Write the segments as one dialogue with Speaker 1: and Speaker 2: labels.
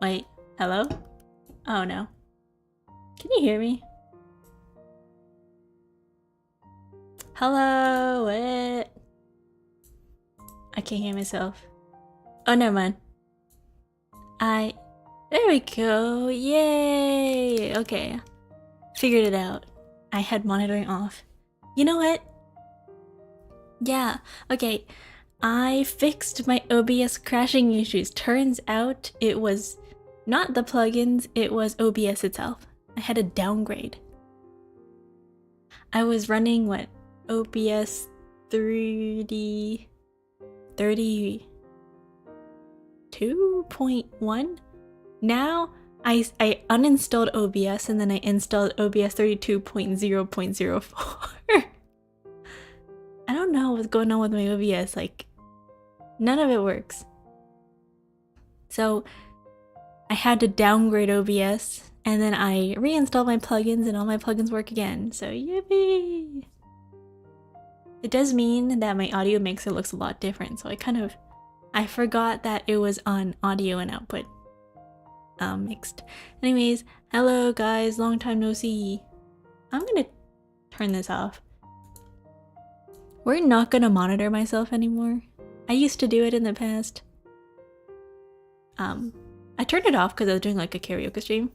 Speaker 1: Wait, hello? Oh no. Can you hear me? Hello, what? I can't hear myself. Oh, never mind. There we go, yay! Okay, figured it out. I had monitoring off. You know what? Yeah, okay. I fixed my OBS crashing issues. Turns out it was not the plugins, it was OBS itself. I had a downgrade. I was running, what, OBS 3D 32.1? Now I uninstalled OBS and then I installed OBS 32.0.04. I don't know what's going on with my OBS, like none of it works. So I had to downgrade OBS and then I reinstalled my plugins and all my plugins work again. So yippee! It does mean that my audio mixer looks a lot different, so I forgot that it was on audio and output mixed. Anyways, hello guys, long time no see. I'm gonna turn this off. We're not gonna monitor myself anymore. I used to do it in the past. I turned it off because I was doing like a karaoke stream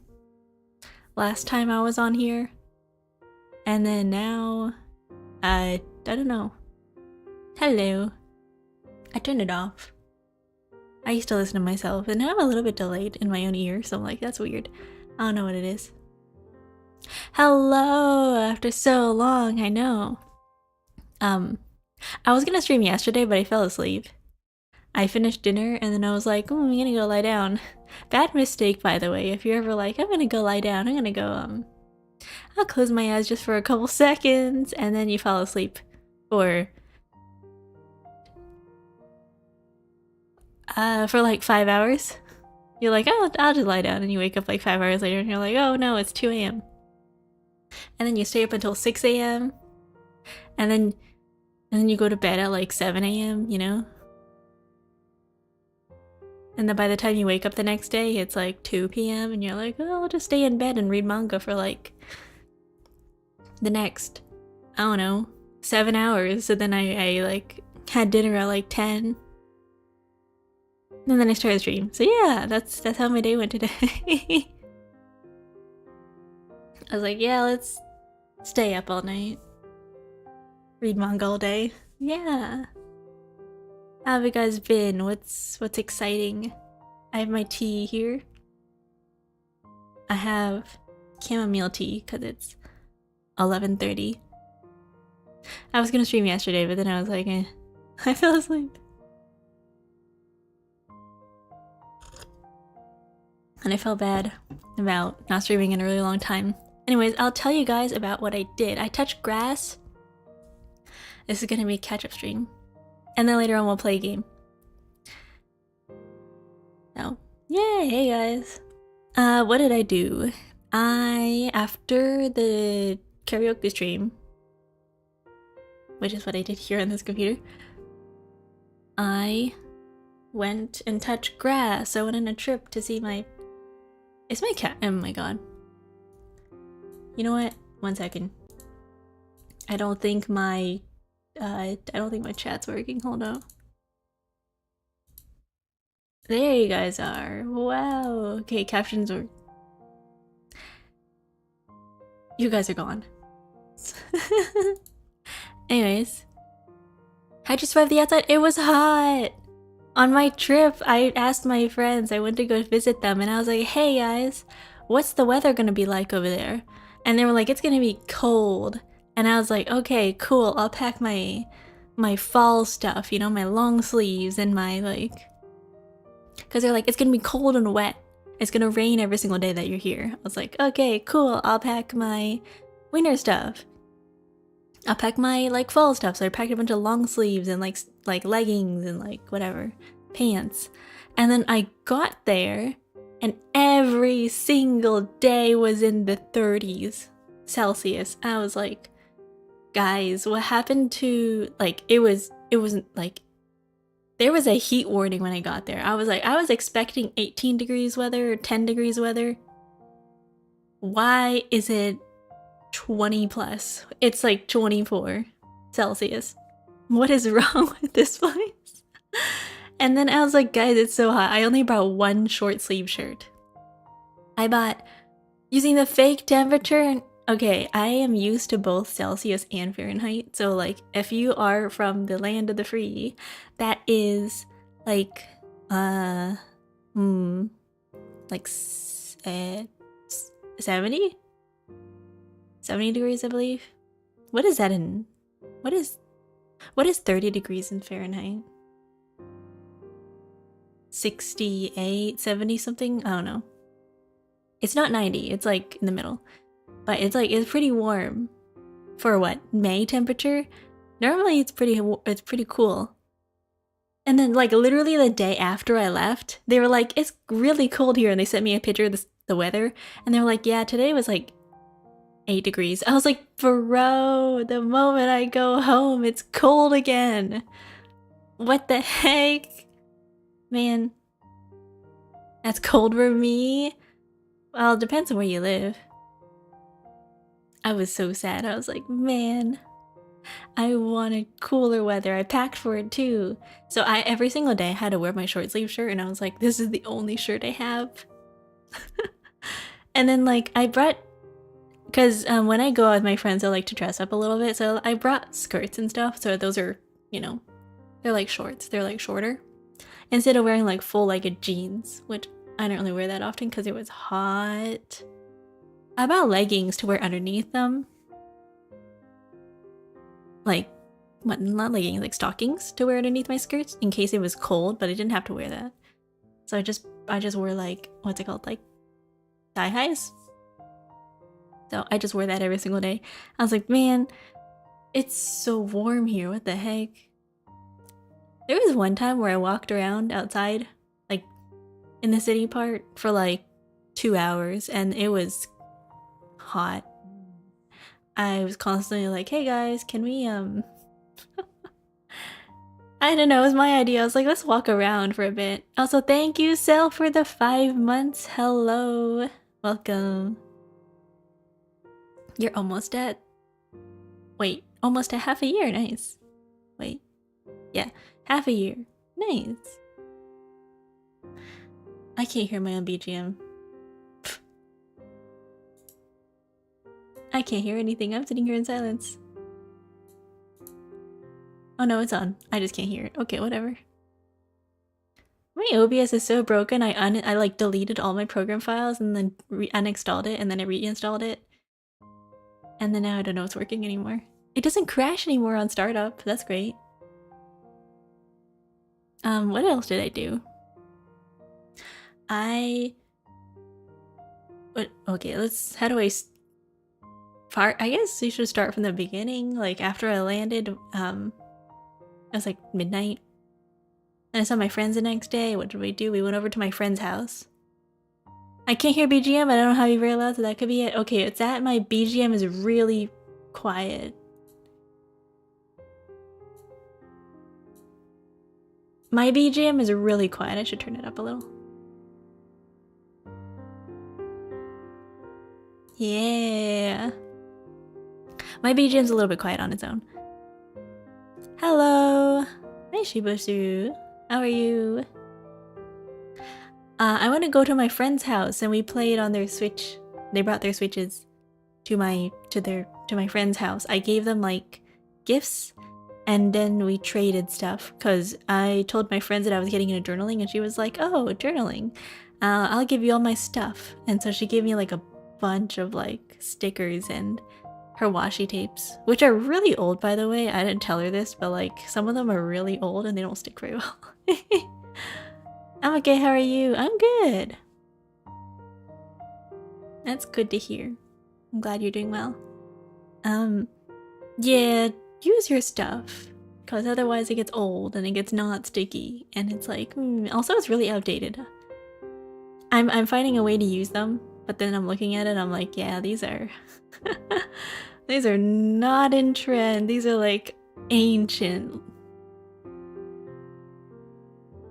Speaker 1: last time I was on here. And then now, I don't know. Hello. I turned it off. I used to listen to myself and now I'm a little bit delayed in my own ear, so I'm like, that's weird. I don't know what it is. Hello, after so long, I know. I was gonna stream yesterday, but I fell asleep. I finished dinner and then I was like, I'm gonna go lie down. Bad mistake, by the way. If you're ever like, I'm gonna go lie down, I'm gonna go, I'll close my eyes just for a couple seconds, and then you fall asleep. Or for like 5 hours. You're like, oh, I'll just lie down, and you wake up like 5 hours later and you're like, oh no, it's 2 a.m. And then you stay up until 6 a.m. And then you go to bed at like 7 a.m., you know? And then by the time you wake up the next day, it's like 2 p.m. and you're like, oh, I'll just stay in bed and read manga for like the next, I don't know, 7 hours. So then I like had dinner at like 10. And then I started stream. So yeah, that's how my day went today. I was like, yeah, let's stay up all night. Read manga all day. Yeah. How have you guys been? What's exciting? I have my tea here. I have chamomile tea because it's 11:30. I was gonna stream yesterday, but then I was like, I fell asleep. And I felt bad about not streaming in a really long time. Anyways, I'll tell you guys about what I did. I touched grass. This is gonna be a catch-up stream. And then later on we'll play a game. So, yay, hey guys. What did I do? After the karaoke stream, which is what I did here on this computer, I went and touched grass. I went on a trip to see it's my cat. Oh my god. You know what? 1 second. I don't think my chat's working. Hold on. There you guys are. Wow. Okay, captions are... You guys are gone. Anyways. How'd you survive the outside? It was hot! On my trip, I asked my friends, I went to go visit them, and I was like, hey guys, what's the weather gonna be like over there? And they were like, it's gonna be cold. And I was like, okay, cool, I'll pack my fall stuff, you know, my long sleeves and my like... Because they're like, it's gonna be cold and wet. It's gonna rain every single day that you're here. I was like, okay, cool, I'll pack my winter stuff. I'll pack my like fall stuff. So I packed a bunch of long sleeves and like leggings and like whatever, pants. And then I got there and every single day was in the 30s Celsius. I was like, guys, what happened to, like, it wasn't like There was a heat warning when I got there. I was expecting 18 degrees weather or 10 degrees weather. Why is it 20 plus? It's like 24 Celsius. What is wrong with this place? And then I was like, guys, it's so hot. I only brought one short sleeve shirt. I bought using the fake temperature. Okay, I am used to both Celsius and Fahrenheit. So like if you are from the land of the free, that is like like 70 degrees, I believe. What is that in what is 30 degrees in Fahrenheit? 68, 70 something? I don't know. It's not 90, it's like in the middle. But it's pretty warm for what, May temperature? Normally it's pretty cool. And then like literally the day after I left, they were like, it's really cold here, and they sent me a picture of the weather, and they were like, yeah, today was like 8 degrees. I was like, bro, the moment I go home, it's cold again. What the heck? Man, that's cold for me. Well, it depends on where you live. I was so sad. I was like, man, I wanted cooler weather. I packed for it too. So every single day I had to wear my short sleeve shirt, and I was like, this is the only shirt I have. And then like I brought, because when I go out with my friends, I like to dress up a little bit. So I brought skirts and stuff. So those are, you know, they're like shorts. They're like shorter. Instead of wearing like full-legged jeans, which I don't really wear that often because it was hot. I bought leggings to wear underneath them. Like, what, not leggings, like stockings to wear underneath my skirts in case it was cold, but I didn't have to wear that. So I just wore like, what's it called, like thigh highs? So I just wore that every single day. I was like, man, it's so warm here, what the heck? There was one time where I walked around outside, like in the city part, for like 2 hours, and it was hot. I was constantly like, hey guys, can we I don't know, it was my idea. I was like, let's walk around for a bit. Also, thank you, Sel, for the 5 months. Hello. Welcome. You're almost at... Wait, almost at half a year. Nice. Wait. Yeah, half a year. Nice. I can't hear my own BGM. I can't hear anything. I'm sitting here in silence. Oh no, it's on. I just can't hear it. Okay, whatever. My OBS is so broken. I like deleted all my program files and then uninstalled it, and then I reinstalled it. And then now I don't know it's working anymore. It doesn't crash anymore on startup. That's great. What else did I do? Okay, how do I I guess you should start from the beginning. Like after I landed, it was like midnight. And I saw my friends the next day. What did we do? We went over to my friend's house. I can't hear BGM. I don't know how you very loud, so that could be it. Okay, it's that my BGM is really quiet. My BGM is really quiet. I should turn it up a little. Yeah. My BGM's a little bit quiet on its own. Hello. Hi, Shibusu. How are you? I want to go to my friend's house, and we played on their Switch. They brought their Switches to my friend's house. I gave them like gifts, and then we traded stuff because I told my friends that I was getting into journaling, and she was like, "Oh, journaling. I'll give you all my stuff." And so she gave me like a bunch of like stickers and her washi tapes, which are really old, by the way. I didn't tell her this, but like some of them are really old and they don't stick very well. I'm okay, how are you? I'm good. That's good to hear. I'm glad you're doing well. Yeah, use your stuff, because otherwise it gets old and it gets not sticky, and it's like, also it's really outdated. I'm finding a way to use them, but then I'm looking at it and I'm like, yeah, these are these are not in trend. These are like ancient.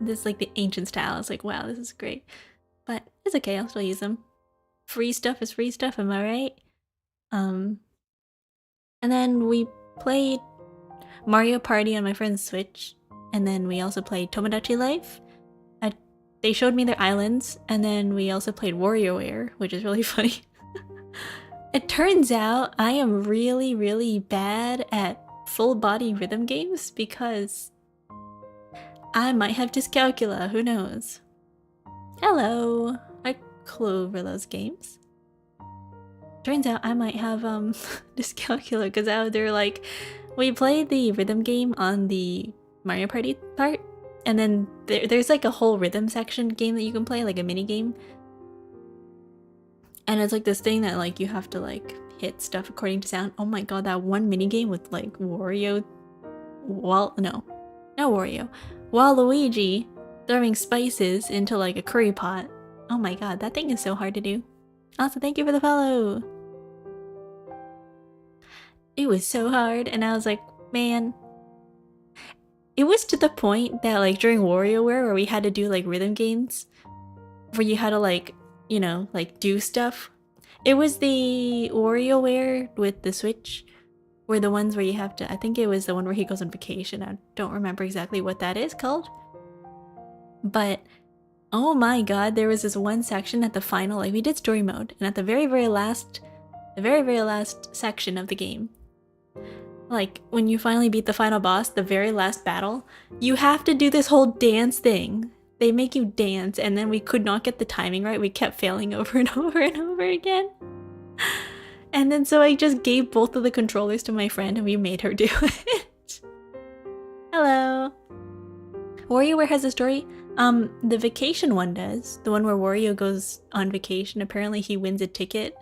Speaker 1: this like the ancient style. I was like, wow, this is great. But it's okay, I'll still use them. Free stuff is free stuff, am I right? And then we played Mario Party on my friend's Switch, and then we also played Tomodachi Life. They showed me their islands, and then we also played WarioWare, which is really funny. It turns out I am really, really bad at full body rhythm games because I might have dyscalculia, who knows? Hello! I clue over those games. Turns out I might have dyscalculia because they're like, we played the rhythm game on the Mario Party part, and then there's like a whole rhythm section game that you can play, like a mini game. And it's like this thing that like you have to like hit stuff according to sound. Oh my god, that one mini game with like Wario, not Wario, Waluigi throwing spices into like a curry pot. Oh my god, that thing is so hard to do. Also, thank you for the follow. It was so hard, and I was like, man. It was to the point that like during WarioWare where we had to do like rhythm games where you had to like, you know, like do stuff. It was the WarioWare with the Switch were the ones where you have to, I think it was the one where he goes on vacation. I don't remember exactly what that is called. But oh my god, there was this one section at the final, like we did story mode, and at the very last section of the game, like when you finally beat the final boss, the very last battle, you have to do this whole dance thing. They make you dance, and then we could not get the timing right. We kept failing over and over and over again. And then so I just gave both of the controllers to my friend and we made her do it. Hello. WarioWare has a story. The vacation one does. The one where Wario goes on vacation. Apparently he wins a ticket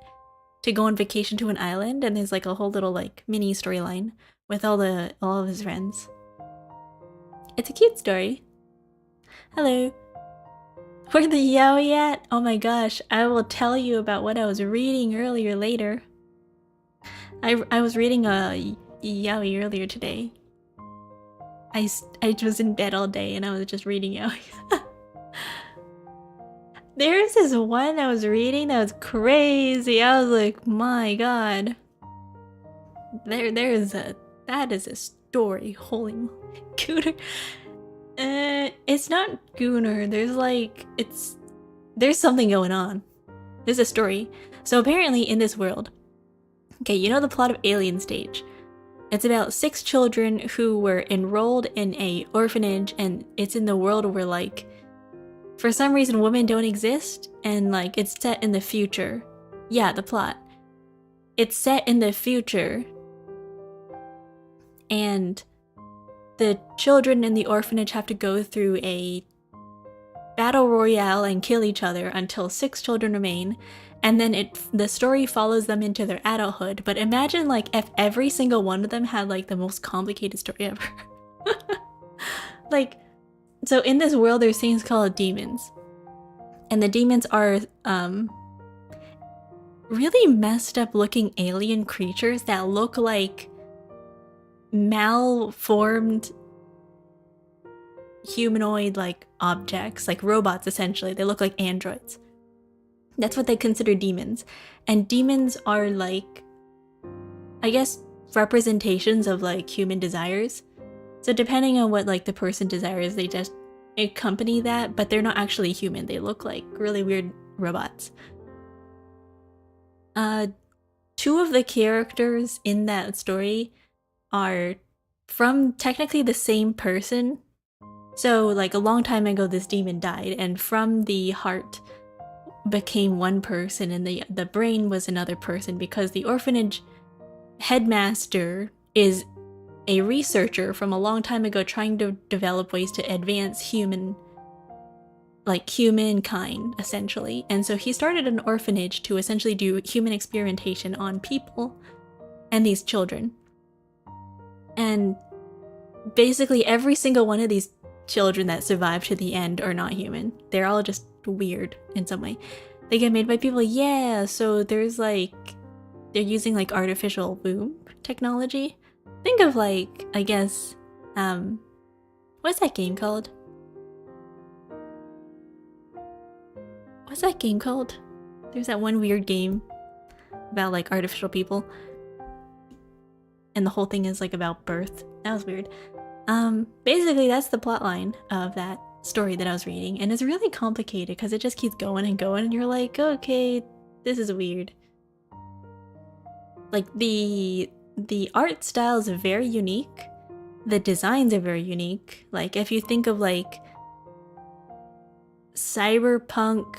Speaker 1: to go on vacation to an island, and there's like a whole little like mini storyline with all of his friends. It's a cute story. Hello. Where the yaoi at? Oh my gosh, I will tell you about what I was reading earlier later. I was reading a yaoi earlier today. I was in bed all day and I was just reading yaoi. There's this one I was reading that was crazy. I was like, my god. That is a story. Holy moly. Gooner. It's not Gooner. There's something going on. There's a story. So apparently in this world, okay, you know the plot of Alien Stage. It's about 6 children who were enrolled in a orphanage, and it's in the world where like, for some reason women don't exist, and like it's set in the future. Yeah, the plot. It's set in the future. And the children in the orphanage have to go through a battle royale and kill each other until 6 children remain, and then the story follows them into their adulthood. But imagine like if every single one of them had like the most complicated story ever. Like, so in this world there's things called demons, and the demons are really messed up looking alien creatures that look like malformed humanoid like objects, like robots essentially. They look like androids. That's what they consider demons. And demons are like, I guess, representations of like human desires. So depending on what like the person desires, they just accompany that, but they're not actually human. They look like really weird robots. 2 of the characters in that story are from technically the same person. So like a long time ago this demon died, and from the heart became one person, and the brain was another person, because the orphanage headmaster is a researcher from a long time ago trying to develop ways to advance humankind essentially. And so he started an orphanage to essentially do human experimentation on people and these children. And basically every single one of these children that survive to the end are not human. They're all just weird in some way. They get made by people, yeah, so there's like, they're using like artificial womb technology. Think of like, I guess, what's that game called? What's that game called? There's that one weird game about like artificial people. And the whole thing is like about birth. That was weird. Basically that's the plot line of that story that I was reading, and it's really complicated because it just keeps going and going, and you're like, okay, this is weird. Like the art style is very unique. The designs are very unique. Like if you think of like cyberpunk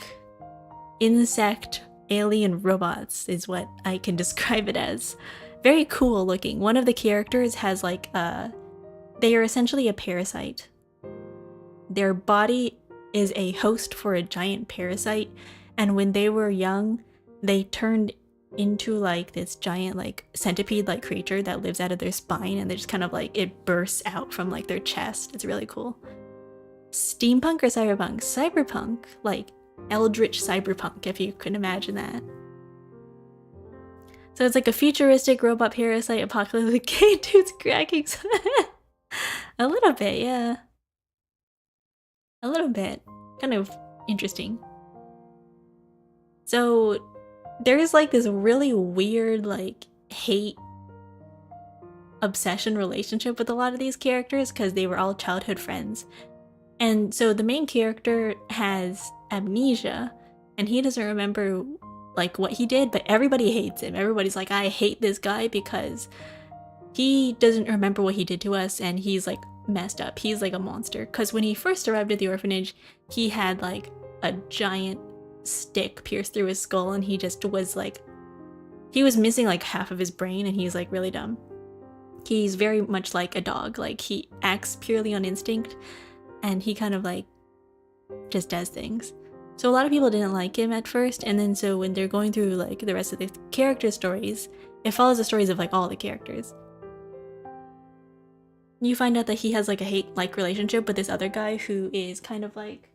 Speaker 1: insect alien robots is what I can describe it as. Very cool looking. One of the characters has like they are essentially a parasite. Their body is a host for a giant parasite, and when they were young, they turned into like this giant like centipede like creature that lives out of their spine, and they just kind of like it bursts out from like their chest. It's really cool. Steampunk or cyberpunk? Cyberpunk, like eldritch cyberpunk, if you can imagine that. So it's like a futuristic robot parasite apocalypse. Okay, dude's cracking. A little bit, yeah. A little bit. Kind of interesting. So there's like this really weird like hate obsession relationship with a lot of these characters because they were all childhood friends. And so the main character has amnesia and he doesn't remember like what he did, but everybody hates him. Everybody's like, I hate this guy because he doesn't remember what he did to us, and he's like messed up. He's like a monster. Because when he first arrived at the orphanage, he had like a giant stick pierced through his skull, and he just was like, he was missing like half of his brain, and he's like really dumb. He's very much like a dog. Like he acts purely on instinct, and he kind of like just does things. So a lot of people didn't like him at first, and then so when they're going through like the rest of the character stories, it follows the stories of like all the characters. You find out that he has like a hate-like relationship with this other guy who is kind of like,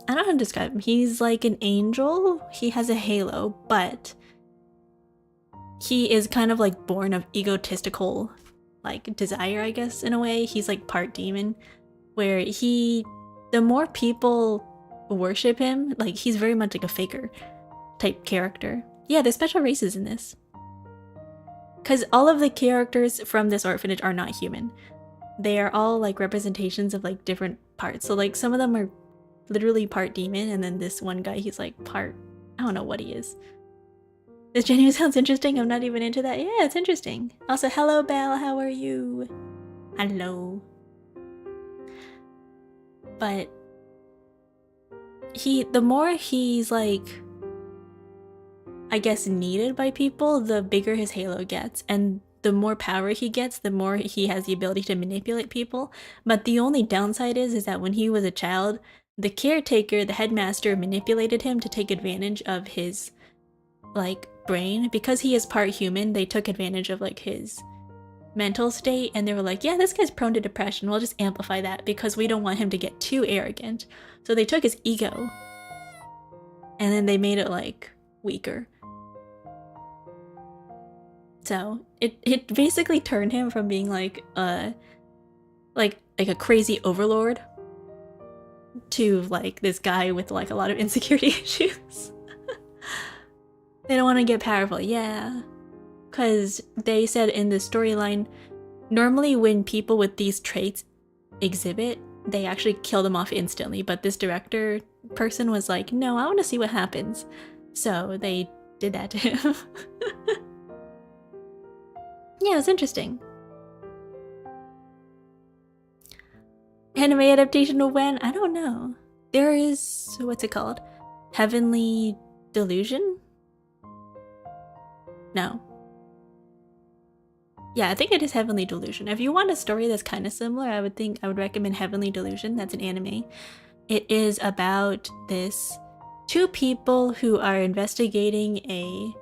Speaker 1: I don't know how to describe him. He's like an angel. He has a halo, but he is kind of like born of egotistical like desire, I guess, in a way. He's like part demon, where the more people worship him, like he's very much like a faker type character. Yeah, there's special races in this. Because all of the characters from this orphanage are not human. They are all like representations of like different parts. So like some of them are literally part demon, and then this one guy, he's like part, I don't know what he is. This genuinely sounds interesting. I'm not even into that. Yeah, it's interesting. Also, hello Belle, how are you? Hello. But the more he's like, I guess, needed by people, the bigger his halo gets, and the more power he gets, the more he has the ability to manipulate people. But the only downside is that when he was a child, the caretaker, the headmaster, manipulated him to take advantage of his like brain. Because he is part human, they took advantage of like his mental state, and they were like, yeah, this guy's prone to depression, we'll just amplify that because we don't want him to get too arrogant. So they took his ego and then they made it like weaker. So it basically turned him from being like a crazy overlord to like this guy with like a lot of insecurity issues. They don't want to get powerful, yeah. Because they said in the storyline, normally when people with these traits exhibit, they actually kill them off instantly. But this director person was like, no, I want to see what happens. So they did that to him. Yeah, it's interesting. Anime adaptation of when? I don't know. There is, what's it called? Heavenly Delusion? No. Yeah, I think it is Heavenly Delusion. If you want a story that's kind of similar, I would recommend Heavenly Delusion. That's an anime. It is about two people who are investigating a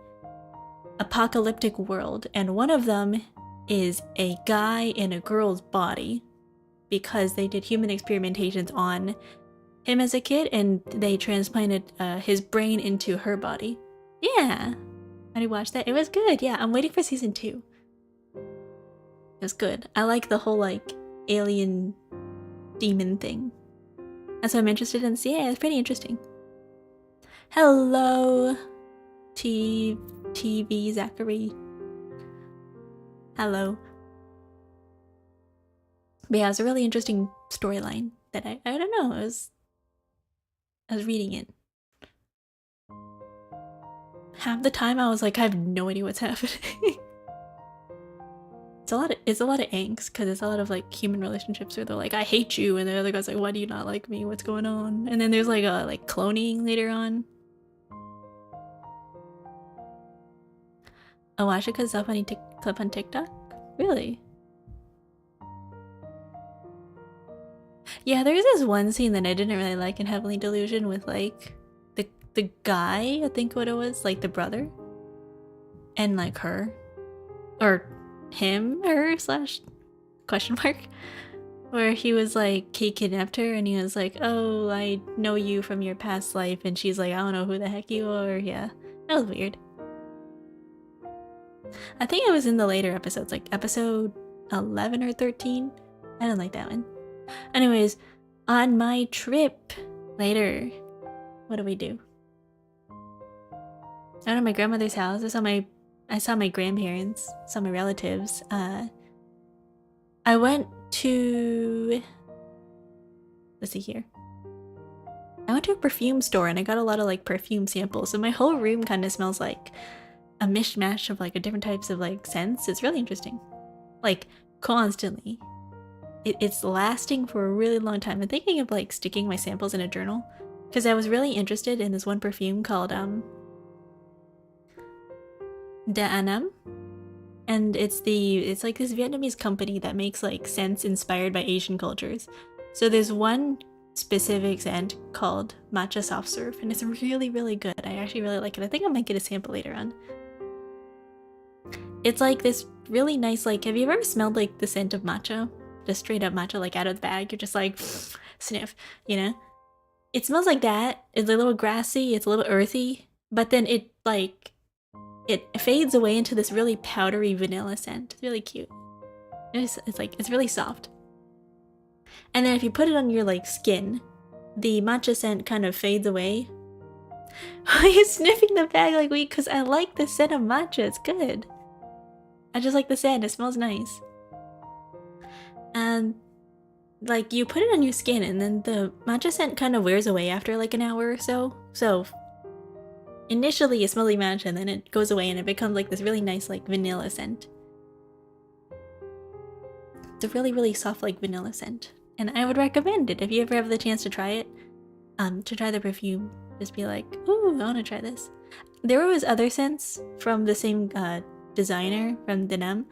Speaker 1: apocalyptic world, and one of them is a guy in a girl's body because they did human experimentations on him as a kid, and they transplanted his brain into her body. Yeah, I watched that. It was good. Yeah, I'm waiting for season 2. It was good. I like the whole like alien demon thing. And so I'm interested in, yeah, it's pretty interesting. Hello, TV Zachary. Hello. But yeah, it's a really interesting storyline that I don't know, I was reading it. Half the time I was like, I have no idea what's happening. It's a lot of angst, because it's a lot of like human relationships where they're like, I hate you, and the other guy's like, why do you not like me? What's going on? And then there's like a cloning later on. Oh, Ashika's clip on TikTok? Really? Yeah, there's this one scene that I didn't really like in Heavenly Delusion with like the guy, I think what it was, like the brother, and like her, or him, her slash question mark, where he was like, he kidnapped her and he was like, oh, I know you from your past life, and she's like, I don't know who the heck you are. Yeah, that was weird. I think it was in the later episodes, like episode 11 or 13. I don't like that one. Anyways, on my trip later, what do we do? I went to my grandmother's house. I saw my grandparents, saw my relatives. I went to, let's see here. I went to a perfume store and I got a lot of like perfume samples. So my whole room kind of smells like a mishmash of like different types of like scents. It's really interesting. Like constantly. It's lasting for a really long time. I'm thinking of like sticking my samples in a journal, because I was really interested in this one perfume called De Anam, and it's like this Vietnamese company that makes like scents inspired by Asian cultures. So there's one specific scent called Matcha Soft Serve, and it's really, really good. I actually really like it. I think I might get a sample later on. It's like this really nice, like, have you ever smelled like the scent of matcha? Just straight up matcha, like out of the bag. You're just like, sniff, you know? It smells like that. It's a little grassy, it's a little earthy, but then it fades away into this really powdery vanilla scent. It's really cute. It's really soft. And then if you put it on your like skin, the matcha scent kind of fades away. Why are you sniffing the bag like we? Because I like the scent of matcha. It's good. I just like the scent. It smells nice. And like you put it on your skin, and then the matcha scent kind of wears away after like an hour or so. So initially it smells like matcha, and then it goes away and it becomes like this really nice like vanilla scent. It's a really, really soft like vanilla scent. And I would recommend it if you ever have the chance to try it. To try the perfume. Just be like, ooh, I want to try this. There was other scents from the same designer from Denim,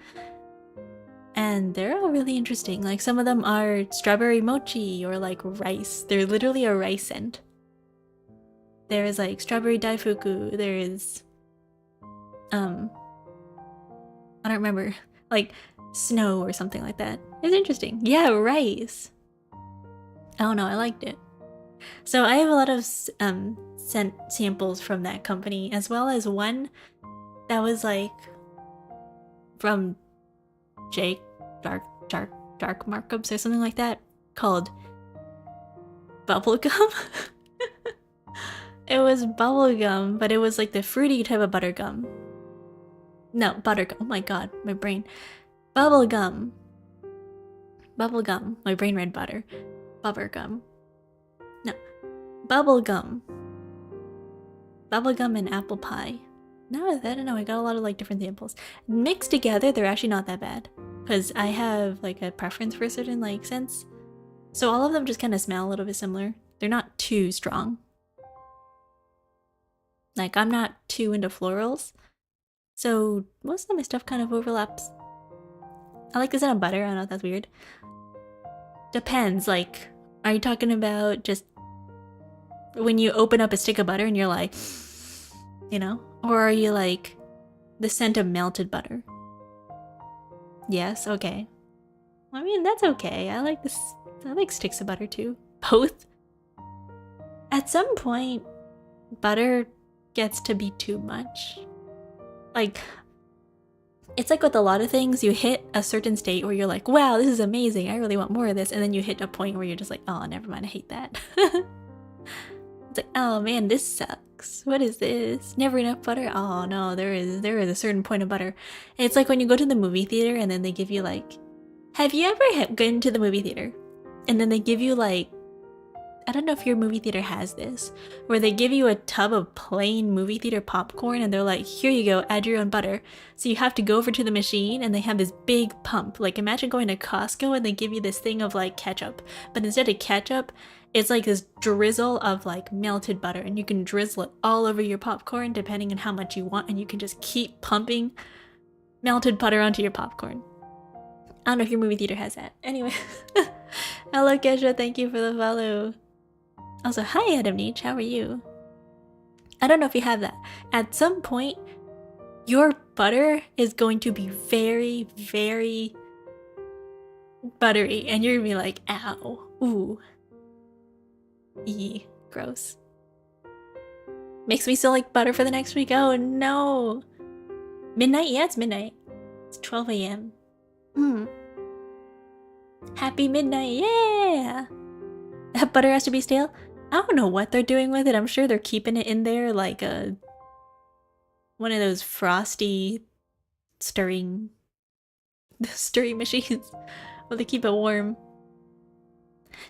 Speaker 1: and they're all really interesting. Like some of them are strawberry mochi or like rice. They're literally a rice scent. There is like strawberry daifuku. There is I don't remember, like snow or something like that. It's interesting. Yeah, rice. I don't know, I liked it. So I have a lot of scent samples from that company, as well as one that was like from Jake Dark Markups or something like that, called Bubblegum. It was bubblegum, but it was like the fruity type of buttergum. No, buttergum. Oh my god, my brain. Bubblegum. My brain read butter. Bubblegum. No. Bubblegum and apple pie. No, I don't know, I got a lot of like different samples. Mixed together, they're actually not that bad, because I have like a preference for certain like scents. So all of them just kind of smell a little bit similar. They're not too strong. Like, I'm not too into florals, so most of my stuff kind of overlaps. I like the scent of butter. I don't know if that's weird. Depends, like, are you talking about just when you open up a stick of butter and you're like, you know? Or are you like the scent of melted butter? Yes, okay. I mean, that's okay. I like this. I like sticks of butter too. Both. At some point, butter gets to be too much. Like, It's like with a lot of things, you hit a certain state where you're like, wow, this is amazing, I really want more of this, and then you hit a point where you're just like, oh, never mind, I hate that. It's like, oh man, this sucks. What is this? Never enough butter? Oh no, there is a certain point of butter. And it's like when you go to the movie theater and then they give you like, have you ever been to the movie theater and then they give you like, I don't know if your movie theater has this, where they give you a tub of plain movie theater popcorn and they're like, here you go, add your own butter. So you have to go over to the machine and they have this big pump. Like imagine going to Costco and they give you this thing of like ketchup, but instead of ketchup, it's like this drizzle of like melted butter, and you can drizzle it all over your popcorn depending on how much you want, and you can just keep pumping melted butter onto your popcorn. I don't know if your movie theater has that. Anyway. Hello Kesha, thank you for the follow. Also, hi Adam Nietzsche, how are you? I don't know if you have that. At some point, your butter is going to be very, very buttery, and you're gonna be like, ow, ooh. Eee, gross. Makes me still like butter for the next week. Oh no. Midnight? Yeah, it's midnight. It's 12 a.m. Happy midnight, yeah! That butter has to be stale? I don't know what they're doing with it. I'm sure they're keeping it in there like one of those frosty stirring machines where they keep it warm.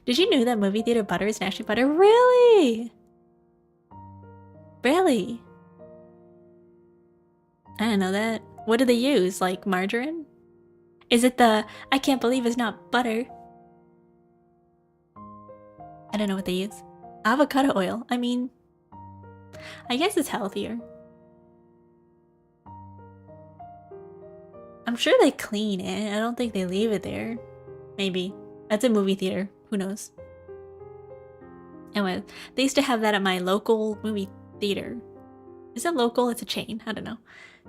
Speaker 1: Did you know that movie theater butter is actually butter? Really? Really? I didn't know that. What do they use? Like margarine? Is it the I can't believe it's not butter? I don't know what they use. Avocado oil. I mean, I guess it's healthier. I'm sure they clean it. I don't think they leave it there. Maybe. That's a movie theater. Who knows? Anyway, they used to have that at my local movie theater. Is it local? It's a chain. I don't know.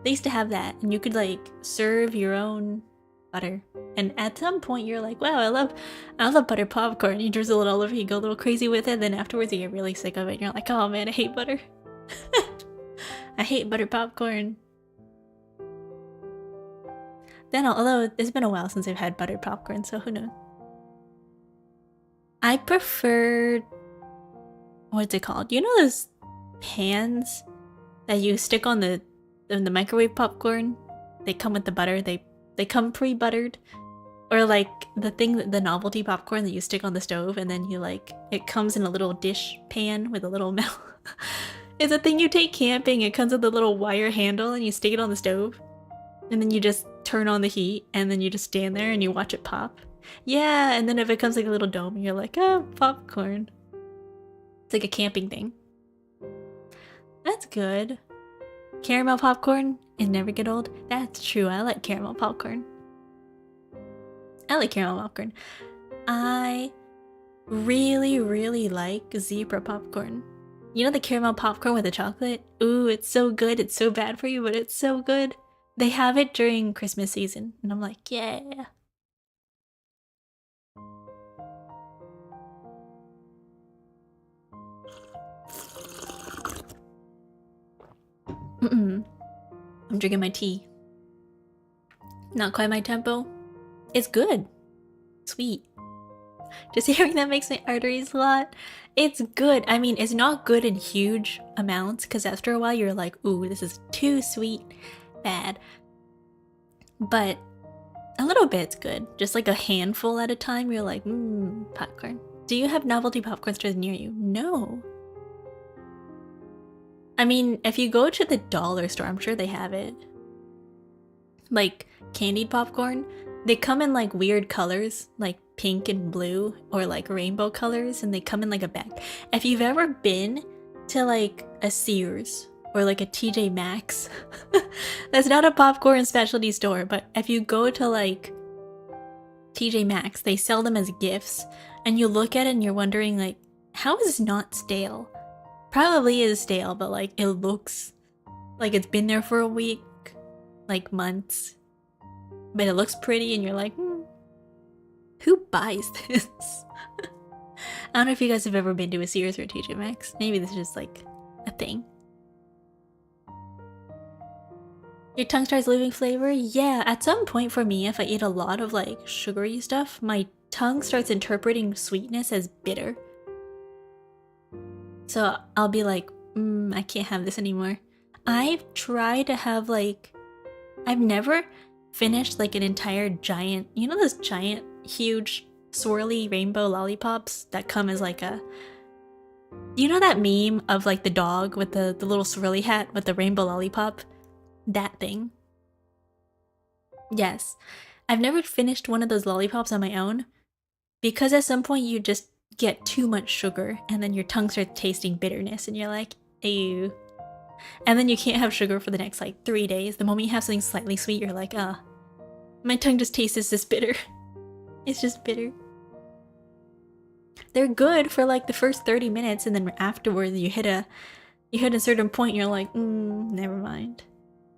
Speaker 1: They used to have that, and you could like serve your own butter. And at some point you're like, wow, I love butter popcorn. You drizzle it all over, you go a little crazy with it, then afterwards you get really sick of it and you're like, oh man, I hate butter. I hate butter popcorn. Then although it's been a while since I've had buttered popcorn, so who knows. I prefer, what's it called? You know those pans that you stick on the microwave popcorn? They come with the butter, they come pre-buttered. Or like the novelty popcorn that you stick on the stove and then you like, it comes in a little dish pan with a little metal. It's a thing you take camping. It comes with a little wire handle and you stick it on the stove. And then you just turn on the heat and then you just stand there and you watch it pop. Yeah, and then it becomes like a little dome and you're like, oh, popcorn. It's like a camping thing. That's good. Caramel popcorn is never get old. That's true, I like caramel popcorn. I like caramel popcorn. I really, really like zebra popcorn. You know the caramel popcorn with the chocolate? Ooh, it's so good. It's so bad for you, but it's so good. They have it during Christmas season, and I'm like, yeah. I'm drinking my tea. Not quite my tempo. It's good. Sweet. Just hearing that makes my arteries hot. It's good. I mean, it's not good in huge amounts because after a while you're like, ooh, this is too sweet. Bad. But a little bit's good. Just like a handful at a time, you're like, popcorn. Do you have novelty popcorn stores near you? No. I mean, if you go to the dollar store, I'm sure they have it. Like candied popcorn, they come in like weird colors, like pink and blue or like rainbow colors, and they come in like a bag. If you've ever been to like a Sears or like a TJ Maxx, that's not a popcorn specialty store, but if you go to like TJ Maxx, they sell them as gifts, and you look at it and you're wondering like, how is this not stale? Probably is stale, but like it looks like it's been there for a week, like months, but it looks pretty and you're like, who buys this? I don't know if you guys have ever been to a Sears or a TJ Maxx. Maybe this is just like a thing. Your tongue starts losing flavor? Yeah, at some point for me, if I eat a lot of like sugary stuff, my tongue starts interpreting sweetness as bitter. So I'll be like, I can't have this anymore. I've tried to have like, I've never finished like an entire giant, you know those giant, huge, swirly rainbow lollipops that come as like a, you know that meme of like the dog with the little swirly hat with the rainbow lollipop? That thing. Yes. I've never finished one of those lollipops on my own because at some point you just get too much sugar and then your tongue starts tasting bitterness and you're like, ew. And then you can't have sugar for the next like 3 days. The moment you have something slightly sweet, you're like, my tongue just tastes this bitter. It's just bitter. They're good for like the first 30 minutes and then afterwards you hit a certain point and you're like, never mind.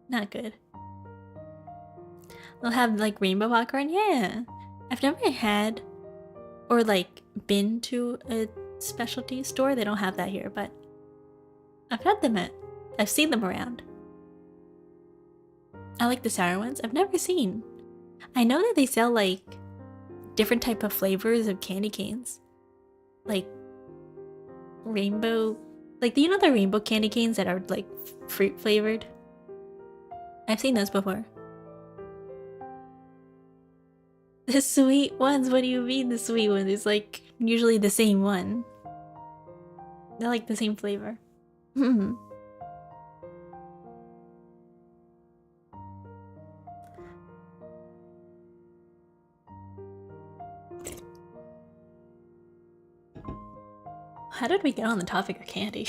Speaker 1: Not good. They'll have like rainbow popcorn, yeah. I've never had or like been to a specialty store. They don't have that here, but I've had them I've seen them around. I like the sour ones. I've never seen. I know that they sell like different type of flavors of candy canes. Like rainbow, like do you know the rainbow candy canes that are like fruit flavored? I've seen those before. The sweet ones? What do you mean the sweet ones? It's like usually the same one. They're like the same flavor. How did we get on the topic of candy?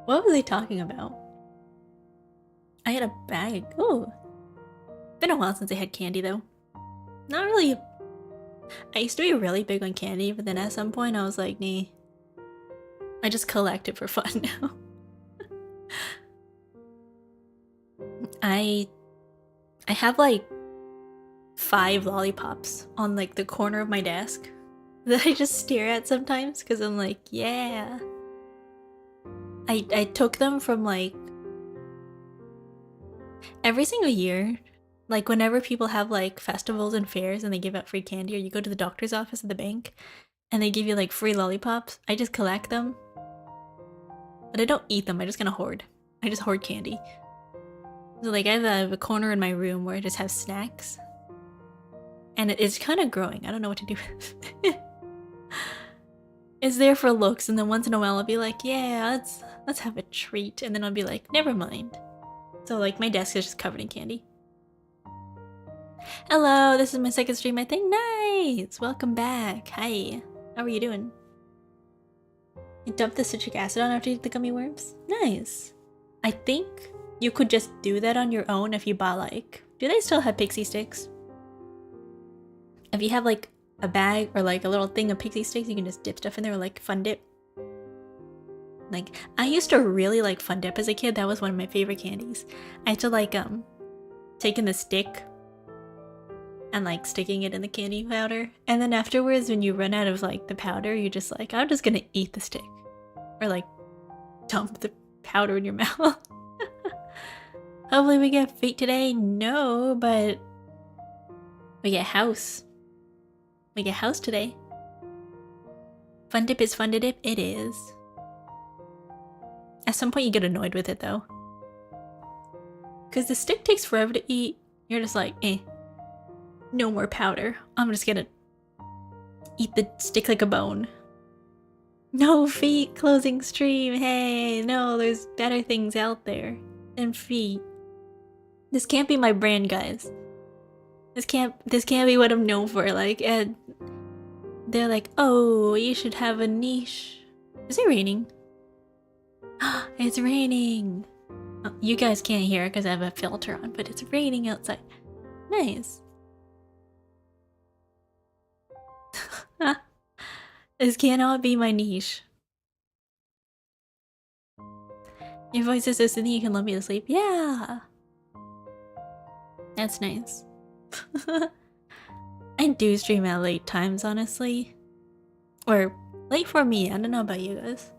Speaker 1: What was I talking about? I had a bag. Oh, been a while since I had candy though. Not really. I used to be really big on candy, but then at some point I was like, nah. I just collect it for fun now. I have like 5 lollipops on like the corner of my desk that I just stare at sometimes because I'm like, yeah. I took them from like every single year. Like whenever people have like festivals and fairs and they give out free candy, or you go to the doctor's office at the bank and they give you like free lollipops, I just collect them. But I don't eat them, I just kind of hoard. I just hoard candy. So like I have a corner in my room where I just have snacks. And it's kind of growing, I don't know what to do with it. It's there for looks, and then once in a while I'll be like, yeah, let's have a treat. And then I'll be like, never mind. So like my desk is just covered in candy. Hello, this is my second stream, I think. Nice! Welcome back. Hi. How are you doing? You dumped the citric acid on after you eat the gummy worms? Nice. I think you could just do that on your own if you bought like... Do they still have pixie sticks? If you have like a bag or like a little thing of pixie sticks, you can just dip stuff in there or like Fun Dip. Like, I used to really like Fun Dip as a kid. That was one of my favorite candies. I used to like taking the stick and like sticking it in the candy powder, and then afterwards when you run out of like the powder, you're just like, I'm just gonna eat the stick or like dump the powder in your mouth. Hopefully we get feet today. No, but we get house. We get house today. Fun Dip is fun to dip. It is. At some point you get annoyed with it though, because the stick takes forever to eat. You're just like, no more powder. I'm just gonna eat the stick like a bone. No, feet closing stream. Hey, no, there's better things out there than feet. This can't be my brand, guys. This can't be what I'm known for. Like, they're like, oh, you should have a niche. Is it raining? It's raining. Oh, you guys can't hear it because I have a filter on, but it's raining outside. Nice. This cannot be my niche. Your voice is so soothing you can love me to sleep. Yeah. That's nice. I do stream at late times, honestly. Or late for me. I don't know about you guys.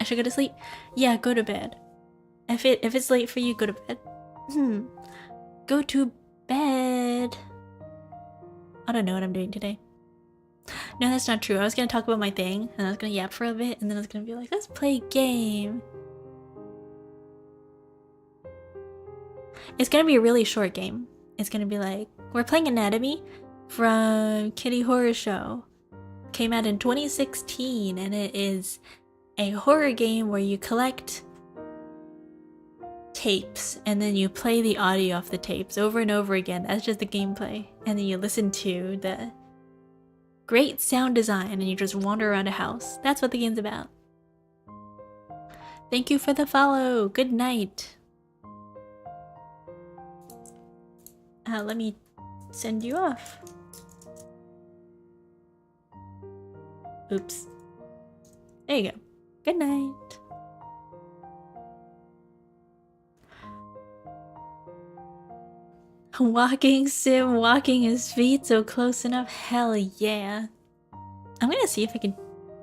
Speaker 1: I should go to sleep? Yeah, go to bed. If it's late for you, go to bed. Go to bed. I don't know what I'm doing today. No, that's not true. I was gonna talk about my thing, and I was gonna yap for a bit, and then I was gonna be like, let's play a game. It's gonna be a really short game. It's gonna be like, we're playing Anatomy from Kitty Horror Show. Came out in 2016, and it is a horror game where you collect tapes and then you play the audio off the tapes over and over again. That's just the gameplay. And then you listen to the great sound design and you just wander around a house. That's what the game's about. Thank you for the follow. Good night. Let me send you off. Oops. There you go. Good night. Walking sim, walking his feet so close enough. Hell yeah. I'm gonna see if I can...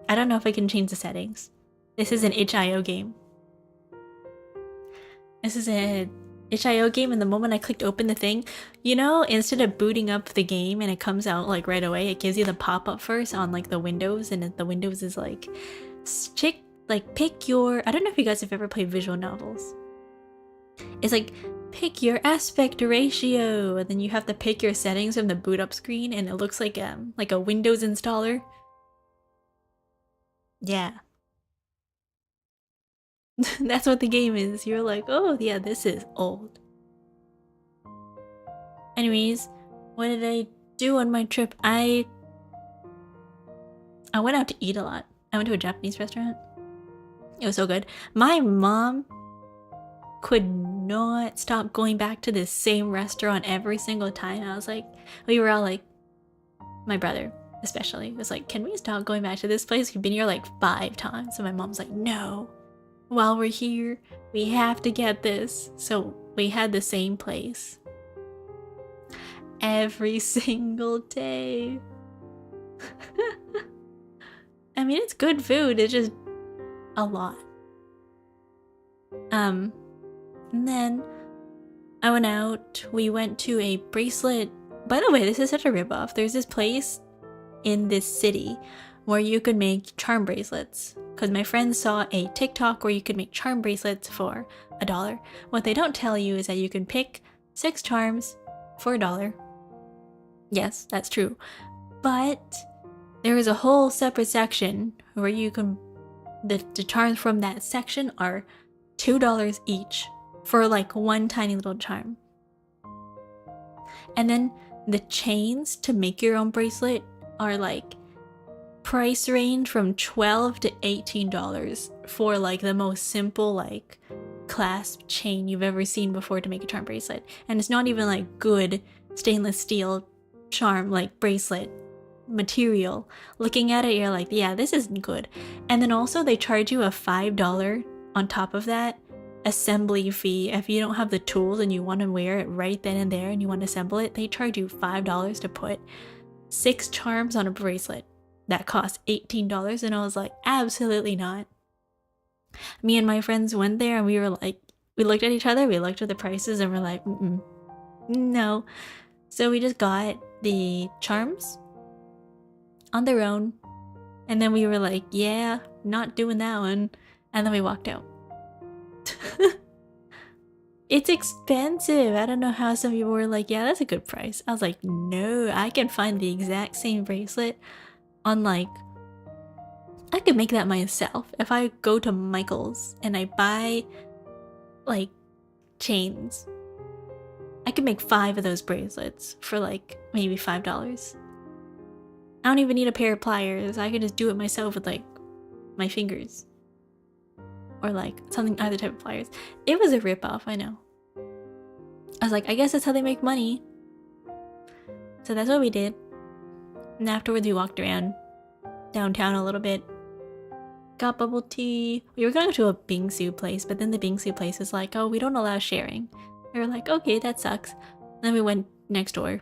Speaker 1: I don't know if I can change the settings. This is an itch.io game. This is an itch.io game, and the moment I clicked open the thing, you know, instead of booting up the game and it comes out like right away, it gives you the pop-up first on like the windows, and the windows is like... pick your... I don't know if you guys have ever played visual novels. It's like... pick your aspect ratio, and then you have to pick your settings from the boot up screen, and it looks like a Windows installer. Yeah. That's what the game is. You're like, oh yeah, this is old. Anyways, what did I do on my trip? I went out to eat a lot. I went to a Japanese restaurant. It was so good. My mom could not stop going back to this same restaurant every single time. I was like, we were all like, my brother especially was like, can we stop going back to this place? We've been here like 5 times. And my mom's like, no, while we're here, we have to get this. So we had the same place every single day. I mean, it's good food, it's just a lot. And then I went out, we went to a bracelet. By the way, this is such a ripoff. There's this place in this city where you could make charm bracelets. Because my friends saw a TikTok where you could make charm bracelets for $1. What they don't tell you is that you can pick 6 charms for $1. Yes, that's true. But there is a whole separate section where you can... The charms from that section are $2 each. For like one tiny little charm. And then the chains to make your own bracelet are like price range from $12 to $18 for like the most simple like clasp chain you've ever seen before to make a charm bracelet. And it's not even like good stainless steel charm like bracelet material. Looking at it, you're like, yeah, this isn't good. And then also they charge you a $5 on top of that assembly fee. If you don't have the tools and you want to wear it right then and there and you want to assemble it, they charge you $5 to put 6 charms on a bracelet that costs $18. And I was like, absolutely not. Me and my friends went there and we were like, we looked at each other, we looked at the prices, and we're like, no. So we just got the charms on their own, and then we were like, yeah, not doing that one. And then we walked out. It's expensive. I don't know how some people were like, yeah, that's a good price. I was like, no, I can find the exact same bracelet on like, I could make that myself. If I go to Michael's and I buy like chains, I could make 5 of those bracelets for like maybe $5. I don't even need a pair of pliers. I can just do it myself with like my fingers. Or like something, other type of pliers. It was a ripoff, I know. I was like, I guess that's how they make money. So that's what we did. And afterwards we walked around downtown a little bit. Got bubble tea. We were going to a bingsu place, but then the bingsu place was like, oh, we don't allow sharing. We were like, okay, that sucks. And then we went next door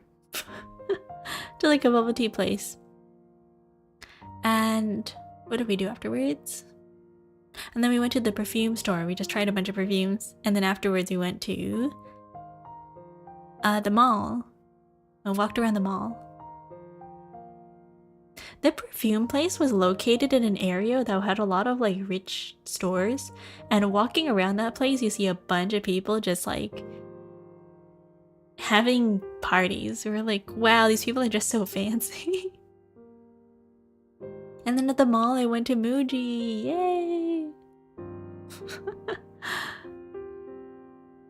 Speaker 1: to like a bubble tea place. And what did we do afterwards? And then we went to the perfume store. We just tried a bunch of perfumes. And then afterwards we went to the mall. I walked around the mall. The perfume place was located in an area that had a lot of like rich stores. And walking around that place, you see a bunch of people just like having parties. We're like, wow, these people are just so fancy. And then at the mall, I went to Muji. Yay!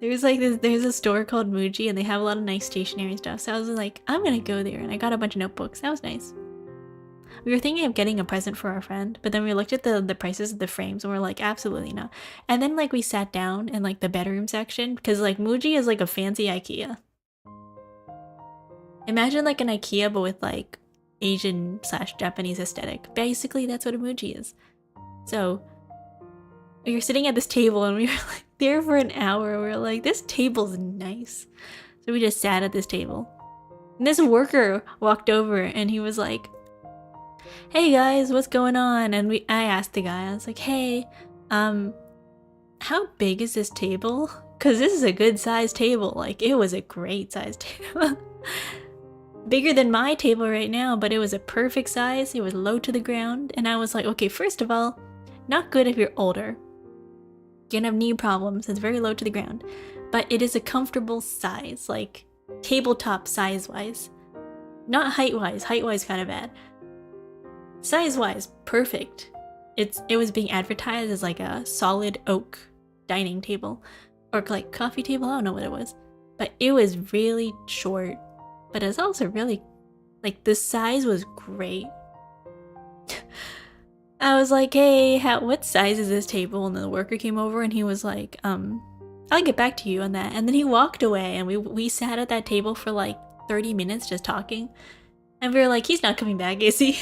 Speaker 1: There's a store called Muji, and they have a lot of nice stationery stuff. So I was like, I'm gonna go there, and I got a bunch of notebooks. That was nice. We were thinking of getting a present for our friend, but then we looked at the prices of the frames, and we're like, absolutely not. And then like we sat down in like the bedroom section, because like Muji is like a fancy IKEA. Imagine like an IKEA, but with like Asian/Japanese aesthetic. Basically, that's what a Muji is. So we were sitting at this table and we were like there for an hour. We were like, this table's nice. So we just sat at this table. And this worker walked over and he was like, hey guys, what's going on? And I asked the guy, I was like, hey, how big is this table? Because this is a good sized table. Like, it was a great sized table. Bigger than my table right now, but it was a perfect size. It was low to the ground. And I was like, okay, first of all, not good if you're older. You're gonna have knee problems. It's very low to the ground. But it is a comfortable size, like tabletop size-wise. Not height-wise. Height-wise kind of bad. Size-wise, perfect. It was being advertised as like a solid oak dining table. Or like coffee table, I don't know what it was. But it was really short. But it's also really, like, the size was great. I was like, hey, what size is this table? And then the worker came over and he was like, I'll get back to you on that. And then he walked away and we sat at that table for like 30 minutes just talking. And we were like, he's not coming back, is he?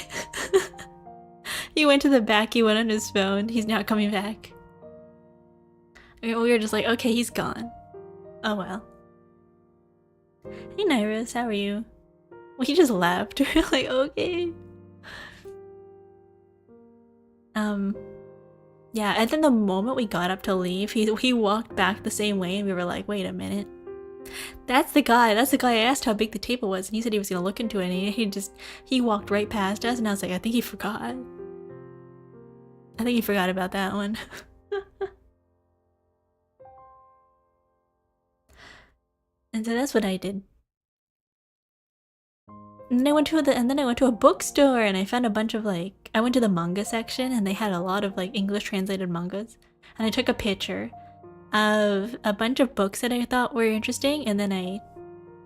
Speaker 1: He went to the back, he went on his phone, he's not coming back. We were just like, okay, he's gone. Oh well. Hey Nairis, how are you? Well, he just left. We're like, okay. Yeah, and then the moment we got up to leave, he walked back the same way and we were like, wait a minute. That's the guy I asked how big the table was and he said he was gonna look into it and he walked right past us and I was like, I think he forgot. I think he forgot about that one. And so that's what I did. And then I went to a bookstore and I found a bunch of like, I went to the manga section and they had a lot of like English translated mangas. And I took a picture of a bunch of books that I thought were interesting and then I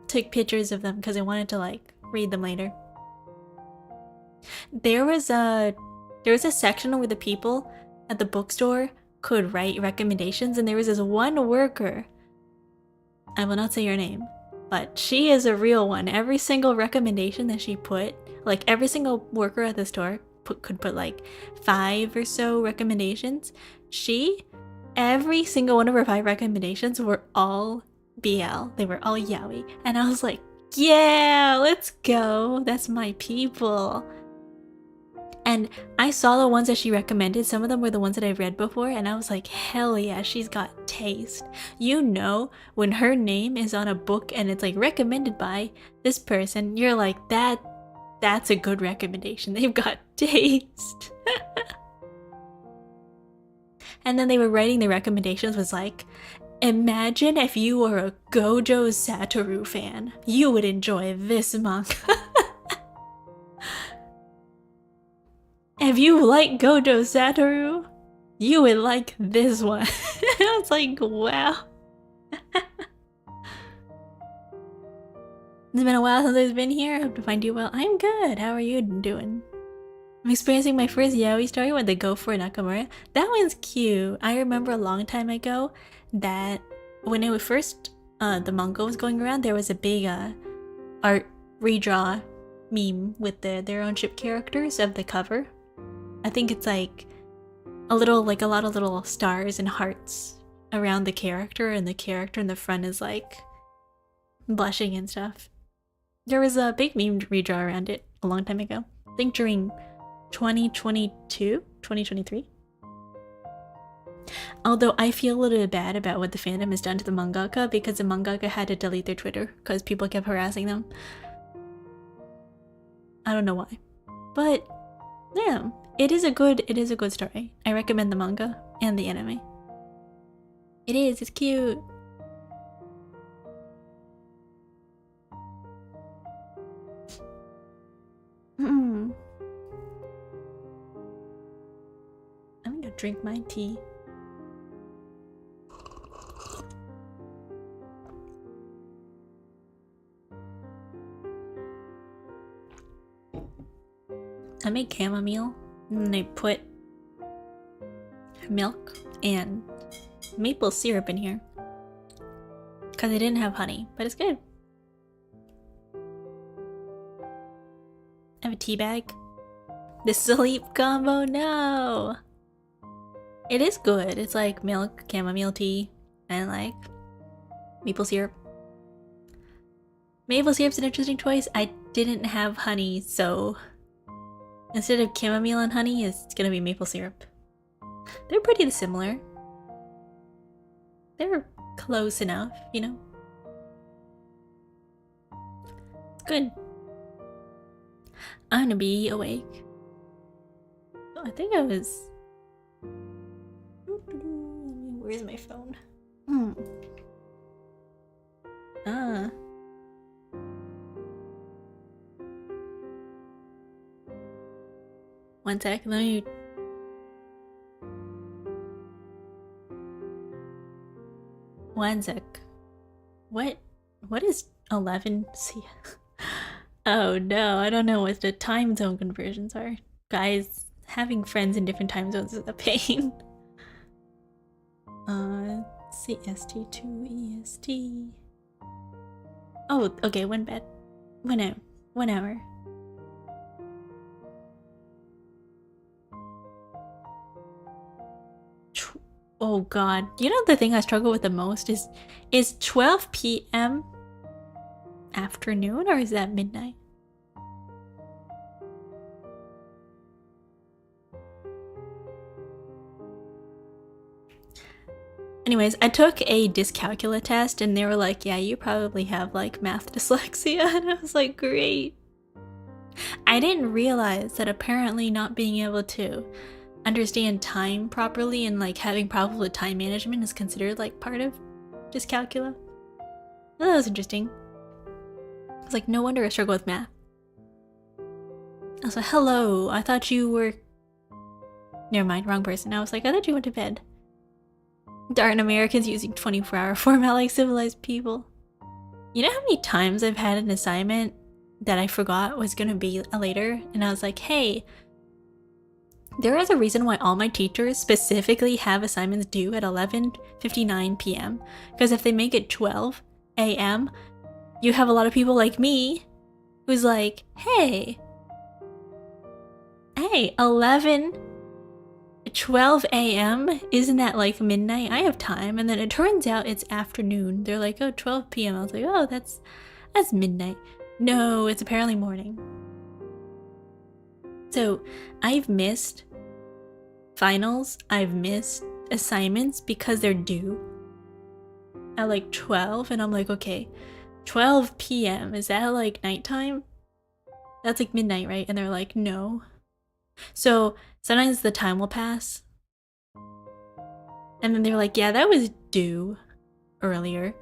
Speaker 1: took pictures of them because I wanted to like read them later. There was a section where the people at the bookstore could write recommendations and there was this one worker. I will not say your name, but she is a real one. Every single recommendation that she put, like every single worker at the store could put like 5 or so recommendations. Every single one of her 5 recommendations were all BL. They were all yaoi. And I was like, yeah, let's go. That's my people. And I saw the ones that she recommended. Some of them were the ones that I've read before. And I was like, hell yeah, she's got taste. You know, when her name is on a book and it's like recommended by this person, you're like, that's a good recommendation. They've got taste. And then they were writing the recommendations was like, imagine if you were a Gojo Satoru fan. You would enjoy this manga. If you like Gojo Satoru, you would like this one. I was like, wow. It's been a while since I've been here. I hope to find you well. I'm good. How are you doing? I'm experiencing my first yaoi story with the Go for Nakamura. That one's cute. I remember a long time ago that when it was first, the manga was going around, there was a big art redraw meme with their own ship characters of the cover. I think it's like a lot of little stars and hearts around the character, and the character in the front is like blushing and stuff. There was a big meme redraw around it a long time ago. I think during 2022, 2023. Although I feel a little bit bad about what the fandom has done to the mangaka, because the mangaka had to delete their Twitter because people kept harassing them. I don't know why. But yeah, it is a good story. I recommend the manga and the anime. It's cute. I'm gonna drink my tea. I made chamomile and I put milk and maple syrup in here because I didn't have honey, but it's good. I have a tea bag. The sleep combo, no! It is good. It's like milk, chamomile tea, and like maple syrup. Maple syrup's an interesting choice. I didn't have honey, so instead of chamomile and honey, it's gonna be maple syrup. They're pretty similar. They're close enough, you know? It's good. I'm gonna be awake. Oh, I think I was... Where's my phone? One sec, let me... One sec. What is 11? See. Oh no, I don't know what the time zone conversions are. Guys, having friends in different time zones is a pain. CST to EST. Oh, okay, 1 hour. 1 hour. Oh god. You know the thing I struggle with the most is 12 p.m. afternoon, or is that midnight? Anyways, I took a dyscalculia test and they were like, yeah, you probably have like math dyslexia, and I was like, great. I didn't realize that apparently not being able to understand time properly and like having problems with time management is considered like part of dyscalculia. Well, that was interesting. I was like, no wonder I struggle with math. I was like, hello, I thought you were... Never mind, wrong person. I was like, I thought you went to bed. Darn Americans using 24-hour format like civilized people. You know how many times I've had an assignment that I forgot was gonna be later, and I was like, hey, there is a reason why all my teachers specifically have assignments due at 11:59 p.m. Because if they make it 12 a.m., you have a lot of people like me who's like, hey, 12 a.m. Isn't that like midnight? I have time. And then it turns out it's afternoon. They're like, oh, 12 p.m. I was like, oh, that's midnight. No, it's apparently morning. So I've missed finals. I've missed assignments because they're due at like 12. And I'm like, okay, 12 p.m. Is that like nighttime? That's like midnight, right? And they're like, no. So sometimes the time will pass. And then they're like, yeah, that was due earlier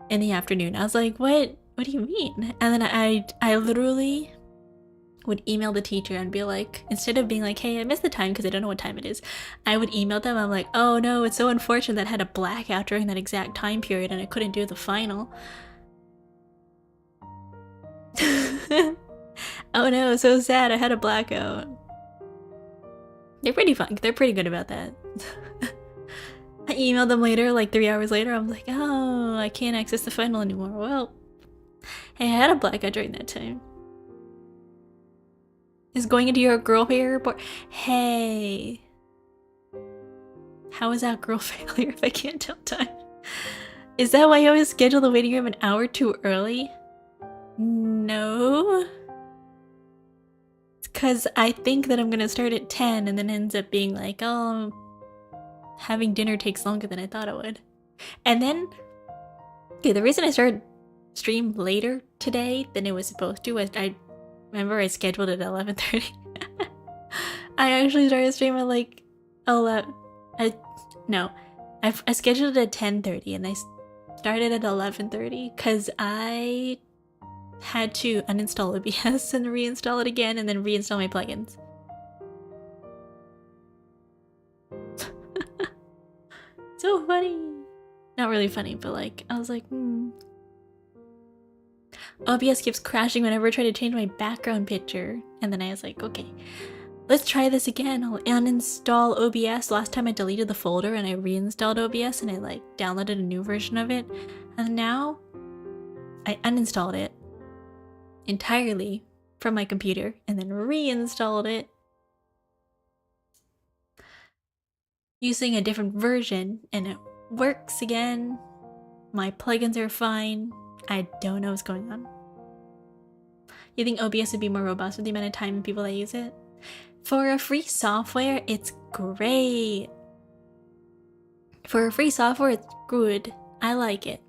Speaker 1: in the afternoon. I was like, what do you mean? And then I literally would email the teacher and be like, instead of being like, hey, I missed the time because I don't know what time it is, I would email them. I'm like, oh no, it's so unfortunate that I had a blackout during that exact time period and I couldn't do the final. Oh no, so sad, I had a blackout. They're pretty fun. They're pretty good about that. I emailed them later, like 3 hours later. I'm like, oh, I can't access the final anymore. Well, hey, I had a blackout during that time. Is going into your girl failure report? Hey. How is that girl failure if I can't tell time? Is that why you always schedule the waiting room an hour too early? No. It's because I think that I'm gonna start at 10 and then ends up being like, oh, having dinner takes longer than I thought it would. And then, okay, the reason I started stream later today than it was supposed to was I remember I scheduled it at 11:30. I actually started streaming at like 11. I scheduled it at 10:30 and I started at 11:30 because I had to uninstall OBS and reinstall it again and then reinstall my plugins. So funny. Not really funny, but like, I was like, OBS keeps crashing whenever I try to change my background picture. And then I was like, okay, let's try this again. I'll uninstall OBS. Last time I deleted the folder and I reinstalled OBS and I like downloaded a new version of it. And now I uninstalled it entirely from my computer and then reinstalled it using a different version and it works again. My plugins are fine. I don't know what's going on. You think OBS would be more robust with the amount of time and people that use it? For a free software, it's great. For a free software, it's good. I like it.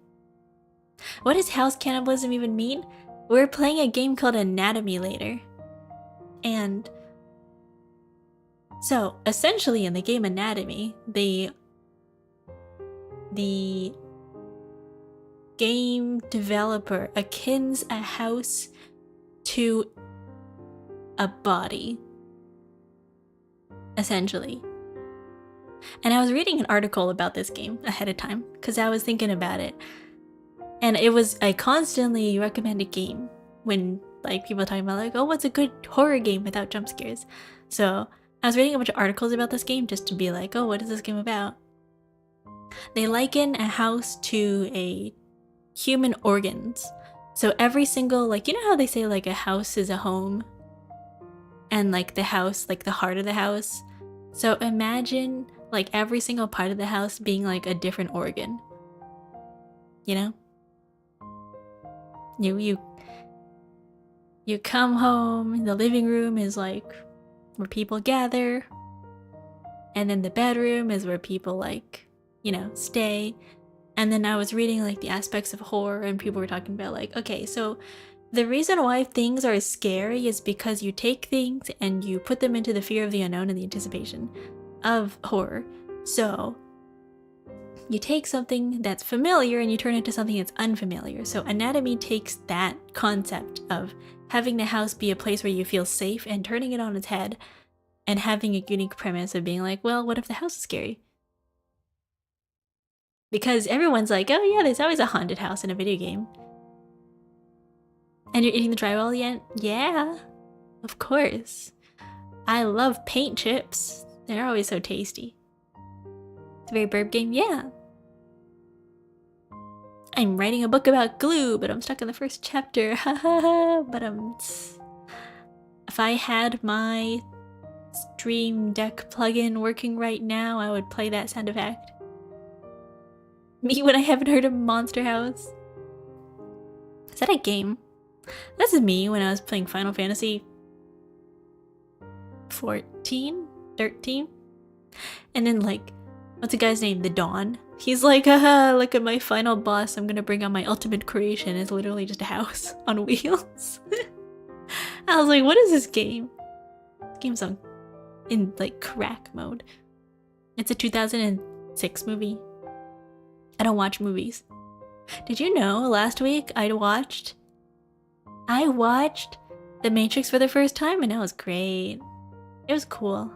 Speaker 1: What does house cannibalism even mean? We're playing a game called Anatomy later. And so, essentially in the game Anatomy, the game developer akins a house to a body. Essentially. And I was reading an article about this game ahead of time because I was thinking about it. And it was a constantly recommended game when like people are talking about like, oh, what's a good horror game without jump scares? So I was reading a bunch of articles about this game just to be like, oh, what is this game about? They liken a house to a human organs. So every single, like, you know how they say like a house is a home? And like the house, like the heart of the house. So imagine like every single part of the house being like a different organ. You know? You come home, the living room is like where people gather. And then the bedroom is where people like, you know, stay. And then I was reading like the aspects of horror and people were talking about like, okay, so the reason why things are scary is because you take things and you put them into the fear of the unknown and the anticipation of horror. So you take something that's familiar and you turn it into something that's unfamiliar. So Anatomy takes that concept of having the house be a place where you feel safe and turning it on its head and having a unique premise of being like, well, what if the house is scary? Because everyone's like, oh yeah, there's always a haunted house in a video game. And you're eating the drywall yet? Yeah, of course. I love paint chips. They're always so tasty. It's a very burp game, yeah. I'm writing a book about glue, but I'm stuck in the first chapter. Haha. But if I had my Stream Deck plugin working right now, I would play that sound effect. Me when I haven't heard of Monster House. Is that a game? This is me when I was playing Final Fantasy 14, 13. And then like, what's the guy's name? The Dawn. He's like, haha, look at my final boss. I'm gonna bring out my ultimate creation. It's literally just a house on wheels. I was like, what is this game? This game's in like crack mode. It's a 2006 movie. I don't watch movies. Did you know last week I watched The Matrix for the first time and it was great. It was cool.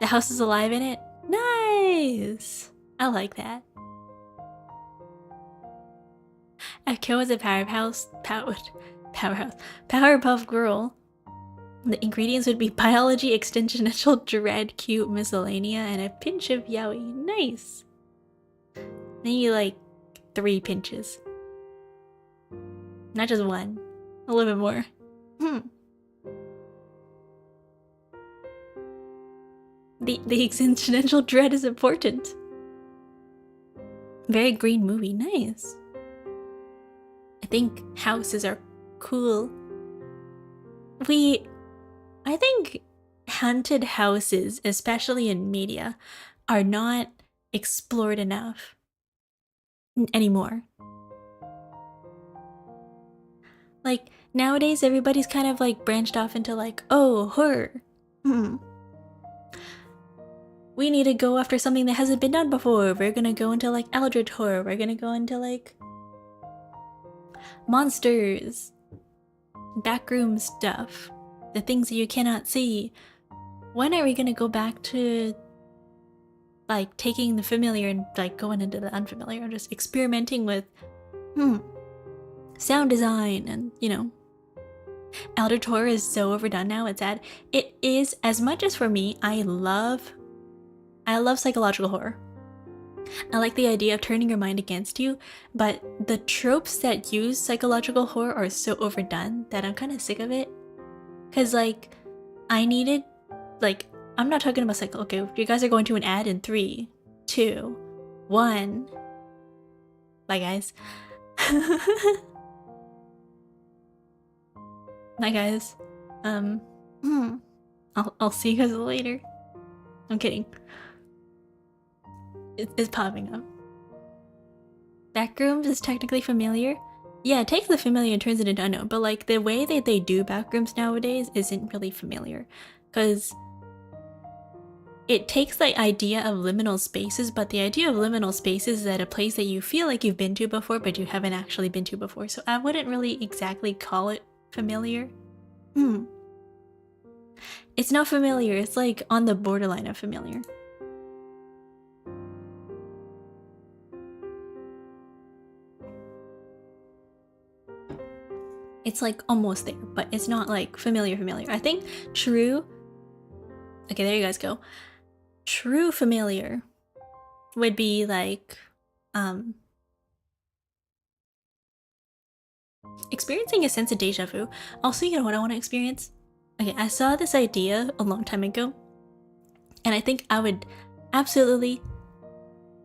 Speaker 1: The house is alive in it? Nice! I like that. Akio was a Powerpuff Girl. The ingredients would be biology, extensional dread, cute miscellanea, and a pinch of yaoi. Nice! Maybe like 3 pinches. Not just one. A little bit more. The existential dread is important. Very green movie. Nice. I think houses are cool. I think haunted houses, especially in media, are not explored enough anymore. Like, nowadays everybody's kind of like branched off into like, oh, horror. We need to go after something that hasn't been done before. We're gonna go into like eldritch horror. We're gonna go into like monsters, backroom stuff, the things that you cannot see. When are we gonna go back to like taking the familiar and like going into the unfamiliar, just experimenting with sound design? And you know, eldritch horror is so overdone now, it's sad. It is, as much as for me, I love psychological horror. I like the idea of turning your mind against you, but the tropes that use psychological horror are so overdone that I'm kind of sick of it. Cause like, I needed, like, I'm not talking about okay, you guys are going to an ad in 3, 2, 1. Bye guys. Bye guys. I'll see you guys later. I'm kidding. It's popping up. Backrooms is technically familiar. Yeah, it takes the familiar and turns it into unknown, but like the way that they do backrooms nowadays isn't really familiar, because it takes the idea of liminal spaces, but the idea of liminal spaces is at a place that you feel like you've been to before, but you haven't actually been to before. So I wouldn't really exactly call it familiar. It's not familiar. It's like on the borderline of familiar. It's like almost there, but it's not like familiar. I think true... Okay, there you guys go. True familiar would be like experiencing a sense of deja vu. Also, you know what I want to experience? Okay, I saw this idea a long time ago, and I think I would absolutely...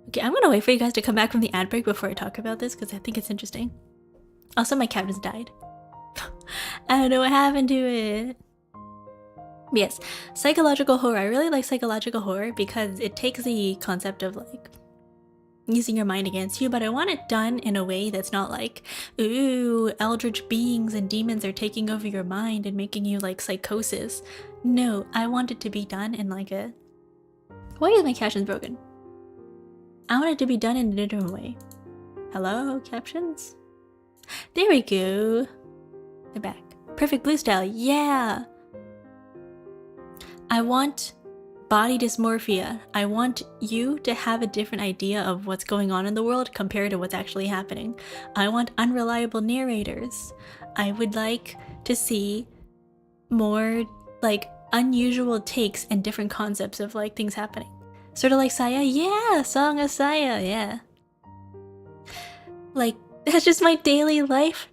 Speaker 1: Okay, I'm gonna wait for you guys to come back from the ad break before I talk about this, because I think it's interesting. Also, my cat has died. I don't know what happened to it. But yes, psychological horror. I really like psychological horror because it takes the concept of like using your mind against you, but I want it done in a way that's not like, ooh, eldritch beings and demons are taking over your mind and making you like psychosis. No, I want it to be done in like a... Why is my captions broken? I want it to be done in a different way. Hello, captions? There we go. They're back. Perfect blue style, yeah! I want body dysmorphia. I want you to have a different idea of what's going on in the world compared to what's actually happening. I want unreliable narrators. I would like to see more like unusual takes and different concepts of like things happening. Sort of like Saya, yeah! Song of Saya, yeah. Like, that's just my daily life.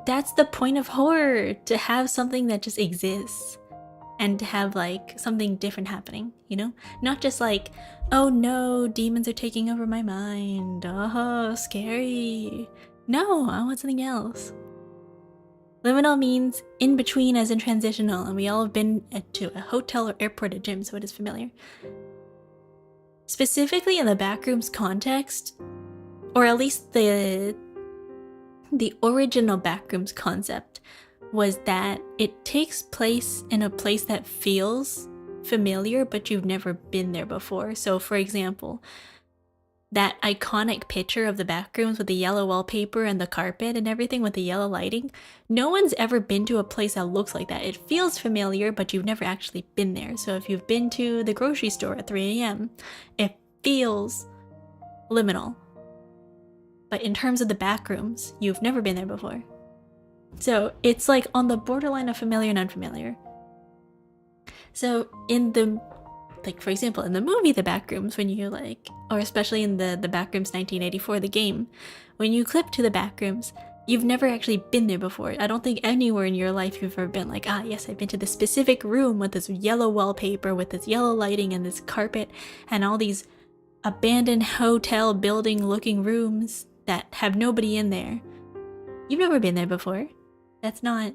Speaker 1: That's the point of horror, to have something that just exists and to have like something different happening, you know? Not just like, oh no, demons are taking over my mind, oh, scary. No, I want something else. Liminal means in between, as in transitional, and we all have been to a hotel or airport or gym, so it is familiar. Specifically in the backrooms context, or at least the original backrooms concept, was that it takes place in a place that feels familiar, but you've never been there before. So for example, that iconic picture of the backrooms with the yellow wallpaper and the carpet and everything with the yellow lighting, no one's ever been to a place that looks like that. It feels familiar, but you've never actually been there. So if you've been to the grocery store at 3 a.m., it feels liminal. But in terms of the backrooms, you've never been there before. So it's like on the borderline of familiar and unfamiliar. So in the, like for example, in the movie The Backrooms, when you like, or especially in the Backrooms 1984, the game, when you clip to the backrooms, you've never actually been there before. I don't think anywhere in your life you've ever been like, ah yes, I've been to this specific room with this yellow wallpaper, with this yellow lighting and this carpet and all these abandoned hotel building looking rooms that have nobody in there. You've never been there before. That's not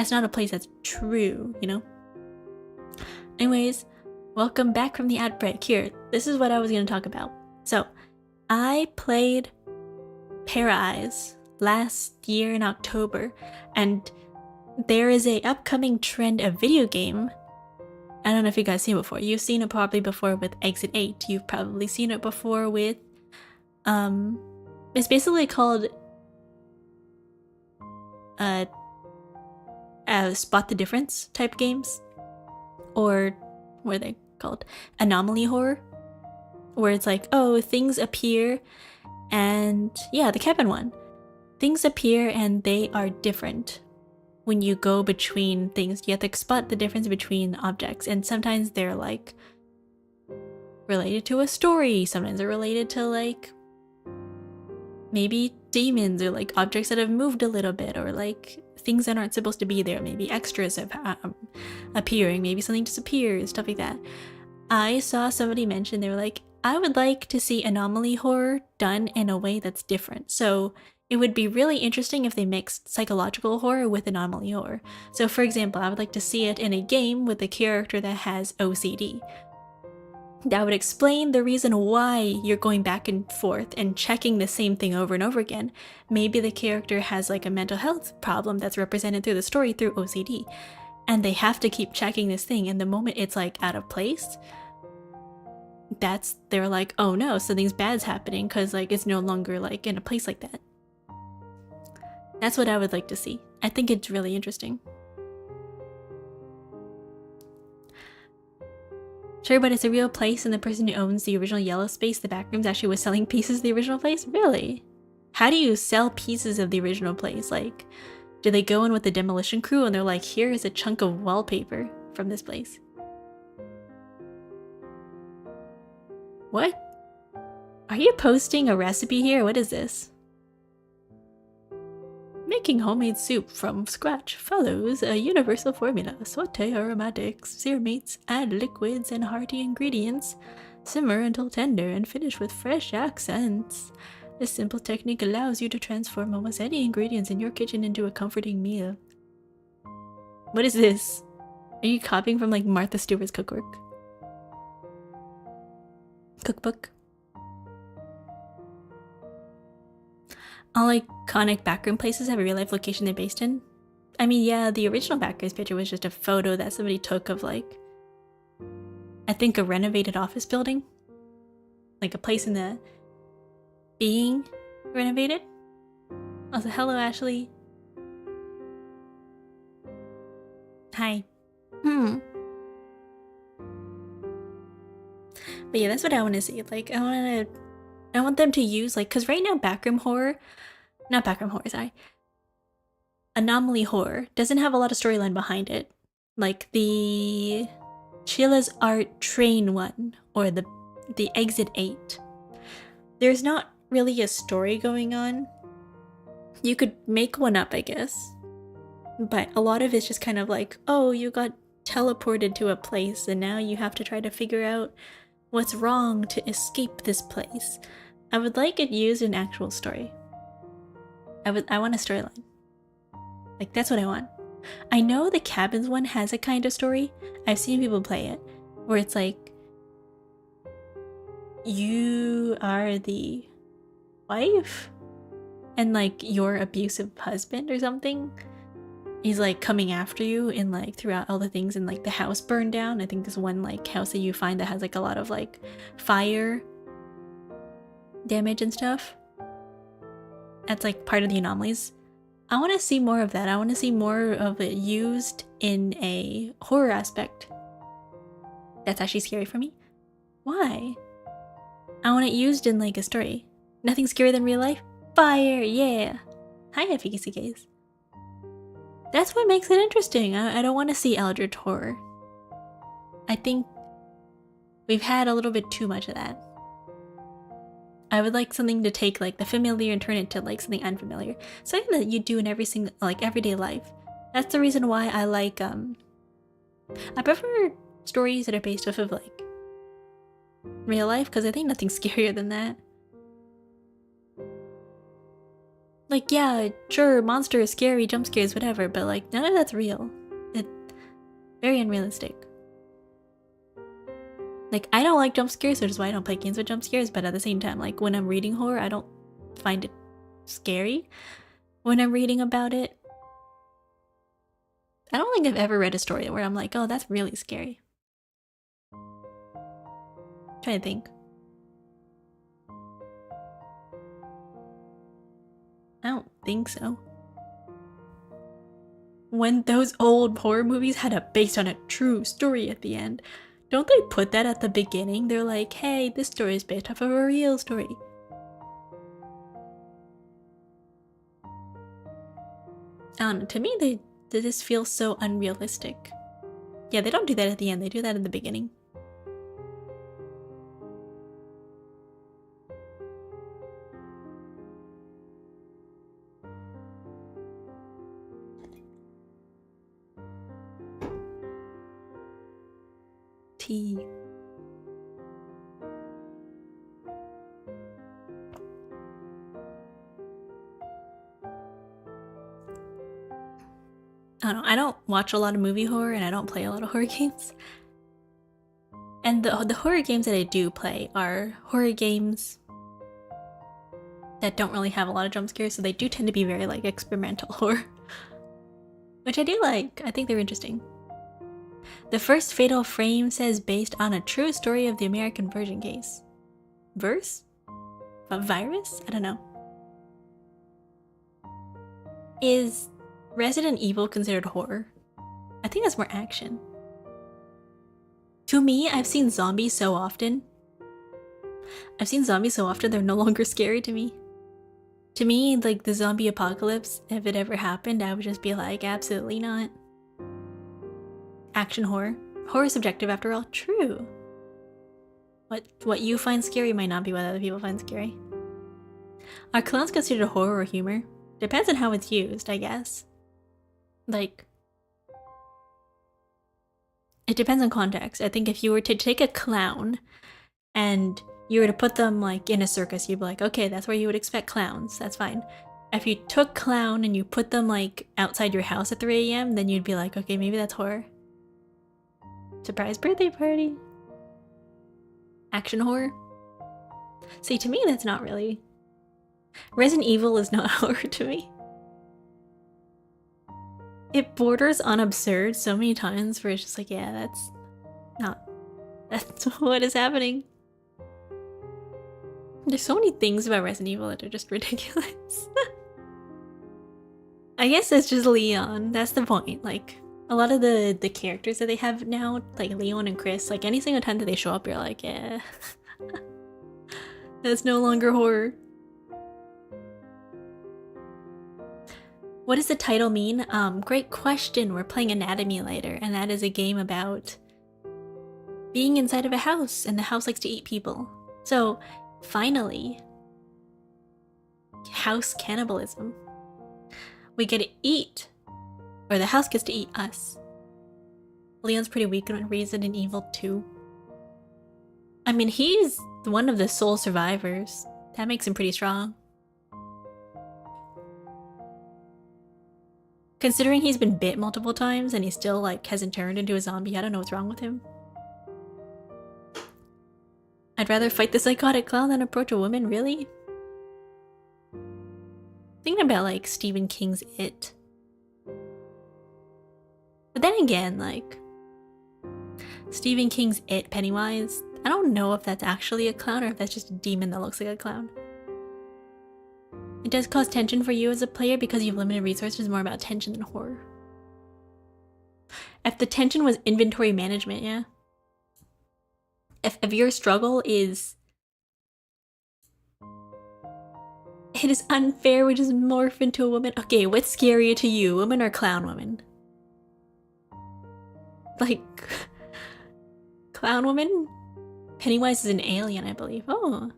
Speaker 1: That's not a place that's true, you know? Anyways, welcome back from the ad break. Here, this is what I was going to talk about. So, I played Pair Eyes last year in October, and there is a upcoming trend of video game. I don't know if you guys seen it before. You've seen it probably before with Exit 8. You've probably seen it before with it's basically called spot the difference type games, or what are they called, anomaly horror, where it's like, oh, things appear and yeah, the cabin one, things appear and they are different when you go between things. You have to spot the difference between objects, and sometimes they're like related to a story, sometimes they're related to like maybe demons, or like objects that have moved a little bit, or like things that aren't supposed to be there, maybe extras have appearing, maybe something disappears, stuff like that. I saw somebody mention, they were like, I would like to see anomaly horror done in a way that's different. So it would be really interesting if they mixed psychological horror with anomaly horror. So for example, I would like to see it in a game with a character that has OCD. That would explain the reason why you're going back and forth and checking the same thing over and over again. Maybe the character has like a mental health problem that's represented through the story through OCD, and they have to keep checking this thing, and the moment it's like out of place, they're like, oh no, something's bad's happening, because like it's no longer like in a place like that. That's what I would like to see. I think it's really interesting. Sure, but it's a real place, and the person who owns the original yellow space, the backrooms, actually was selling pieces of the original place? Really? How do you sell pieces of the original place? Like, do they go in with the demolition crew and they're like, here is a chunk of wallpaper from this place? What? Are you posting a recipe here? What is this? Making homemade soup from scratch follows a universal formula. Saute aromatics, sear meats, add liquids and hearty ingredients. Simmer until tender and finish with fresh accents. This simple technique allows you to transform almost any ingredients in your kitchen into a comforting meal. What is this? Are you copying from like Martha Stewart's cookbook? All iconic backroom places have a real life location they're based in. I mean, yeah, the original backrooms picture was just a photo that somebody took of like, I think a renovated office building. Like a place in the being renovated. Also, hello Ashley. Hi. But yeah, that's what I want to see. Like, I want them to use, like, because right now anomaly horror doesn't have a lot of storyline behind it. Like the Chilla's Art Train one, or the Exit 8. There's not really a story going on. You could make one up, I guess. But a lot of it's just kind of like, oh, you got teleported to a place and now you have to try to figure out what's wrong to escape this place. I would like it used in actual story. I want a storyline. Like, that's what I want. I know the Cabins one has a kind of story. I've seen people play it, where it's like, you are the wife and like your abusive husband or something is like coming after you, and like throughout all the things, and like the house burned down. I think there's one like house that you find that has like a lot of like fire damage and stuff. That's like part of the anomalies. I want to see more of that. I want to see more of it used in a horror aspect. That's actually scary for me. Why? I want it used in like a story. Nothing scarier than real life. Fire, yeah. Hi, FECKs. That's what makes it interesting. I don't want to see eldritch horror. I think we've had a little bit too much of that. I would like something to take like the familiar and turn it to like something unfamiliar. Something that you do in every single, like, everyday life. That's the reason why I like, I prefer stories that are based off of like real life, because I think nothing's scarier than that. Like, yeah, sure, monsters, scary, jump scares, whatever, but like, none of that's real. It's very unrealistic. Like, I don't like jump scares, which is why I don't play games with jump scares, but at the same time, like, when I'm reading horror, I don't find it scary when I'm reading about it. I don't think I've ever read a story where I'm like, oh, that's really scary. I'm trying to think. I don't think so. When those old horror movies had a based on a true story at the end, don't they put that at the beginning? They're like, hey, this story is based off of a real story. I don't know, to me, they just feel so unrealistic. Yeah, they don't do that at the end, they do that in the beginning. Tea. I don't know, I don't watch a lot of movie horror and I don't play a lot of horror games. And the horror games that I do play are horror games that don't really have a lot of jump scares, so they do tend to be very like experimental horror. Which I do like, I think they're interesting. The first fatal frame says based on a true story of the American Virgin case. Verse? A virus? I don't know. Is Resident Evil considered horror? I think that's more action. To me, I've seen zombies so often. They're no longer scary to me. To me, like the zombie apocalypse, if it ever happened, I would just be like, absolutely not. Action horror. Horror is subjective after all. True. What you find scary might not be what other people find scary. Are clowns considered horror or humor? Depends on how it's used, I guess. Like, it depends on context. I think if you were to take a clown and you were to put them like in a circus, you'd be like, okay, that's where you would expect clowns. That's fine. If you took clown and you put them like outside your house at 3 AM, then you'd be like, okay, maybe that's horror. Surprise birthday party. Action horror. See, to me, that's not really. Resident Evil is not horror to me. It borders on absurd so many times where it's just like, yeah, that's what is happening. There's so many things about Resident Evil that are just ridiculous. I guess it's just Leon, that's the point. Like, a lot of the characters that they have now, like Leon and Chris, like any single time that they show up, you're like, yeah. That's no longer horror. What does the title mean? Great question. We're playing Anatomy later, and that is a game about being inside of a house, and the house likes to eat people. So, finally, house cannibalism. We get to eat, or the house gets to eat us. Leon's pretty weak in Resident Evil 2. I mean, he's one of the sole survivors. That makes him pretty strong. Considering he's been bit multiple times and he still like hasn't turned into a zombie, I don't know what's wrong with him. I'd rather fight the psychotic clown than approach a woman, really? Thinking about like Stephen King's It. But then again, like Stephen King's It, Pennywise, I don't know if that's actually a clown or if that's just a demon that looks like a clown. It does cause tension for you as a player because you have limited resources, more about tension than horror. If the tension was inventory management, yeah. If your struggle is it is unfair, we just morph into a woman. Okay, what's scarier to you, woman or clown woman? Like, clown woman? Pennywise is an alien, I believe. Oh.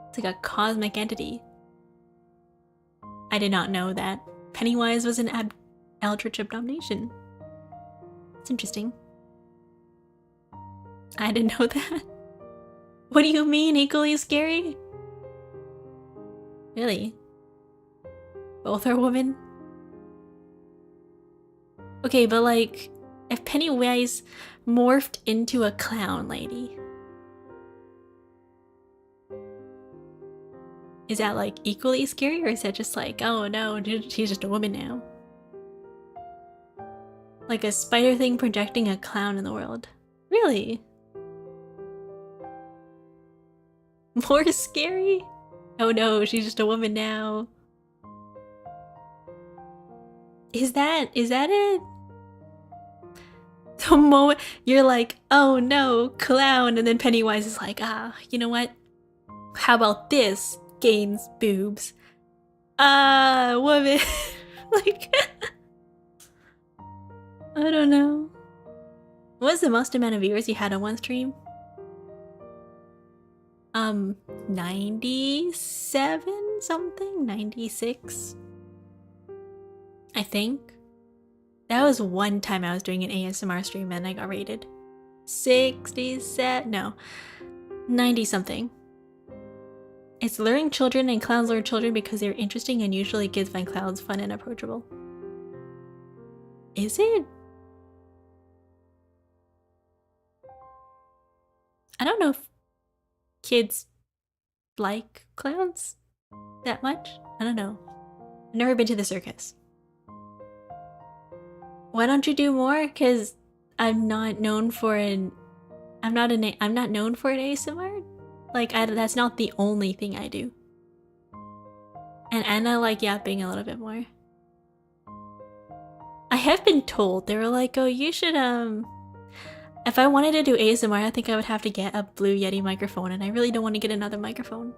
Speaker 1: It's like a cosmic entity. I did not know that. Pennywise was an eldritch abomination. It's interesting. I didn't know that. What do you mean, equally scary? Really? Both are women? Okay, but like, if Pennywise morphed into a clown lady, is that like equally scary, or is that just like, oh no, she's just a woman now? Like a spider thing projecting a clown in the world. Really? More scary? Oh no, she's just a woman now. Is that it? The moment you're like, oh no, clown, and then Pennywise is like, you know what? How about this? Gains boobs. Woman. Like, I don't know. What was the most amount of viewers you had on one stream? 97 something? 96? I think. That was one time I was doing an ASMR stream and I got rated. 67? No. 90 something. It's luring children, and clowns lure children because they're interesting, and usually kids find clowns fun and approachable. Is it? I don't know if kids like clowns that much. I don't know. I've never been to the circus. Why don't you do more? Cause I'm not known for an ASMR. Like, that's not the only thing I do. And Anna like yapping a little bit more. I have been told, they were like, oh, you should, if I wanted to do ASMR, I think I would have to get a Blue Yeti microphone, and I really don't want to get another microphone.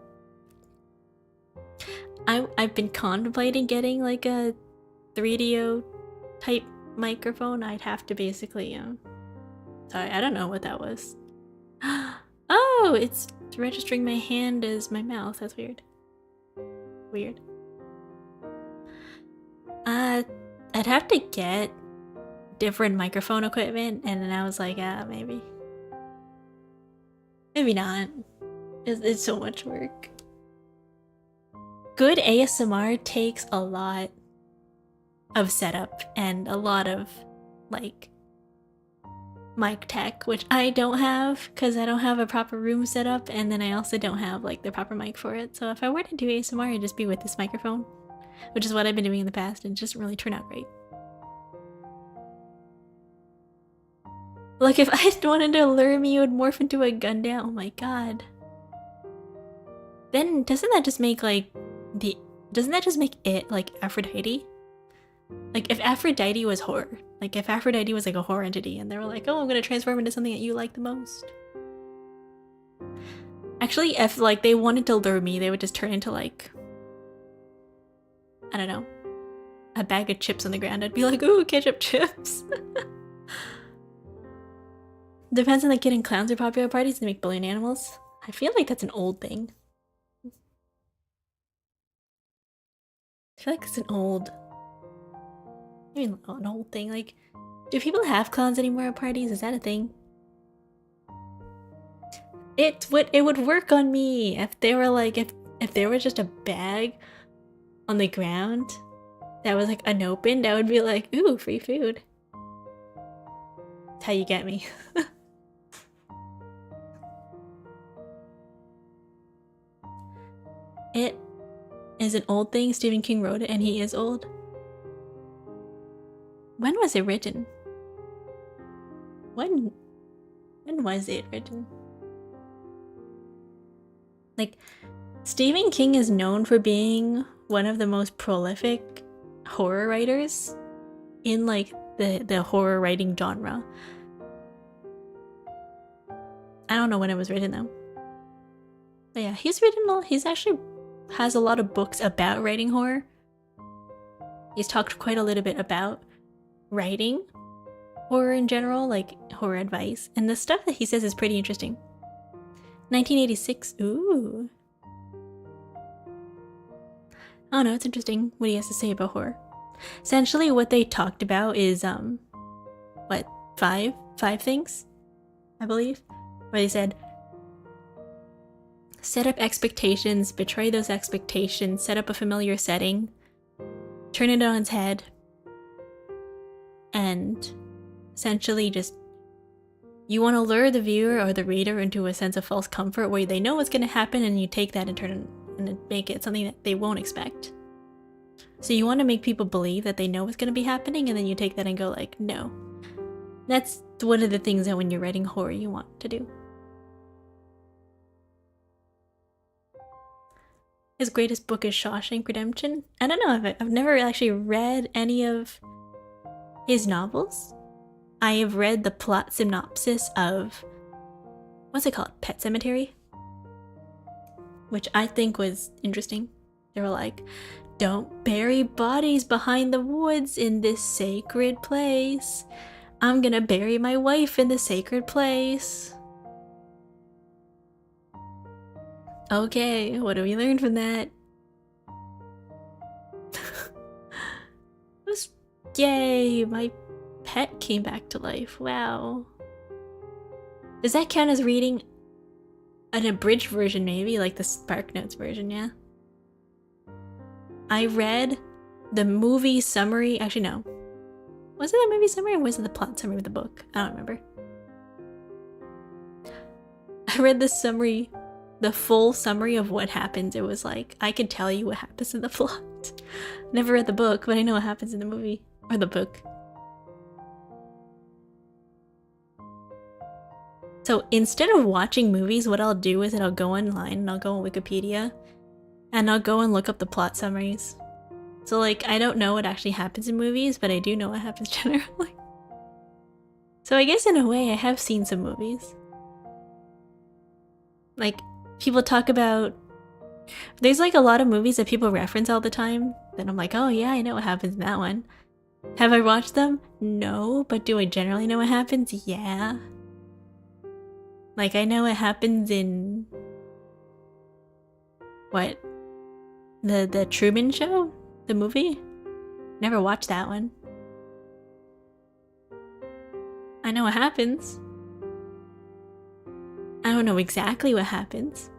Speaker 1: I've been contemplating getting like a 3DO type microphone. I'd have to basically, sorry, I don't know what that was. Oh, it's registering my hand as my mouth. That's weird. Weird. I'd have to get different microphone equipment, and then I was like, maybe not. It's so much work. Good ASMR takes a lot of setup and a lot of like mic tech, which I don't have because I don't have a proper room set up, and then I also don't have like the proper mic for it. So if I were to do ASMR, it'd just be with this microphone, which is what I've been doing in the past, and it just really turned out great. Like, if I wanted to lure me, it would morph into a Gundam. Oh my god. Then doesn't that just make it like Aphrodite? Like, if Aphrodite was horror, like if Aphrodite was like a horror entity, and they were like, oh, I'm gonna transform into something that you like the most. Actually, if like they wanted to lure me, they would just turn into like, I don't know, a bag of chips on the ground. I'd be like, ooh, ketchup chips. Depends on the kid, and clowns are popular parties to make balloon animals. I feel like that's an old thing. I feel like it's an old thing. Like, do people have clowns anymore at parties? Is that a thing? It would work on me if they were like, if there was just a bag on the ground that was like unopened, I would be like, ooh, free food. That's how you get me. It is an old thing. Stephen King wrote it, and he is old. When was it written? When was it written? Like, Stephen King is known for being one of the most prolific horror writers in like the horror writing genre. I don't know when it was written though. But yeah, he's actually has a lot of books about writing horror. He's talked quite a little bit about writing horror in general, like horror advice, and the stuff that he says is pretty interesting. 1986, ooh. I don't know, it's interesting what he has to say about horror. Essentially what they talked about is, what, five things, I believe? Where they said, set up expectations, betray those expectations, set up a familiar setting, turn it on its head, and essentially just you want to lure the viewer or the reader into a sense of false comfort where they know what's going to happen, and you take that and turn it and make it something that they won't expect. So you want to make people believe that they know what's going to be happening, and then you take that and go like, no. That's one of the things that when you're writing horror you want to do. His greatest book is Shawshank Redemption. I don't know, I've never actually read any of his novels. I have read the plot synopsis of, what's it called? Pet Sematary? Which I think was interesting. They were like, don't bury bodies behind the woods in this sacred place. I'm gonna bury my wife in the sacred place. Okay, what do we learn from that? Yay, my pet came back to life. Wow. Does that count as reading an abridged version, maybe? Like the SparkNotes version, yeah? I read the movie summary. Actually, no. Was it the movie summary or was it the plot summary of the book? I don't remember. I read the summary, the full summary of what happens. It was like, I could tell you what happens in the plot. Never read the book, but I know what happens in the movie. Or the book. So instead of watching movies, what I'll do is I'll go online and I'll go on Wikipedia and I'll go and look up the plot summaries. So like, I don't know what actually happens in movies, but I do know what happens generally. So I guess in a way I have seen some movies. Like, people talk about... There's like a lot of movies that people reference all the time. Then I'm like, oh yeah, I know what happens in that one. Have I watched them? No, but do I generally know what happens? Yeah. Like, I know what happens in... What? The Truman Show? The movie? Never watched that one. I know what happens. I don't know exactly what happens.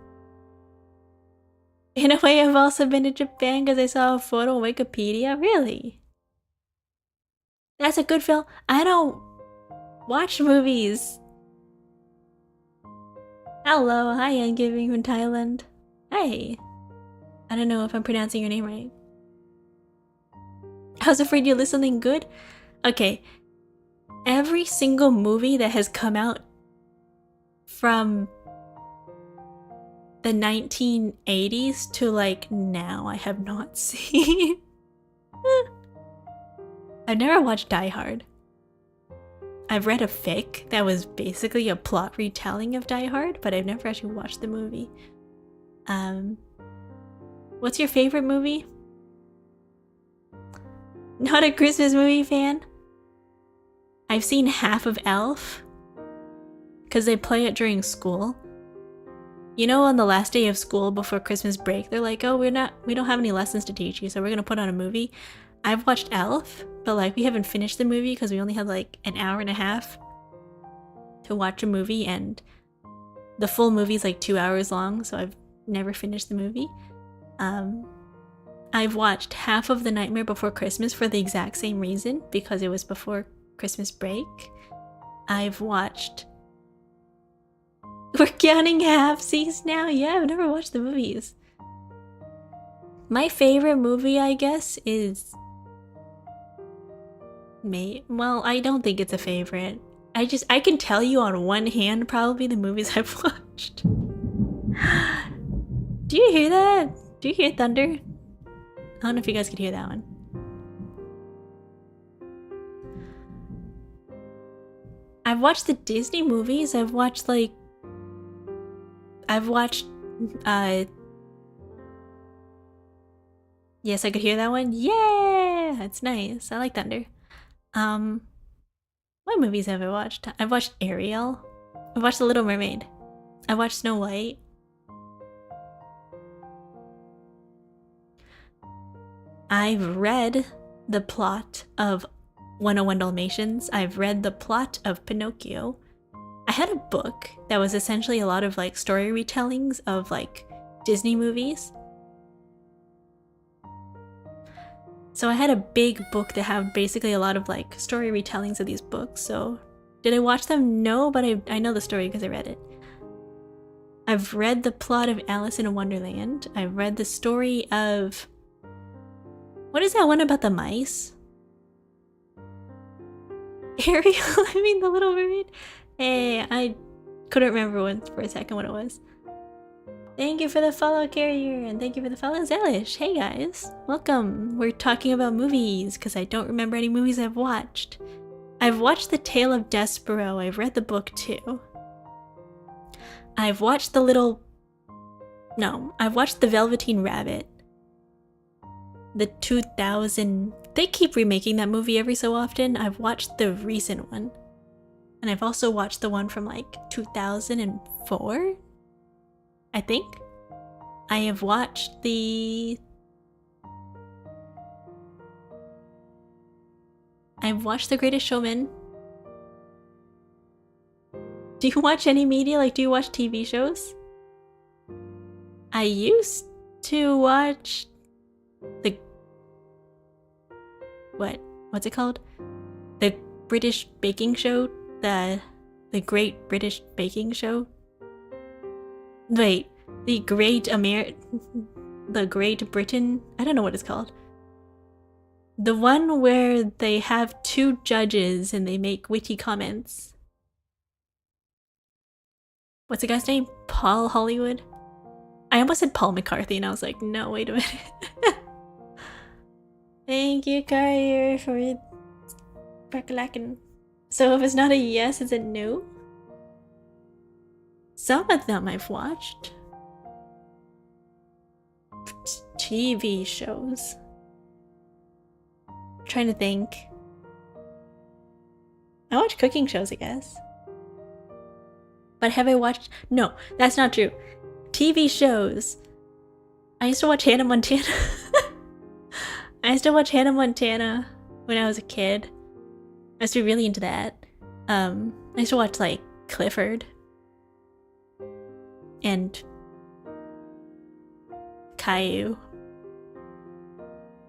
Speaker 1: In a way, I've also been to Japan because I saw a photo on Wikipedia. Really? That's a good film. I don't watch movies. Hello, hi, I'm giving from Thailand. Hey. I don't know if I'm pronouncing your name right. I was afraid you're listening good. Okay. Every single movie that has come out from the 1980s to like now, I have not seen. I've never watched Die Hard. I've read a fic that was basically a plot retelling of Die Hard, but I've never actually watched the movie. What's your favorite movie? Not a Christmas movie fan? I've seen half of Elf because they play it during school. You know, on the last day of school before Christmas break, they're like, oh, we don't have any lessons to teach you, so we're gonna put on a movie. I've watched Elf, but like we haven't finished the movie because we only had like an hour and a half to watch a movie, and the full movie's like 2 hours long, so I've never finished the movie. I've watched half of The Nightmare Before Christmas for the exact same reason, because it was before Christmas break. I've watched... We're counting half-seas now? Yeah, I've never watched the movies. My favorite movie, I guess, is... Well, I don't think it's a favorite. I can tell you on one hand probably the movies I've watched. Do you hear that? Do you hear thunder? I don't know if you guys could hear that one. I've watched the Disney movies. I've watched yes, I could hear that one. Yeah, it's nice. I like thunder. What movies have I watched? I've watched Ariel. I've watched The Little Mermaid. I watched Snow White. I've read the plot of 101 Dalmatians. I've read the plot of Pinocchio. I had a book that was essentially a lot of like story retellings of like Disney movies. So I had a big book that had basically a lot of like story retellings of these books. So did I watch them? No, but I know the story because I read it. I've read the plot of Alice in Wonderland. I've read the story of... What is that one about the mice? Ariel? I mean the Little Mermaid? Hey, I couldn't remember for a second what it was. Thank you for the follow, Carrier, and thank you for the follow, Zelish. Hey guys, welcome. We're talking about movies, because I don't remember any movies I've watched. I've watched The Tale of Despero. I've read the book too. I've watched I've watched The Velveteen Rabbit. The 2000... They keep remaking that movie every so often. I've watched the recent one. And I've also watched the one from like 2004? I think. I have watched the... I've watched The Greatest Showman. Do you watch any media? Like, do you watch TV shows? I used to watch the... What's it called? The British Baking Show? The Great British Baking Show? Wait, the Great Britain? I don't know what it's called. The one where they have two judges and they make witty comments. What's the guy's name? Paul Hollywood? I almost said Paul McCarthy and I was like, no, wait a minute. Thank you, Carrier, for Brackalacken. So if it's not a yes, it's a no? Some of them I've watched. TV shows. I'm trying to think. I watch cooking shows, I guess. But have I watched... No, that's not true. TV shows. I used to watch Hannah Montana. I used to watch Hannah Montana when I was a kid. I used to be really into that. I used to watch, like, Clifford. And Caillou.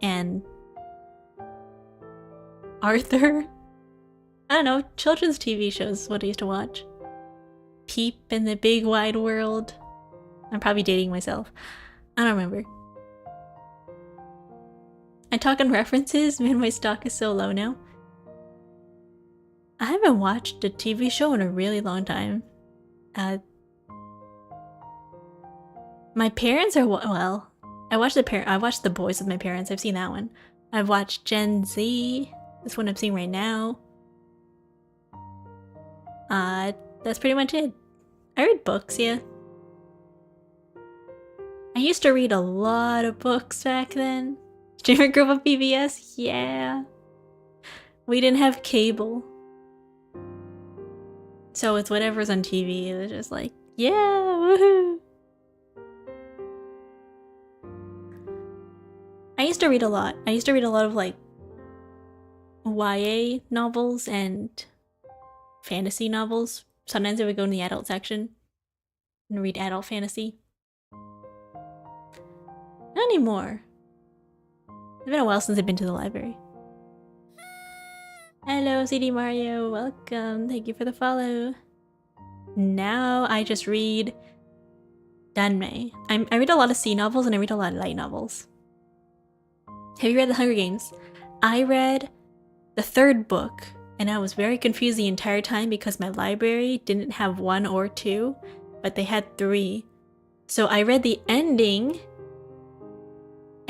Speaker 1: And Arthur. I don't know, children's TV shows is what I used to watch. Peep and the Big Wide World. I'm probably dating myself. I don't remember. I talk in references, man, my stock is so low now. I haven't watched a TV show in a really long time. My parents are, well, I watched The Boys with my parents. I've seen that one. I've watched Gen Z. This one I'm seeing right now. That's pretty much it. I read books, yeah. I used to read a lot of books back then. Streamer group of PBS? Yeah. We didn't have cable. So it's whatever's on TV. It was just like, yeah, woohoo. I used to read a lot. I used to read a lot of like YA novels and fantasy novels. Sometimes I would go in the adult section and read adult fantasy. Not anymore. It's been a while since I've been to the library. Hello, CD Mario. Welcome. Thank you for the follow. Now I just read Danmei. I read a lot of C novels and I read a lot of light novels. Have you read The Hunger Games? I read the third book and I was very confused the entire time because my library didn't have 1 or 2, but they had 3. So I read the ending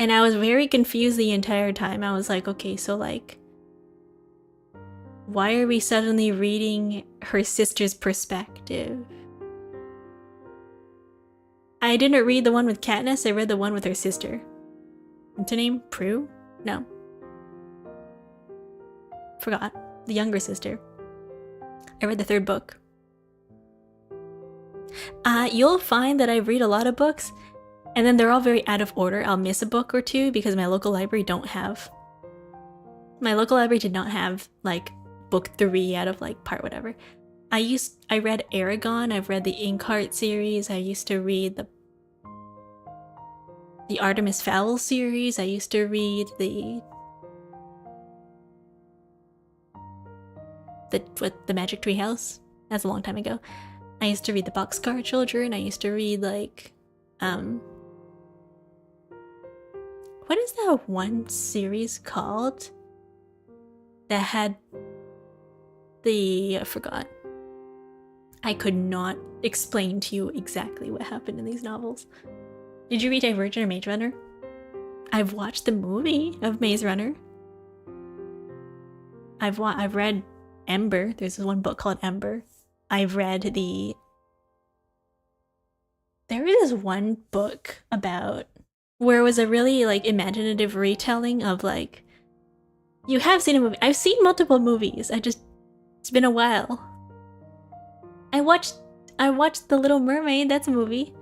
Speaker 1: and I was very confused the entire time. I was like, okay, so like, why are we suddenly reading her sister's perspective? I didn't read the one with Katniss, I read the one with her sister. What's her name? Prue? No. Forgot. The younger sister. I read the third book. You'll find that I read a lot of books, and then they're all very out of order. I'll miss a book or two because my local library don't have... My local library did not have, like, book 3 out of, like, part whatever. I read Aragon, I've read the Inkheart series, I used to read the Artemis Fowl series, I used to read the the Magic Tree House. That's a long time ago. I used to read the Boxcar Children. I used to read like what is that one series called that had I forgot. I could not explain to you exactly what happened in these novels. Did you read Divergent or Maze Runner? I've watched the movie of Maze Runner. I've read Ember. There's this one book called Ember. I've read there is one book about where it was a really like imaginative retelling of like, you have seen a movie. I've seen multiple movies. It's been a while. I watched The Little Mermaid. That's a movie.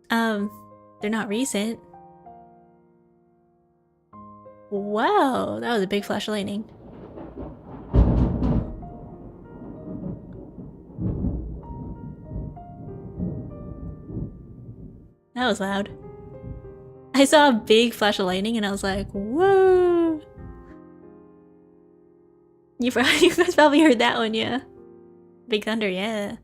Speaker 1: They're not recent. Wow, that was a big flash of lightning. That was loud. I saw a big flash of lightning and I was like, whoa. You guys probably heard that one, yeah. Big thunder, yeah.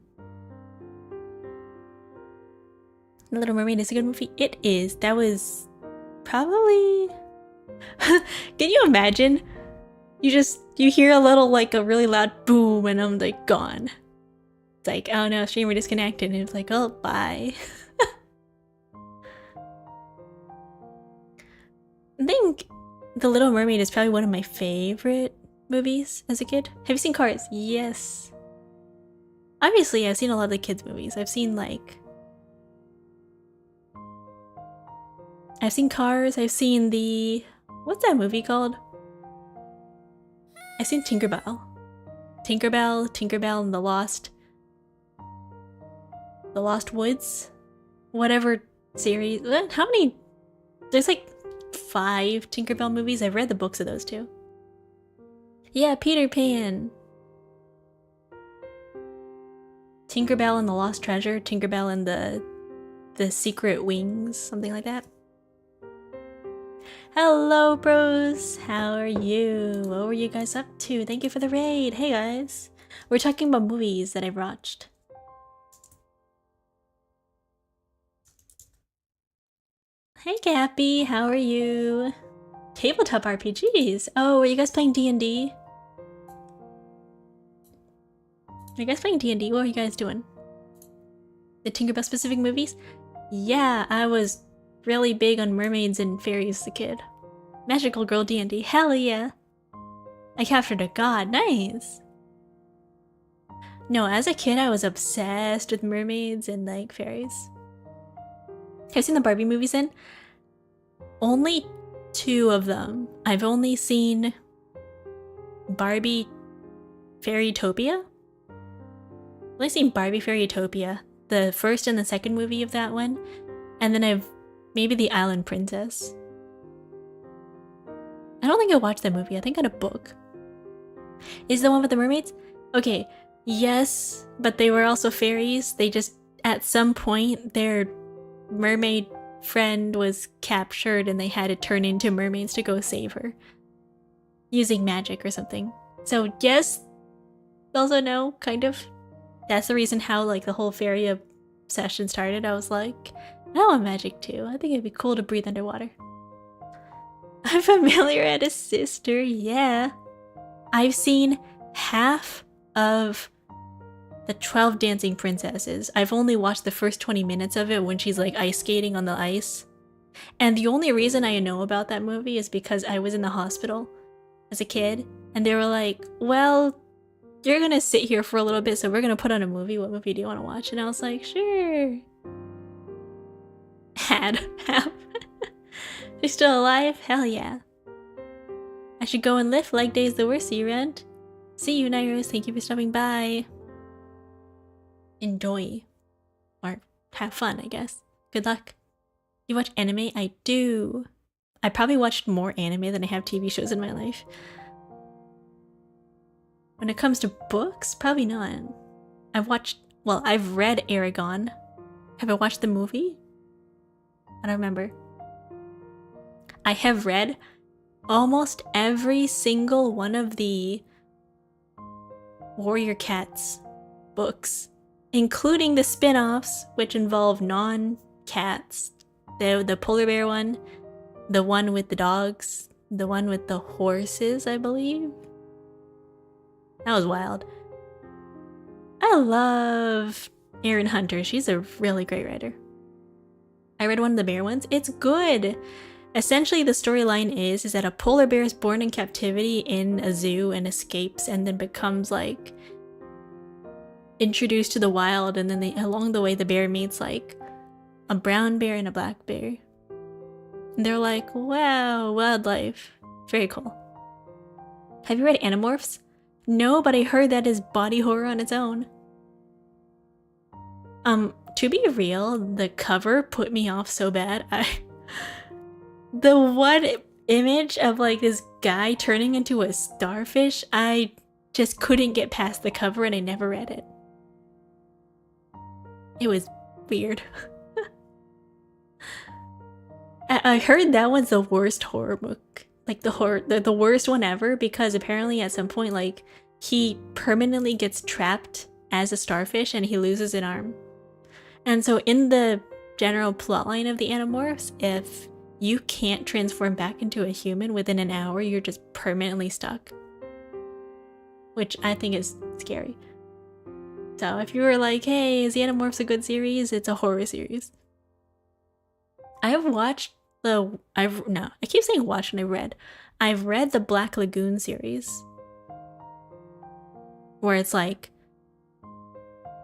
Speaker 1: The Little Mermaid is a good movie. It is. That was probably... Can you imagine? You hear a little, like, a really loud boom and I'm like, gone. It's like, oh no, streamer disconnected. And it's like, oh, bye. I think The Little Mermaid is probably one of my favorite movies as a kid. Have you seen Cars? Yes. Obviously, I've seen a lot of the kids' movies. I've seen Cars, I've seen what's that movie called? I've seen Tinkerbell and the Lost Woods? Whatever series. How many? There's like 5 Tinkerbell movies. I've read the books of those too. Yeah, Peter Pan. Tinkerbell and the Lost Treasure, Tinkerbell and the Secret Wings, something like that. Hello, bros. How are you? What were you guys up to? Thank you for the raid. Hey, guys. We're talking about movies that I've watched. Hey, Gappy. How are you? Tabletop RPGs. Oh, are you guys playing D&D? Are you guys playing D&D? What are you guys doing? The Tinkerbell specific movies? Yeah, I was really big on mermaids and fairies as a kid. Magical Girl D&D. Hell yeah. I captured a god. Nice. No, as a kid, I was obsessed with mermaids and like fairies. Have you seen the Barbie movies in? Only 2 of them. I've only seen Barbie Fairytopia? I've only seen Barbie Fairytopia, the first and the second movie of that one, and then I've maybe The Island Princess. I don't think I watched that movie. I think I had a book. Is the one with the mermaids? Okay, yes, but they were also fairies. They just, at some point, their mermaid friend was captured and they had to turn into mermaids to go save her. Using magic or something. So yes, also no, kind of. That's the reason how like the whole fairy obsession started. I was like, I want magic too. I think it'd be cool to breathe underwater. I'm familiar at a sister, yeah. I've seen half of the 12 Dancing Princesses. I've only watched the first 20 minutes of it when she's like ice skating on the ice. And the only reason I know about that movie is because I was in the hospital as a kid and they were like, well, you're gonna sit here for a little bit, so we're gonna put on a movie. What movie do you want to watch? And I was like, sure. Half. You're still alive? Hell yeah. I should go and lift. Leg day is the worst. See you around. See you, Nairos. Thank you for stopping by. Enjoy. Or have fun, I guess. Good luck. You watch anime? I do. I probably watched more anime than I have TV shows in my life. When it comes to books, probably not. I've read Aragon. Have I watched the movie? I don't remember. I have read almost every single one of the Warrior Cats books, including the spin-offs, which involve non-cats. The polar bear one, the one with the dogs, the one with the horses, I believe. That was wild. I love Erin Hunter. She's a really great writer. I read one of the bear ones. It's good. Essentially, the storyline is that a polar bear is born in captivity in a zoo and escapes and then becomes like introduced to the wild, and then along the way the bear meets like a brown bear and a black bear. And they're like, wow, wildlife. Very cool. Have you read Animorphs? No, but I heard that is body horror on its own. To be real, the cover put me off so bad. The one image of like this guy turning into a starfish, I just couldn't get past the cover and I never read it. It was weird. I heard that one's the worst horror book. Like the worst one ever, because apparently at some point like he permanently gets trapped as a starfish and he loses an arm. And so in the general plotline of the Animorphs, if you can't transform back into a human within an hour, you're just permanently stuck. Which I think is scary. So if you were like, hey, is the Animorphs a good series? It's a horror series. I've watched I keep saying watched and I read. I've read the Black Lagoon series. Where it's like,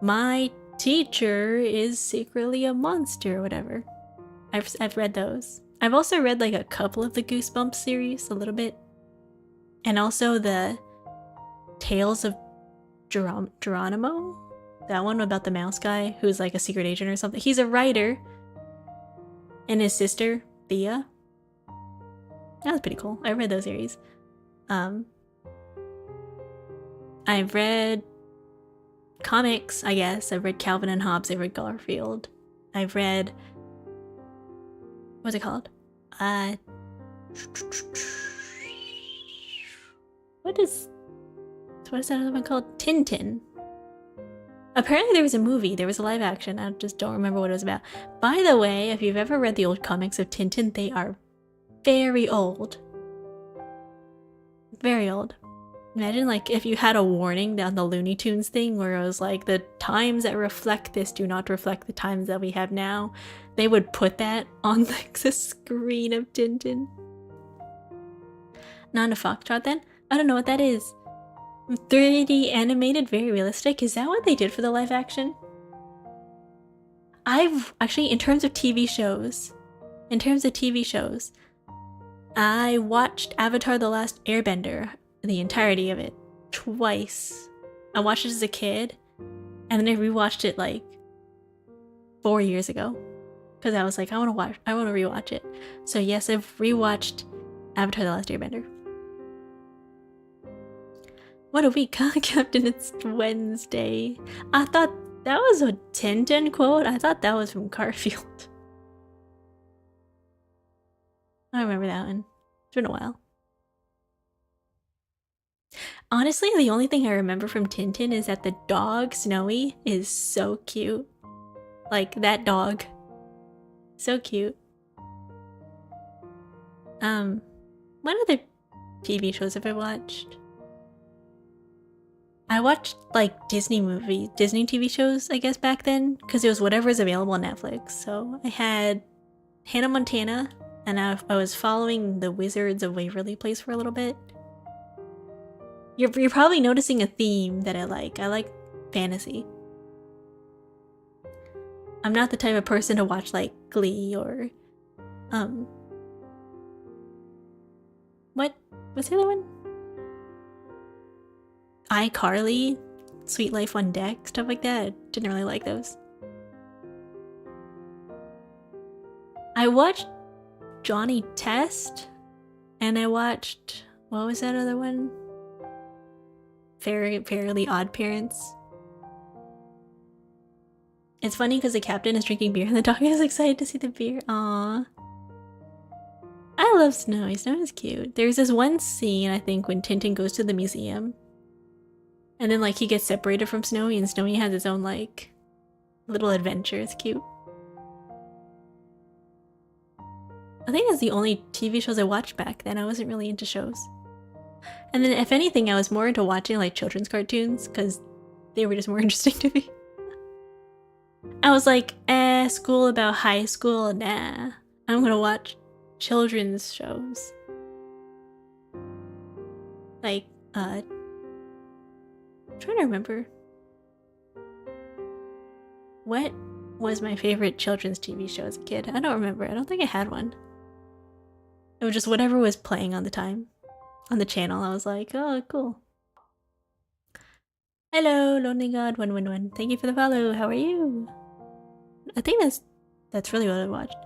Speaker 1: my teacher is secretly a monster or whatever. I've read those. I've also read like a couple of the Goosebumps series, a little bit. And also the Tales of Geronimo? That one about the mouse guy who's like a secret agent or something. He's a writer. And his sister, Thea. That was pretty cool. I read those series. I've read comics, I guess. I've read Calvin and Hobbes. I've read Garfield. I've read... what's it called? What is that other one called? Tintin. Apparently there was a movie. There was a live action. I just don't remember what it was about. By the way, if you've ever read the old comics of Tintin, they are very old. Very old. Imagine like if you had a warning on the Looney Tunes thing where it was like, the times that reflect this do not reflect the times that we have now. They would put that on like the screen of Tintin. Not a Foxtrot then? I don't know what that is. 3D animated, very realistic. Is that what they did for the live action? I've actually, in terms of TV shows, I watched Avatar: The Last Airbender, the entirety of it, twice. I watched it as a kid, and then I rewatched it like 4 years ago, because I was like, I want to rewatch it. So yes, I've rewatched Avatar: The Last Airbender. What a week, huh, Captain? It's Wednesday. I thought that was a Tintin quote. I thought that was from Garfield. I remember that one. It's been a while. Honestly, the only thing I remember from Tintin is that the dog, Snowy, is so cute. Like, that dog. So cute. What other TV shows have I watched? I watched, like, Disney TV shows, I guess, back then, because it was whatever was available on Netflix. So I had Hannah Montana, and I was following the Wizards of Waverly Place for a little bit. You're probably noticing a theme that I like. I like fantasy. I'm not the type of person to watch, like, Glee or, what's the other one? iCarly, Sweet Life on Deck, stuff like that. I didn't really like those. I watched Johnny Test, and I watched, what was that other one? Fairly Odd Parents. It's funny because the captain is drinking beer and the dog is excited to see the beer. Aww. I love Snowy. Snowy's cute. There's this one scene, I think, when Tintin goes to the museum. And then, like, he gets separated from Snowy, and Snowy has his own, like, little adventure. It's cute. I think that's the only TV shows I watched back then. I wasn't really into shows. And then, if anything, I was more into watching, like, children's cartoons, because they were just more interesting to me. I was like, school about high school? Nah. I'm gonna watch children's shows. Like, I'm trying to remember. What was my favorite children's TV show as a kid? I don't remember. I don't think I had one. It was just whatever was playing on the time. On the channel, I was like, oh, cool. Hello, Lonely God 111. Thank you for the follow. How are you? I think that's really what I watched.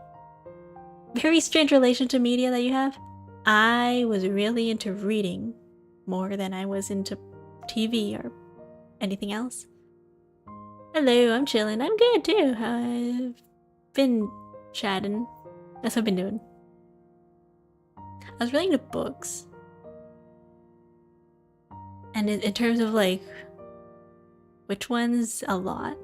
Speaker 1: Very strange relation to media that you have. I was really into reading more than I was into TV or anything else. Hello, I'm chilling. I'm good too. I've been chatting. That's what I've been doing. I was really into books. And in terms of like, which ones? A lot.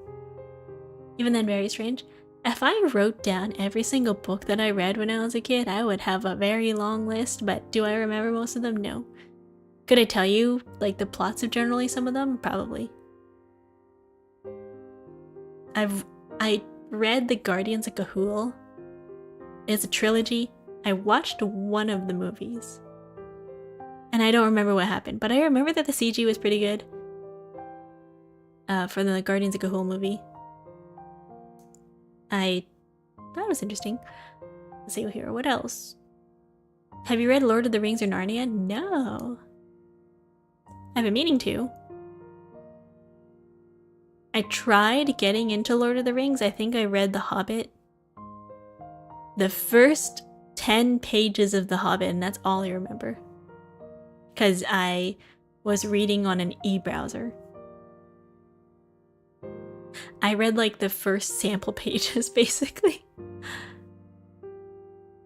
Speaker 1: Even then, very strange. If I wrote down every single book that I read when I was a kid, I would have a very long list, but do I remember most of them? No. Could I tell you, like, the plots of generally some of them? Probably. I read The Guardians of Ga'Hoole. It's a trilogy. I watched one of the movies. And I don't remember what happened, but I remember that the CG was pretty good. For the Guardians of Ga'Hoole movie. I thought it was interesting. Let's see here. What else? Have you read Lord of the Rings or Narnia? No. I've been meaning to. I tried getting into Lord of the Rings. I think I read The Hobbit. The first 10 pages of The Hobbit, and that's all I remember. Because I was reading on an e-browser. I read like the first sample pages, basically.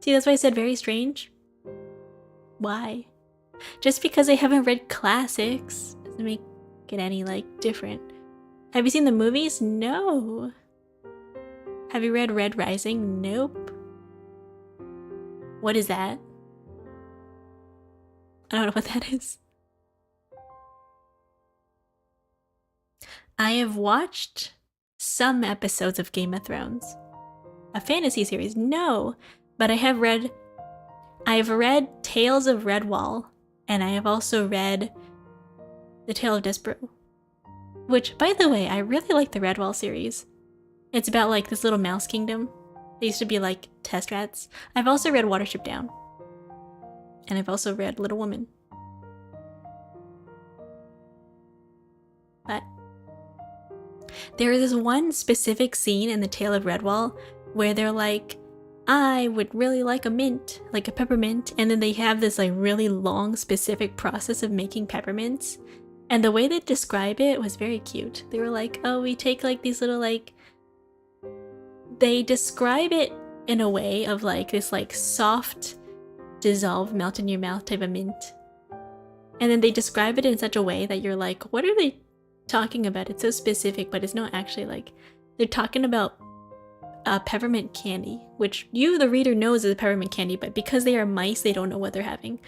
Speaker 1: See, that's why I said very strange. Why? Just because I haven't read classics doesn't make it any, like, different. Have you seen the movies? No. Have you read Red Rising? Nope. What is that? I don't know what that is. I have watched some episodes of Game of Thrones. A fantasy series? No. But I have read Tales of Redwall, and I have also read The Tale of Despereaux. Which, by the way, I really like the Redwall series. It's about like this little mouse kingdom. They used to be like test rats. I've also read Watership Down. And I've also read Little Women. But there is this one specific scene in The Tale of Redwall where they're like, I would really like a mint, like a peppermint, and then they have this like really long specific process of making peppermints. And the way they describe it was very cute. They were like, oh, we take like these little like, they describe it in a way of like this like soft, dissolve, melt in your mouth type of mint. And then they describe it in such a way that you're like, what are they talking about? It's so specific, but it's not actually like, they're talking about peppermint candy, which you, the reader, knows is a peppermint candy, but because they are mice, they don't know what they're having.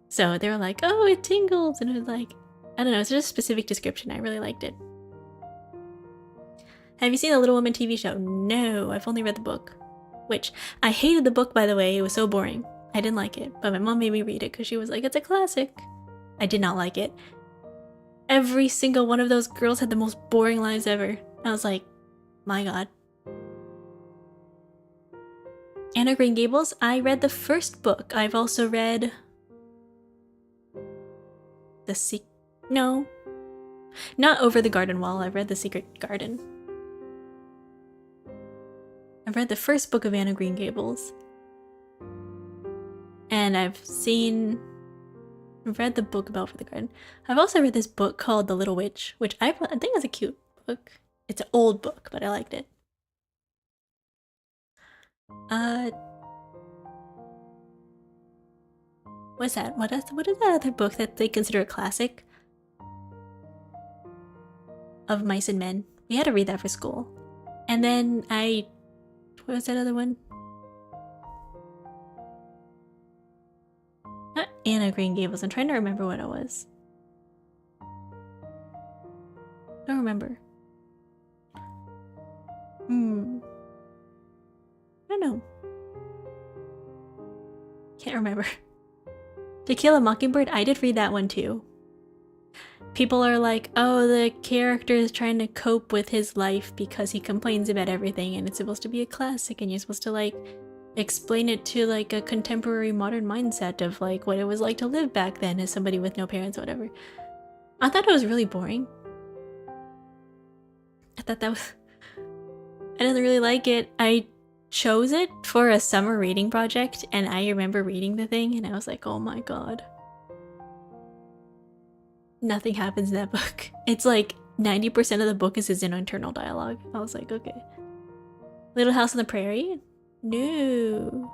Speaker 1: So they were like, oh, it tingles, and it was like, I don't know, it's just a specific description. I really liked it. Have you seen the Little Women TV show? No, I've only read the book. Which, I hated the book, by the way. It was so boring. I didn't like it, but my mom made me read it because she was like, it's a classic. I did not like it. Every single one of those girls had the most boring lives ever. I was like, my god. Anna Green Gables, I read the first book. I've also read No. Not Over the Garden Wall. I've read The Secret Garden. I've read the first book of Anna Green Gables. And I've read the book about Over the Garden. I've also read this book called The Little Witch, which I think is a cute book. It's an old book, but I liked it. What's that? What is that other book that they consider a classic? Of Mice and Men. We had to read that for school. And then what was that other one? Not Anna Green Gables. I'm trying to remember what it was. Don't remember. I don't know. Can't remember. To Kill a Mockingbird, I did read that one too. People are like, oh, the character is trying to cope with his life because he complains about everything and it's supposed to be a classic and you're supposed to like explain it to like a contemporary modern mindset of like what it was like to live back then as somebody with no parents or whatever. I thought it was really boring. I didn't really like it. I chose it for a summer reading project and I remember reading the thing and I was like, oh my god. Nothing happens in that book. It's like 90% of the book is his internal dialogue. I was like, okay. Little House on the Prairie? No.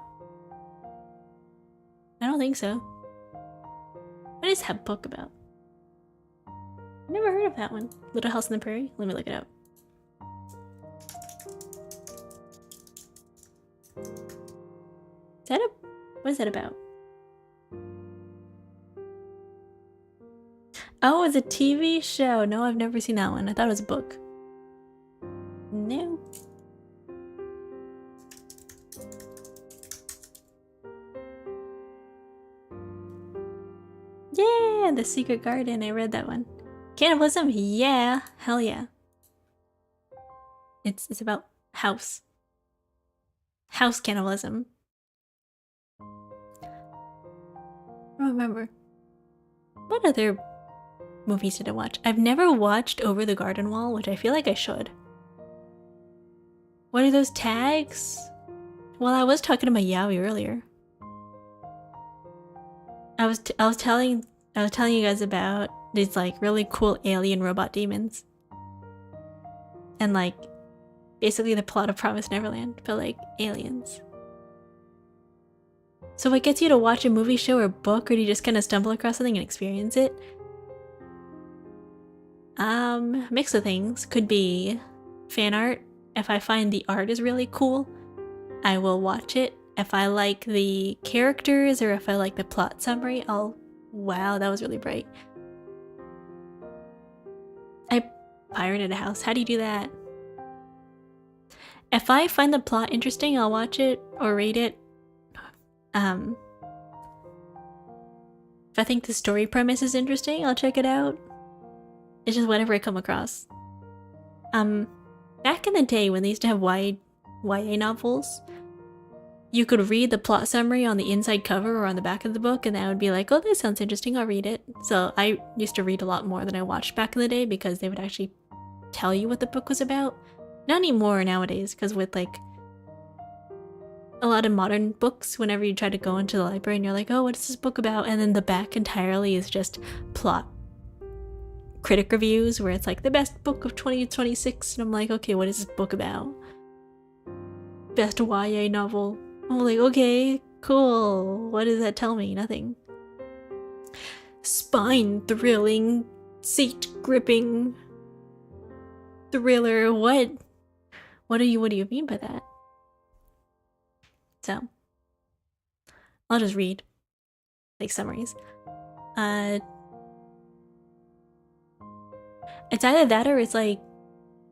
Speaker 1: I don't think so. What is that book about? Never heard of that one. Little House on the Prairie? Let me look it up. What is that about? Oh, it's a TV show. No, I've never seen that one. I thought it was a book. No. Yeah, The Secret Garden. I read that one. Cannibalism? Yeah. Hell yeah. It's about house cannibalism. I don't remember. What other movies did I watch? I've never watched Over the Garden Wall, which I feel like I should. What are those tags? Well, I was talking to my Yaoi earlier. I was telling you guys about these like really cool alien robot demons. And like basically the plot of Promised Neverland, but like aliens. So what gets you to watch a movie, show, or book, or do you just kind of stumble across something and experience it? Mix of things. Could be fan art. If I find the art is really cool, I will watch it. If I like the characters or if I like the plot summary, wow, that was really bright. I pirated a house. How do you do that? If I find the plot interesting, I'll watch it or read it. If I think the story premise is interesting, I'll check it out. It's just whatever I come across. Back in the day when they used to have YA novels, you could read the plot summary on the inside cover or on the back of the book, and that would be like, oh, this sounds interesting, I'll read it. So I used to read a lot more than I watched back in the day because they would actually tell you what the book was about. Not anymore nowadays, because with like a lot of modern books, whenever you try to go into the library and you're like, oh, what is this book about? And then the back entirely is just plot critic reviews where it's like the best book of 2026, and I'm like, okay, what is this book about? Best YA novel. I'm like, okay, cool. What does that tell me? Nothing. Spine thrilling, seat gripping thriller. What do you mean by that? So I'll just read like summaries. It's either that or it's like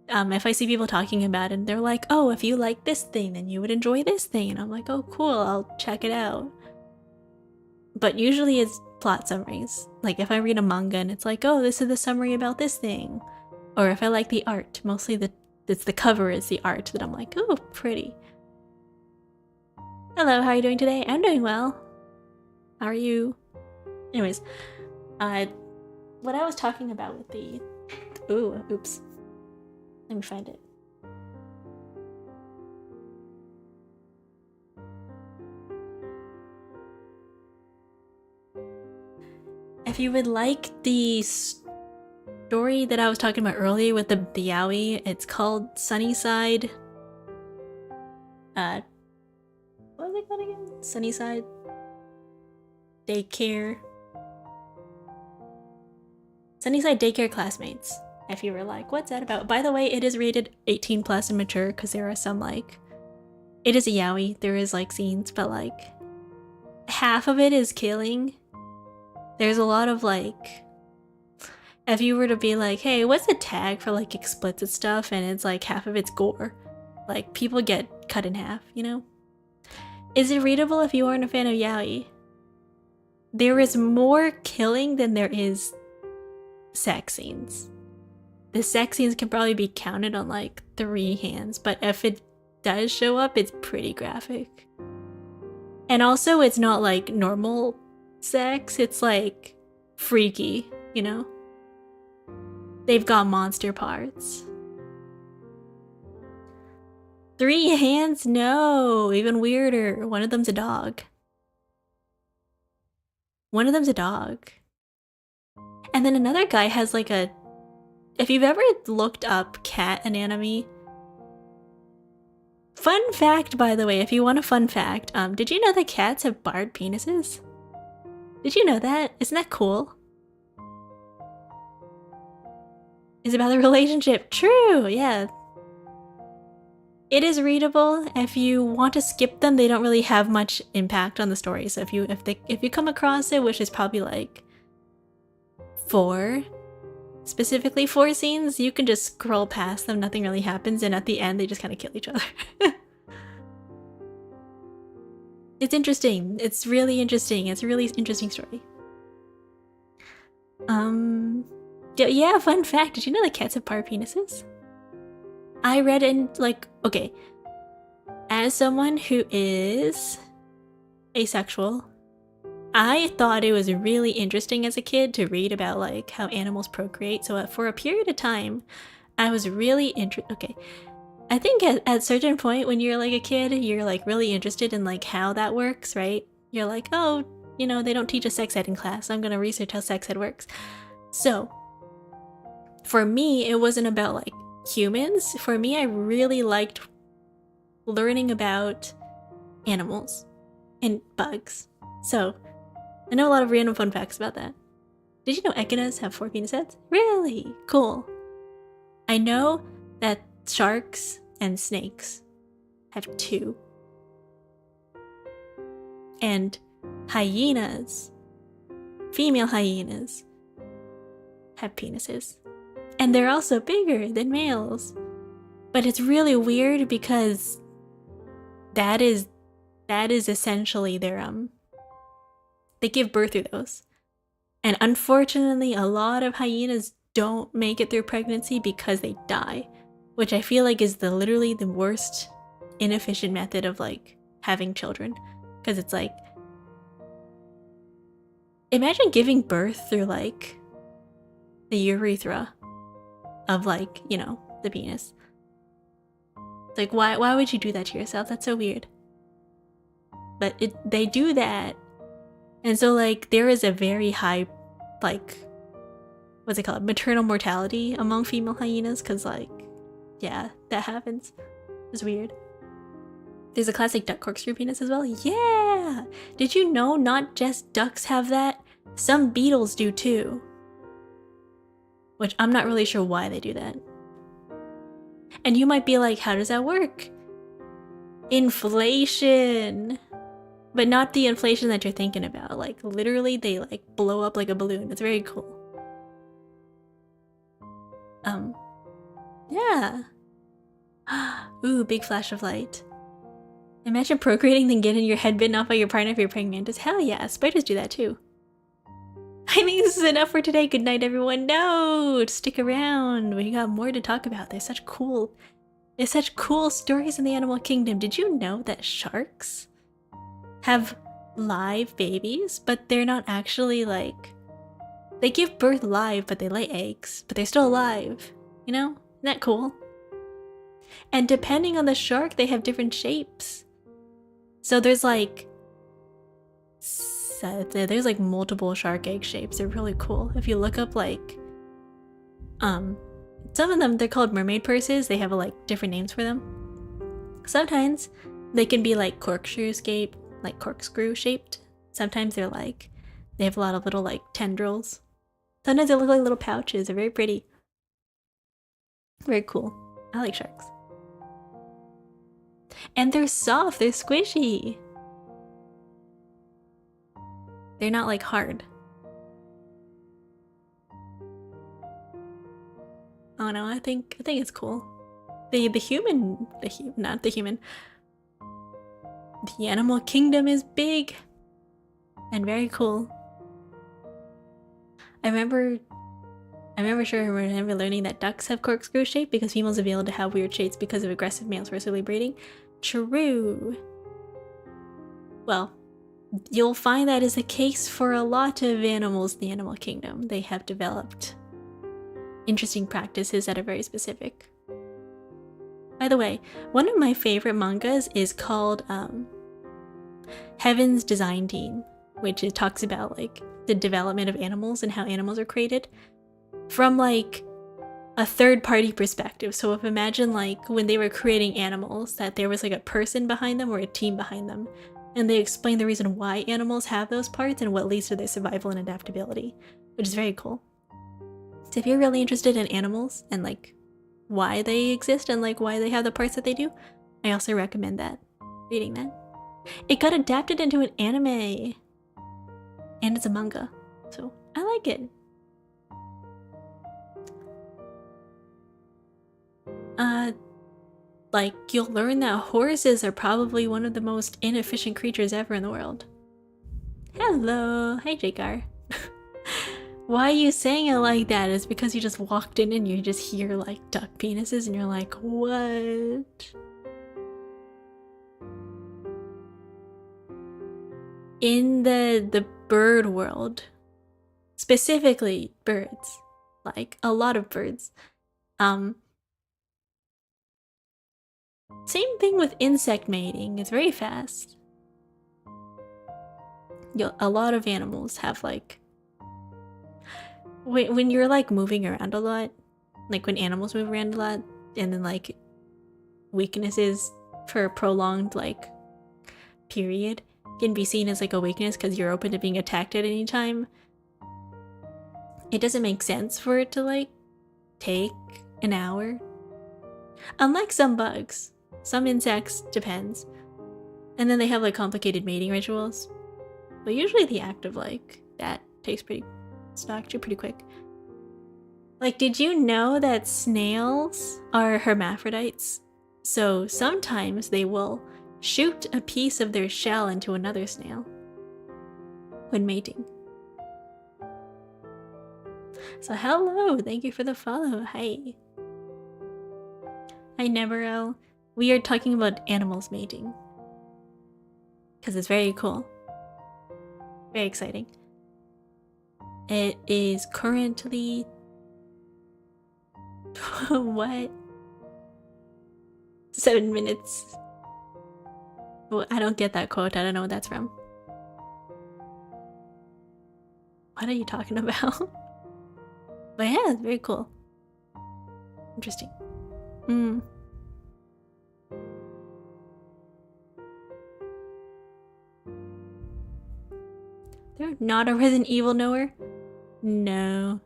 Speaker 1: if I see people talking about it and they're like, oh, if you like this thing, then you would enjoy this thing. And I'm like, oh, cool, I'll check it out. But usually it's plot summaries. Like if I read a manga and it's like, oh, this is the summary about this thing. Or if I like the art, mostly it's the cover is the art that I'm like, oh, pretty. Hello, how are you doing today? I'm doing well. How are you? Anyways, what I was talking about with the... Ooh, oops. Let me find it. If you would like the story that I was talking about earlier with the yaoi, it's called Sunnyside. What was it called again? Sunnyside daycare. Sunnyside daycare classmates. If you were like, what's that about? By the way, it is rated 18 plus and mature because there are some like, it is a yaoi. There is like scenes, but like half of it is killing. There's a lot of like, if you were to be like, hey, what's the tag for like explicit stuff? And it's like half of it's gore. Like people get cut in half, you know? Is it readable if you aren't a fan of yaoi? There is more killing than there is sex scenes. The sex scenes can probably be counted on like 3 hands, but if it does show up, it's pretty graphic. And also, it's not like normal sex, it's like freaky, you know? They've got monster parts. 3 hands? No, even weirder. One of them's a dog. One of them's a dog. And then another guy has like a... If you've ever looked up cat anatomy... Fun fact, by the way, if you want a fun fact, did you know that cats have barred penises? Did you know that? Isn't that cool? It's about the relationship. True, yeah. It is readable. If you want to skip them, they don't really have much impact on the story. So if you come across it, which is probably like 4, specifically 4 scenes, you can just scroll past them, nothing really happens, and at the end they just kind of kill each other. It's interesting. It's really interesting. It's a really interesting story. Yeah, fun fact, did you know that cats have barred penises? I read in like, okay, as someone who is asexual, I thought it was really interesting as a kid to read about like how animals procreate. So for a period of time, I was really interested. Okay, I think at a certain point when you're like a kid, you're like really interested in like how that works, right? You're like, oh, you know, they don't teach us sex ed in class, so I'm gonna research how sex ed works. So for me, it wasn't about like humans. For me, I really liked learning about animals and bugs. So I know a lot of random fun facts about that. Did you know echinas have 4 penis heads? Really? Cool. I know that sharks and snakes have 2. And hyenas, female hyenas, have penises. And they're also bigger than males. But it's really weird because that is essentially their they give birth through those. And unfortunately, a lot of hyenas don't make it through pregnancy because they die, which I feel like is literally the worst inefficient method of like having children. Because it's like, imagine giving birth through like the urethra of like, you know, the penis. It's like, why would you do that to yourself? That's so weird. But they do that. And so like there is a very high, like, what's it called? Maternal mortality among female hyenas, because like, yeah, that happens. It's weird. There's a classic duck corkscrew penis as well. Yeah! Did you know not just ducks have that? Some beetles do too. Which I'm not really sure why they do that. And you might be like, how does that work? Inflation! But not the inflation that you're thinking about. Like, literally, they like blow up like a balloon. It's very cool. Yeah. Ooh, big flash of light. Imagine procreating then getting your head bitten off by your partner if you're pregnant. Just hell yeah, spiders do that too. I think this is enough for today. Good night, everyone. No, stick around. We got more to talk about. There's such cool stories in the animal kingdom. Did you know that sharks have live babies, but they're not actually like, they give birth live, but they lay eggs, but they're still alive. You know? Isn't that cool? And depending on the shark, they have different shapes. So there's like multiple shark egg shapes. They're really cool. If you look up like some of them, they're called mermaid purses. They have like different names for them. Sometimes they can be like corkscrew shaped. Sometimes they're like They have a lot of little like tendrils. Sometimes they look like little pouches. They're very pretty. Very cool. I like sharks. And they're soft. They're squishy. They're not like hard. Oh no, I think it's cool. The animal kingdom is big and very cool. I remember learning that ducks have corkscrew shape because females are able to have weird shapes because of aggressive males forcibly breeding. True. Well, you'll find that is the case for a lot of animals in the animal kingdom. They have developed interesting practices that are very specific. By the way, one of my favorite mangas is called Heaven's Design Team, which it talks about like the development of animals and how animals are created from like a third-party perspective. So if imagine like when they were creating animals that there was like a person behind them or a team behind them, and they explain the reason why animals have those parts and what leads to their survival and adaptability, which is very cool. So if you're really interested in animals and like why they exist and like why they have the parts that they do, I also recommend that, reading that. It got adapted into an anime and it's a manga, so I like it. Like you'll learn that horses are probably one of the most inefficient creatures ever in the world. Hello, hi JKR. Why are you saying it like that? It's because you just walked in and you just hear like duck penises and you're like, what? In the bird world, specifically birds, like a lot of birds, same thing with insect mating. It's very fast. A lot of animals have like when you're like moving around a lot, like when animals move around a lot, and then like weaknesses for a prolonged like period can be seen as like a weakness because you're open to being attacked at any time. It doesn't make sense for it to like take an hour. Unlike some bugs, some insects, depends. And then they have like complicated mating rituals. But usually the act of like that takes it's actually pretty quick. Like, did you know that snails are hermaphrodites? So sometimes they will shoot a piece of their shell into another snail when mating. So hello, thank you for the follow. Hi. Hi Neverell. We are talking about animals mating. Because it's very cool. Very exciting. It is currently... what? 7 minutes. Well, I don't get that quote. I don't know what that's from. What are you talking about? But yeah, it's very cool. Interesting. They're not a Resident Evil knower? No.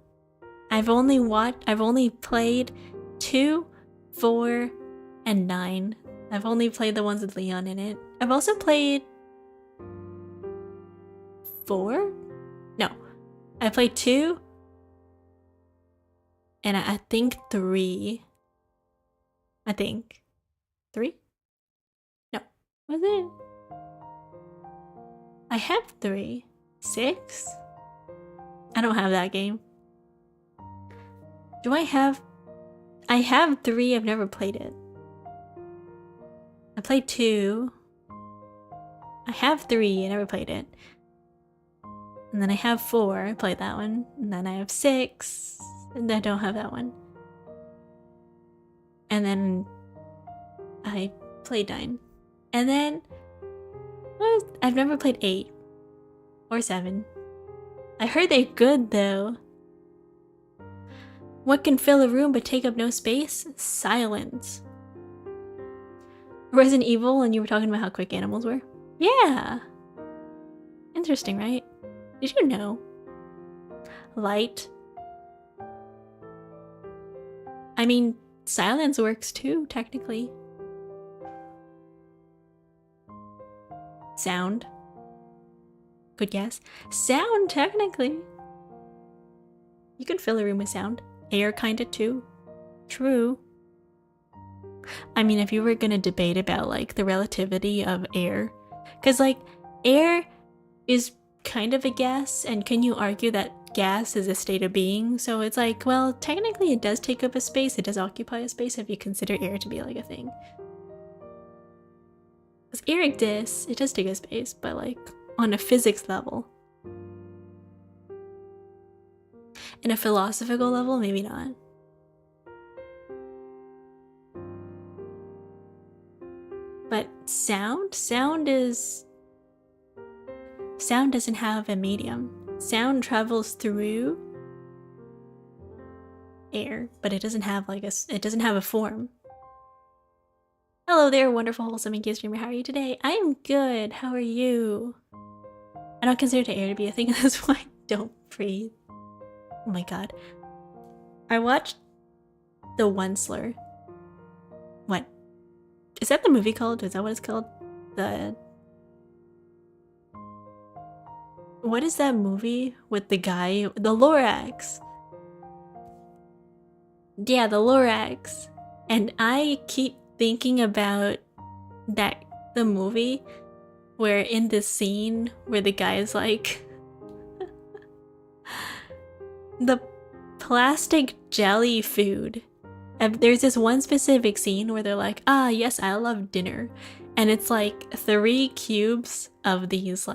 Speaker 1: I've only played 2, 4, and 9. I've only played the ones with Leon in it. I've also played 4? No. I played 2 and I think 3. I think 3? No. Was it? I have 3. 6? I don't have that game. Do I have... I have 3, I've never played it. I played 2. I have 3, I never played it. And then I have 4, I played that one. And then I have 6, and I don't have that one. And then I played 9. And then... I've never played 8. Or 7. I heard they're good though. What can fill a room but take up no space? Silence. Resident Evil, and you were talking about how quick animals were? Yeah! Interesting, right? Did you know? Light. I mean, silence works too, technically. Sound. Good guess. Sound, technically. You can fill a room with sound. Air, kinda too. True. I mean, if you were gonna debate about like the relativity of air, because like air is kind of a gas, and can you argue that gas is a state of being? So it's like, well, technically it does take up a space, it does occupy a space if you consider air to be like a thing. Because air exists, it does take a space, but like on a physics level. In a philosophical level, maybe not. But sound doesn't have a medium. Sound travels through air, but it doesn't have like it doesn't have a form. Hello there, wonderful, wholesome, and gay streamer. How are you today? I am good. How are you? I don't consider air to be a thing, and that's why I don't breathe. Oh my god. I watched The Onceler. What? Is that the movie called? Is that what it's called? What is that movie with the guy? The Lorax. Yeah, the Lorax. And I keep thinking about the movie where in this scene where the guy is like the plastic jelly food. There's this one specific scene where they're like, ah, yes, I love dinner. And it's like 3 cubes of these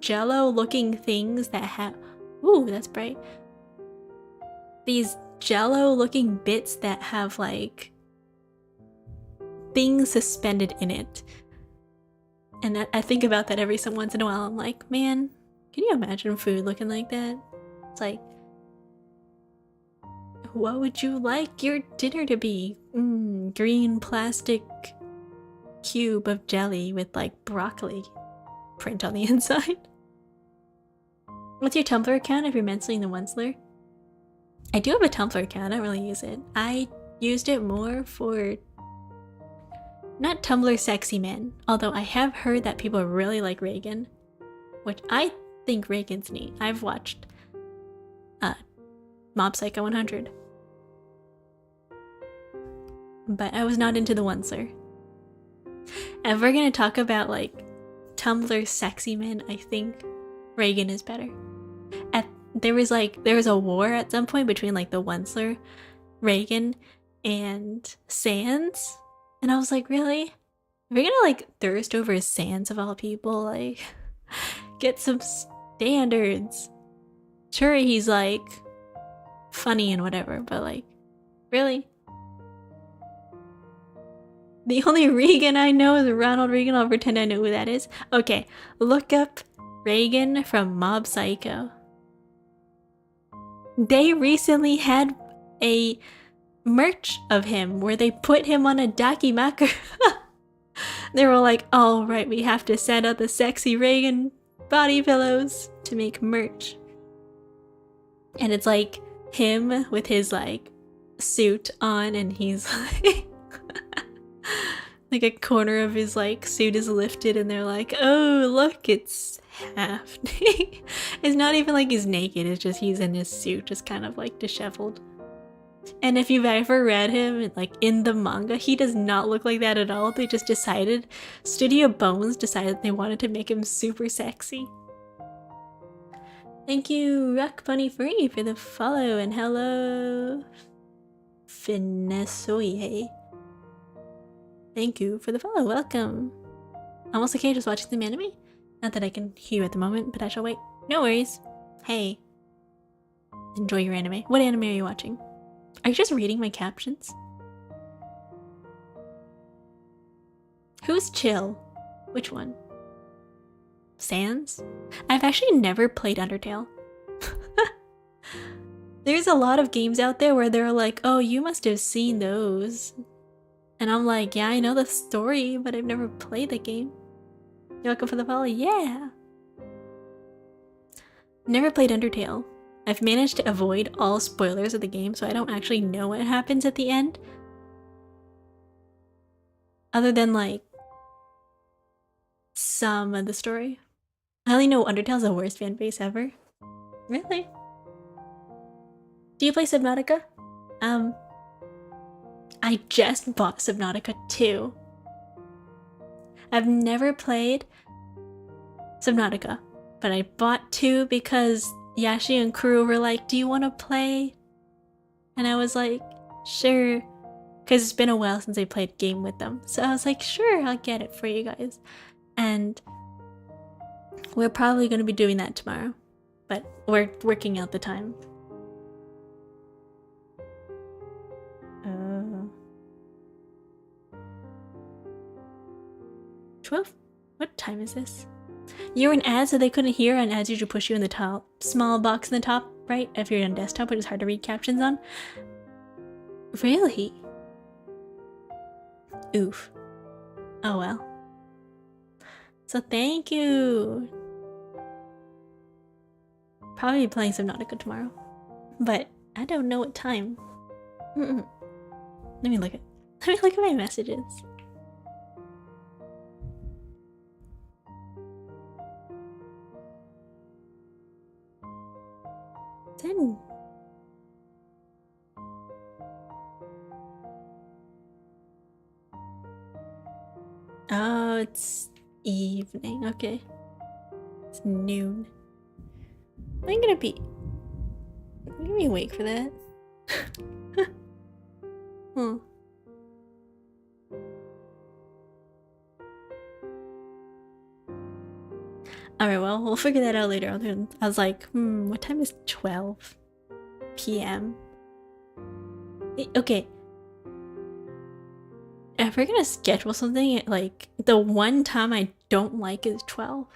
Speaker 1: jello looking things that have, ooh, that's bright. These jello looking bits that have like things suspended in it. And I think about that every once in a while. I'm like, man, can you imagine food looking like that? It's like, what would you like your dinner to be? Green plastic cube of jelly with like broccoli print on the inside. What's your Tumblr account if you're mentioning The Onceler? I do have a Tumblr account, I don't really use it. I used it more for not Tumblr sexy men, although I have heard that people really like Reagan, which I think Reagan's neat. I've watched Mob Psycho 100. But I was not into The Onceler. If we're gonna talk about like Tumblr sexy men, I think Reagan is better. There was a war at some point between like The Onceler, Reagan, and Sans, and I was like, really? If we're gonna like thirst over Sans of all people, like get some standards. Sure, he's like funny and whatever, but like, really? The only Reagan I know is Ronald Reagan. I'll pretend I know who that is. Okay, look up Reagan from Mob Psycho. They recently had a merch of him where they put him on a dakimakura. They were like, oh right, we have to send out the sexy Reagan body pillows to make merch. And it's like him with his like suit on, and he's like like a corner of his like suit is lifted, and they're like, oh look, it's half. It's not even like he's naked, it's just he's in his suit, just kind of like disheveled. And if you've ever read him like in the manga, he does not look like that at all. They just decided, Studio Bones decided they wanted to make him super sexy. Thank you, Rock Bunny Free, for the follow, and hello, Finessoye. Thank you for the follow, welcome. Almost okay, just watching some anime? Not that I can hear you at the moment, but I shall wait. No worries. Hey. Enjoy your anime. What anime are you watching? Are you just reading my captions? Who's chill? Which one? Sans? I've actually never played Undertale. There's a lot of games out there where they're like, oh, you must have seen those. And I'm like, yeah, I know the story, but I've never played the game. You're welcome for the follow? Yeah! Never played Undertale. I've managed to avoid all spoilers of the game, so I don't actually know what happens at the end. Other than, like, some of the story. I only know Undertale's the worst fan base ever. Really? Do you play Subnautica? I just bought Subnautica 2. I've never played Subnautica, but I bought 2 because Yashi and crew were like, do you want to play? And I was like, sure. Because it's been a while since I played a game with them. So I was like, sure, I'll get it for you guys. And we're probably going to be doing that tomorrow. But we're working out the time. 12? What time is this? You're an ad, so they couldn't hear, and ads usually push you in the top small box in the top right if you're on desktop, which is hard to read captions on. Really? Oof. Oh well. So thank you. Probably be playing Subnautica tomorrow, but I don't know what time. Let me look at my messages. 10. Oh, it's evening. Okay. It's noon. I'm gonna be awake for that. Alright, well, we'll figure that out later. I was like, what time is 12 p.m.? Okay. If we're gonna schedule something, like, the one time I don't like is 12.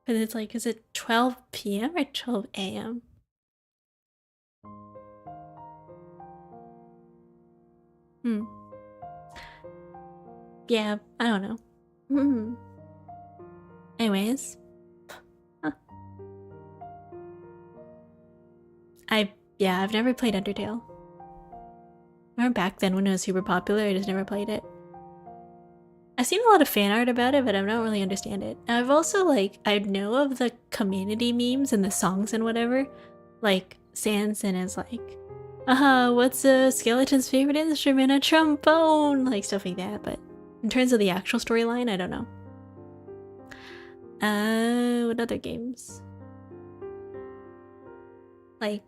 Speaker 1: Because it's like, is it 12 p.m. or 12 a.m.? Yeah, I don't know. Anyways. I've never played Undertale. I remember back then when it was super popular, I just never played it. I've seen a lot of fan art about it, but I don't really understand it. I've also, like, I know of the community memes and the songs and whatever. Like, Sanson is like, what's a skeleton's favorite instrument? A trombone! Like, stuff like that, but in terms of the actual storyline, I don't know. What other games? Like,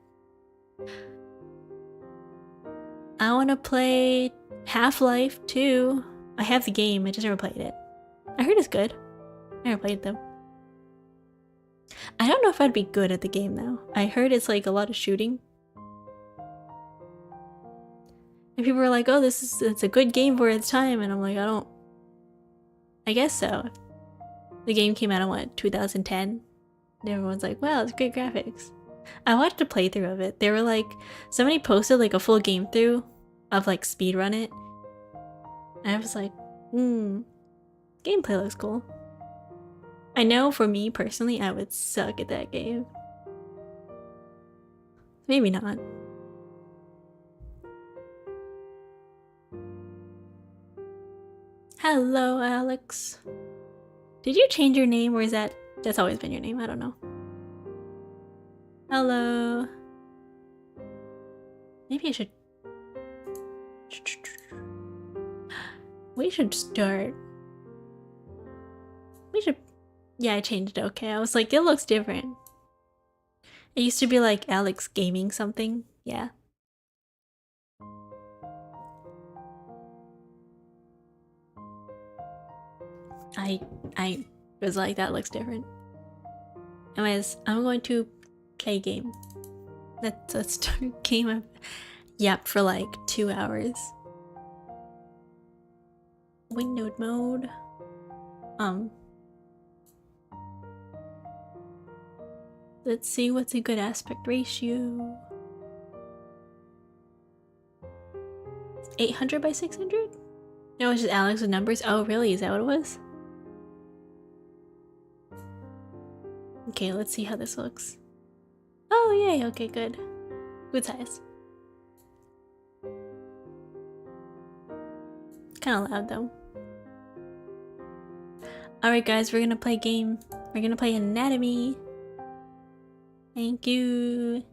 Speaker 1: I want to play Half-Life 2. I have the game, I just never played it. I heard it's good. I never played it though. I don't know if I'd be good at the game though. I heard it's like a lot of shooting. And people were like, oh, it's a good game for its time, and I'm like, I guess so. The game came out in what, 2010? And everyone's like, wow, it's great graphics. I watched a playthrough of it. They were like, somebody posted like a full game through of like speedrun it. And I was like, gameplay looks cool. I know for me personally, I would suck at that game. Maybe not. Hello, Alex. Did you change your name, or is that's always been your name? I don't know. Hello. Maybe I should... We should start. Yeah, I changed it. Okay, I was like, it looks different. It used to be like Alex Gaming something. Yeah. I was like, that looks different. Anyways, I'm going to play a game. Let's start game of Yep for like 2 hours. Windowed mode. Let's see what's a good aspect ratio. 800 by 600? No, it's just Alex with numbers. Oh, really? Is that what it was? Okay, let's see how this looks. yay, okay, good. Good size. Kinda loud though. Alright guys, we're gonna play a game. We're gonna play anatomy. Thank you.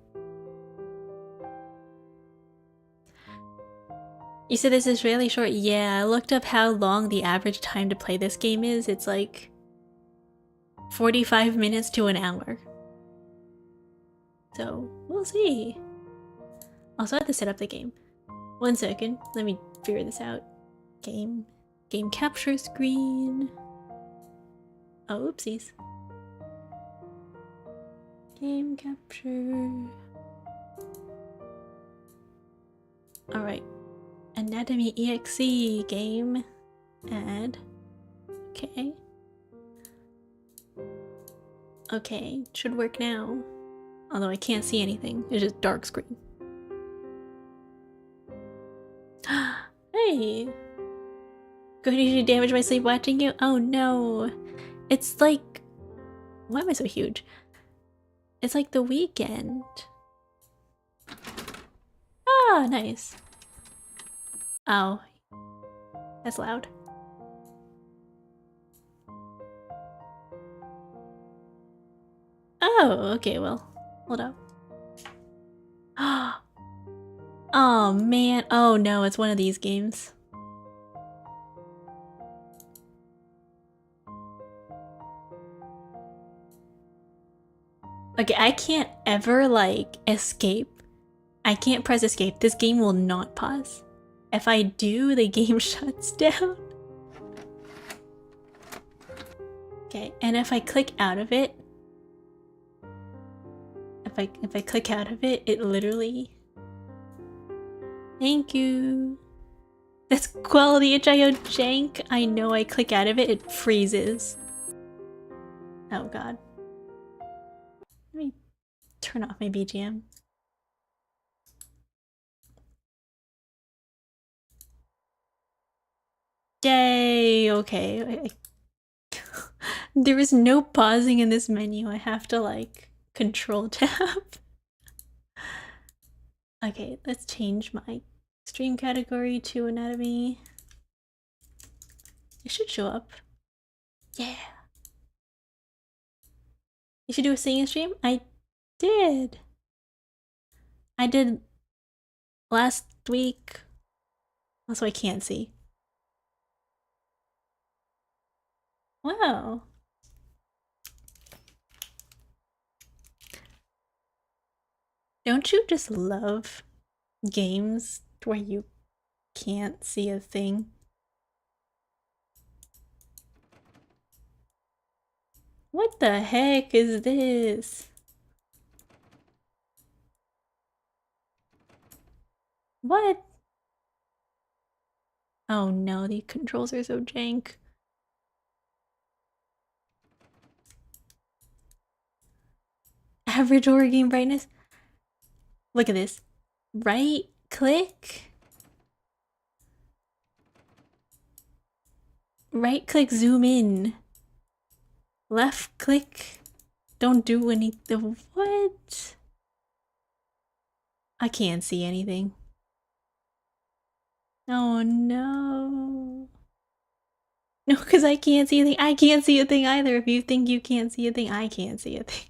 Speaker 1: You said this is really short? Yeah, I looked up how long the average time to play this game is. It's like 45 minutes to an hour. So, we'll see. Also, I have to set up the game. 1 second, let me figure this out. Game capture screen. Oh, oopsies. Game capture. Alright. Anatomy EXE game. Add. Okay. Okay, should work now. Although I can't see anything. It's just dark screen. Hey! Could you damage my sleep watching you? Oh no! It's like... Why am I so huge? It's like the weekend. Ah, nice. Oh. That's loud. Oh, okay, well. Hold up. Oh man. Oh no, it's one of these games. Okay, I can't ever, like, escape. I can't press escape. This game will not pause. If I do, the game shuts down. Okay, and if I click out of it... If I click out of it, it literally... Thank you. That's quality HIO jank. I know I click out of it, it freezes. Oh god. Let me turn off my BGM. Yay! Okay. There is no pausing in this menu. I have to, like, control tab. Okay, let's change my stream category to anatomy. It should show up. Yeah. You should do a singing stream? I did. I did last week. Also, I can't see. Wow. Don't you just love games where you can't see a thing? What the heck is this? What? Oh no, the controls are so jank. Average horror game brightness? Look at this. Right click? Right click, zoom in. Left click, don't do anything. What? I can't see anything. Oh no. No, because I can't see a thing. I can't see a thing either. If you think you can't see a thing, I can't see a thing.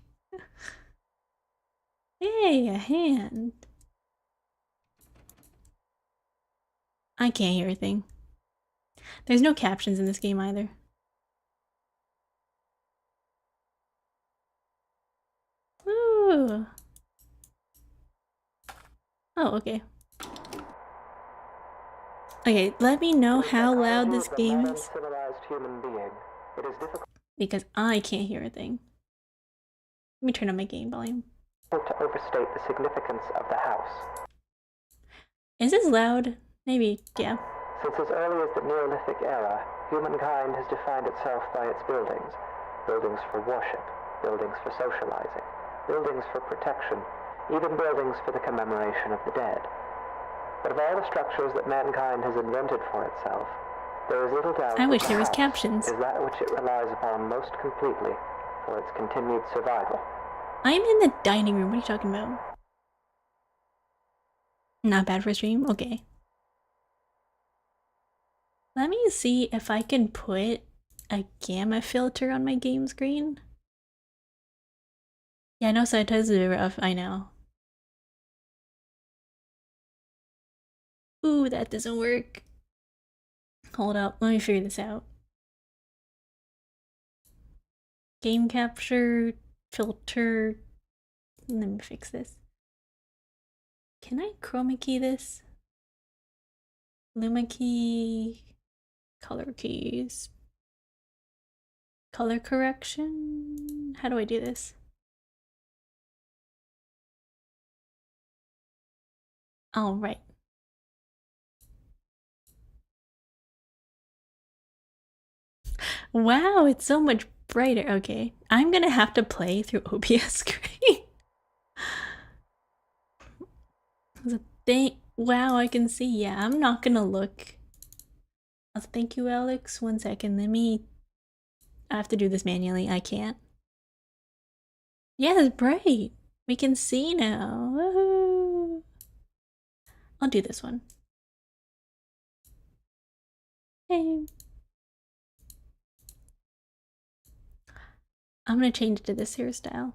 Speaker 1: Hey, a hand. I can't hear a thing. There's no captions in this game either. Ooh. Oh, okay. Okay, let me know how loud this game is. Because I can't hear a thing. Let me turn on my game volume.
Speaker 2: To overstate the significance of the house.
Speaker 1: Is this loud? Maybe, yeah.
Speaker 2: Since as early as the Neolithic era, humankind has defined itself by its buildings. Buildings for worship, buildings for socializing, buildings for protection, even buildings for the commemoration of the dead. But of all the structures that mankind has invented for itself, there is little doubt
Speaker 1: I wish there was
Speaker 2: house
Speaker 1: captions.
Speaker 2: is that which it relies upon most completely for its continued survival.
Speaker 1: I'm in the dining room. What are you talking about? Not bad for a stream? Okay. Let me see if I can put a gamma filter on my game screen. Yeah, no subtitles are rough, I know. Ooh, that doesn't work. Hold up, let me figure this out. Game capture, filter. Let me fix this. Can I chroma key this? Luma key, color keys, color correction. How do I do this? Oh, right. Wow, it's so much brighter. Okay, I'm gonna have to play through OBS screen. Wow, I can see. Yeah, I'm not gonna look. Oh, thank you, Alex. 1 second. I have to do this manually. I can't. Yeah, it's bright. We can see now. Woohoo. I'll do this one. Hey. I'm gonna change it to this hairstyle.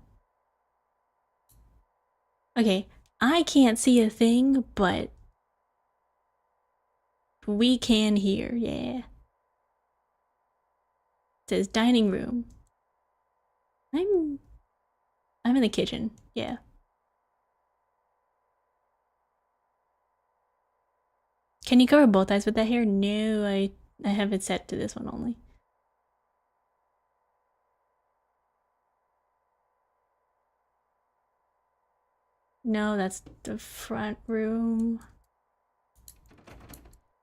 Speaker 1: Okay, I can't see a thing, but we can hear. Yeah. It says dining room. I'm in the kitchen. Yeah. Can you cover both eyes with that hair? No, I have it set to this one only. No, that's the front room.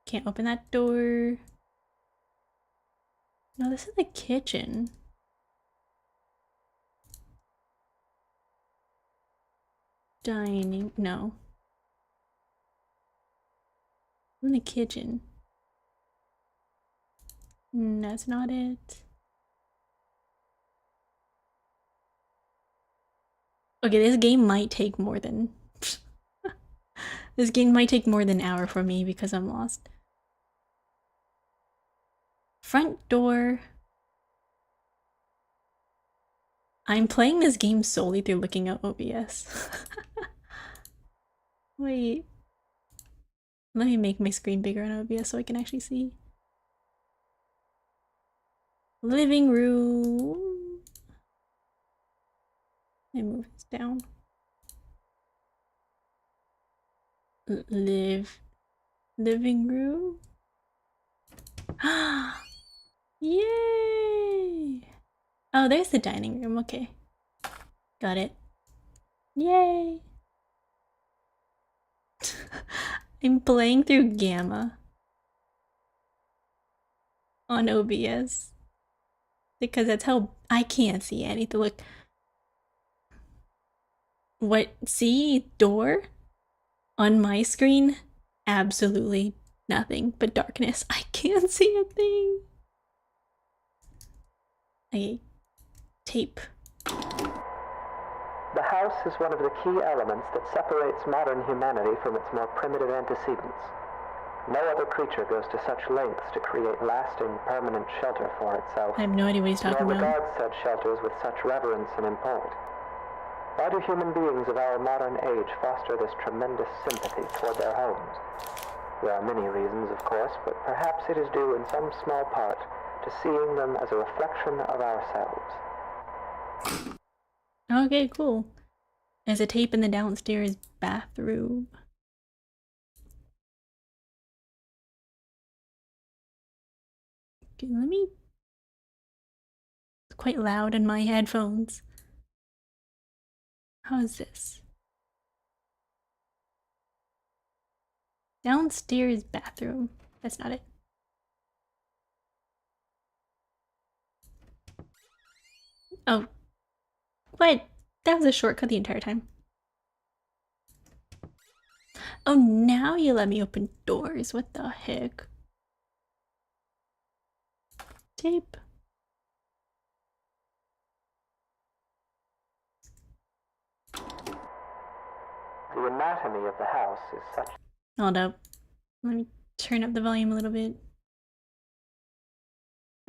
Speaker 1: Can't open that door. No, this is the kitchen. Dining. No. I'm in the kitchen. That's not it. Okay, this game might take more than... this game might take more than an hour for me because I'm lost. Front door. I'm playing this game solely through looking at OBS. Wait. Let me make my screen bigger on OBS so I can actually see. Living room. Let me move this down. Living room. Yay! Oh, there's the dining room. Okay. Got it. Yay! I'm playing through Gamma on OBS because that's how I can't see anything. Look. What? See? Door? On my screen? Absolutely nothing but darkness. I can't see a thing. Okay. Tape.
Speaker 2: The house is one of the key elements that separates modern humanity from its more primitive antecedents. No other creature goes to such lengths to create lasting, permanent shelter for itself.
Speaker 1: I have no idea what he's talking
Speaker 2: nor
Speaker 1: about.
Speaker 2: regards such shelters with such reverence and import. Why do human beings of our modern age foster this tremendous sympathy toward their homes? There are many reasons, of course, but perhaps it is due in some small part to seeing them as a reflection of ourselves.
Speaker 1: Okay, cool. There's a tape in the downstairs bathroom. Okay, let me... It's quite loud in my headphones. How is this? Downstairs bathroom. That's not it. Oh. What? That was a shortcut the entire time. Oh, now you let me open doors. What the heck? Tape.
Speaker 2: The anatomy of the house is such...
Speaker 1: Hold up. Let me turn up the volume a little bit.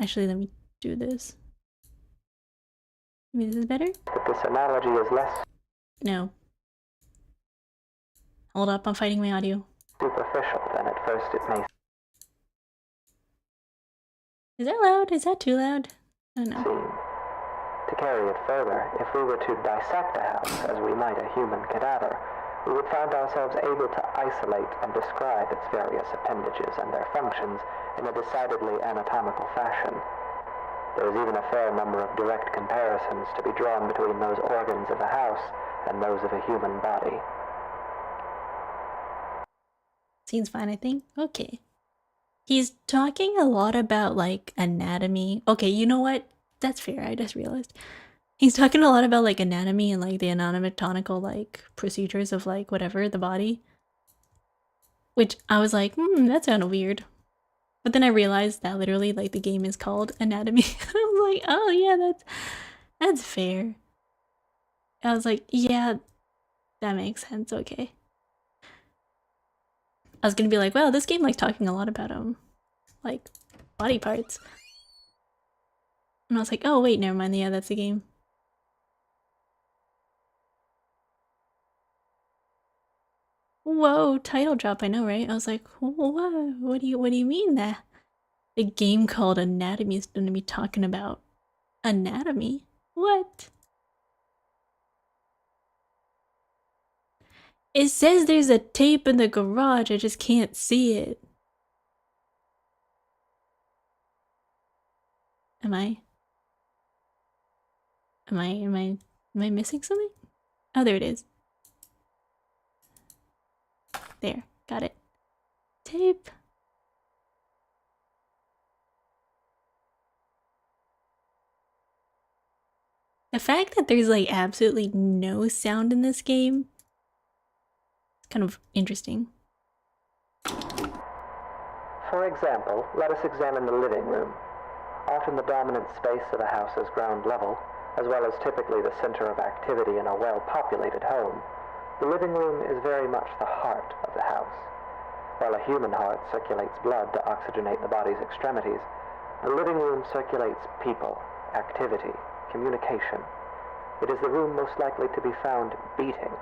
Speaker 1: Actually, let me do this. Maybe this is better?
Speaker 2: That this analogy is less...
Speaker 1: No. Hold up, I'm fighting my audio.
Speaker 2: ...superficial than at first it may
Speaker 1: Is that loud? Is that too loud? I don't know.
Speaker 2: seem. To carry it further, if we were to dissect a house as we might a human cadaver, we would find ourselves able to isolate and describe its various appendages and their functions in a decidedly anatomical fashion. There is even a fair number of direct comparisons to be drawn between those organs of a house and those of a human body.
Speaker 1: Seems fine, I think. Okay. He's talking a lot about, like, anatomy. Okay, you know what? That's fair, I just realized. He's talking a lot about, like, anatomy and, like, the anatomical, like, procedures of, like, whatever, the body. Which I was like, that sounded weird. But then I realized that literally, like, the game is called Anatomy. I was like, oh yeah, that's fair. I was like, yeah, that makes sense, okay. I was gonna be like, well, this game likes talking a lot about, like, body parts. And I was like, oh wait, never mind, yeah, that's the game. Whoa, title drop, I know, right? I was like, whoa, what do you mean that a game called Anatomy is gonna be talking about anatomy? What? It says there's a tape in the garage, I just can't see it. Am I missing something? Oh, there it is. There, got it. Tape. The fact that there's like absolutely no sound in this game is kind of interesting.
Speaker 2: For example, let us examine the living room. Often the dominant space of a house's ground level, as well as typically the center of activity in a well-populated home, the living room is very much the heart of the house. While a human heart circulates blood to oxygenate the body's extremities, the living room circulates people, activity, communication. It is the room most likely to be found beating,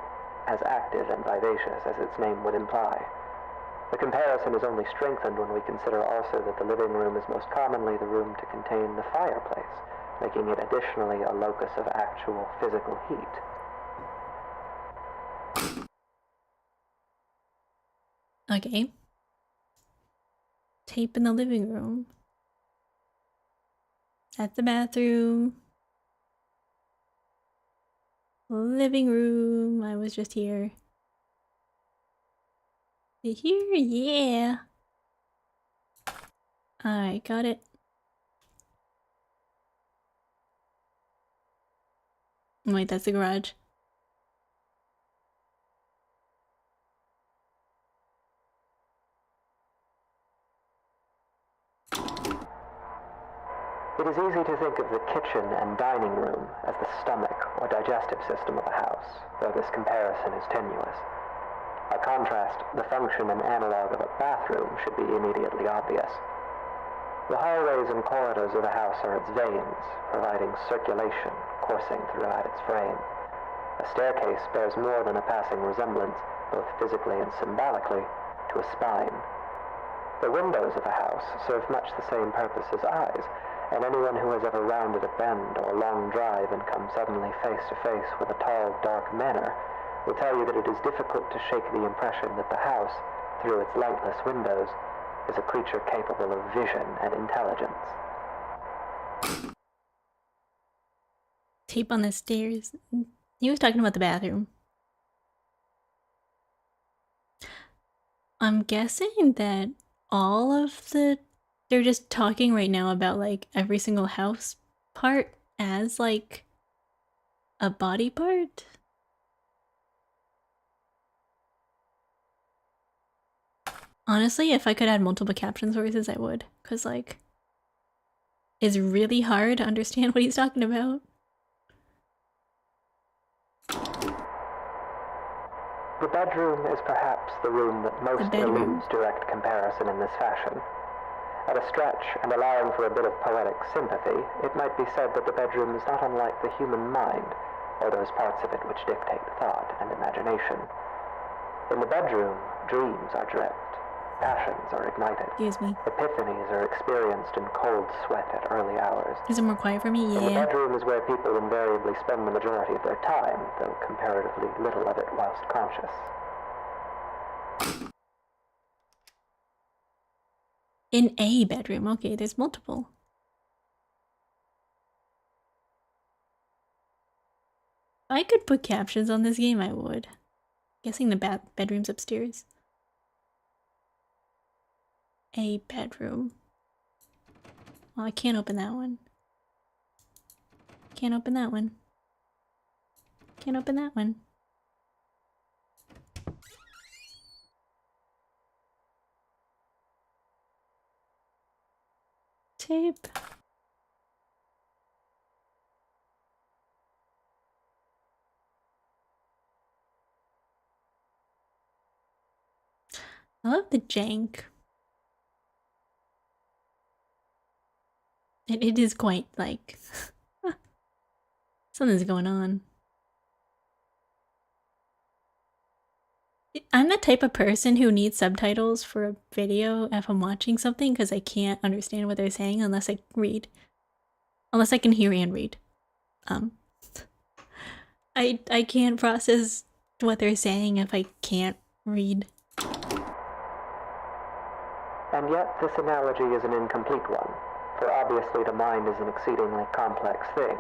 Speaker 2: as active and vivacious as its name would imply. The comparison is only strengthened when we consider also that the living room is most commonly the room to contain the fireplace, making it additionally a locus of actual physical heat.
Speaker 1: Okay. Tape in the living room. That's the bathroom. Living room. I was just here. Here, yeah. Alright, got it. Wait, that's the garage.
Speaker 2: It is easy to think of the kitchen and dining room as the stomach or digestive system of a house, though this comparison is tenuous. By contrast, the function and analog of a bathroom should be immediately obvious. The hallways and corridors of a house are its veins, providing circulation coursing throughout its frame. A staircase bears more than a passing resemblance, both physically and symbolically, to a spine. The windows of a house serve much the same purpose as eyes, and anyone who has ever rounded a bend or long drive and come suddenly face to face with a tall, dark manor will tell you that it is difficult to shake the impression that the house, through its lightless windows, is a creature capable of vision and intelligence.
Speaker 1: Tape on the stairs. He was talking about the bathroom. I'm guessing that all of the... They're just talking right now about, like, every single house part as, like, a body part? Honestly, if I could add multiple caption sources, I would. Because, like, it's really hard to understand what he's talking about.
Speaker 2: The bedroom is perhaps the room that most eludes direct comparison in this fashion. At a stretch, and allowing for a bit of poetic sympathy, it might be said that the bedroom is not unlike the human mind, or those parts of it which dictate thought and imagination. In the bedroom, dreams are dreamt, passions are ignited, epiphanies are experienced in cold sweat at early hours.
Speaker 1: Is it more quiet for me? Yeah.
Speaker 2: And the bedroom is where people invariably spend the majority of their time, though comparatively little of it whilst conscious.
Speaker 1: In a bedroom, okay, there's multiple. If I could put captions on this game, I would. Guessing the bedroom's upstairs. A bedroom. Well, I can't open that one. Can't open that one. Can't open that one. Tape. I love the jank. It is quite like something's going on. I'm the type of person who needs subtitles for a video if I'm watching something because I can't understand what they're saying unless I read. Unless I can hear and read. I can't process what they're saying if I can't read.
Speaker 2: And yet this analogy is an incomplete one, for obviously the mind is an exceedingly complex thing.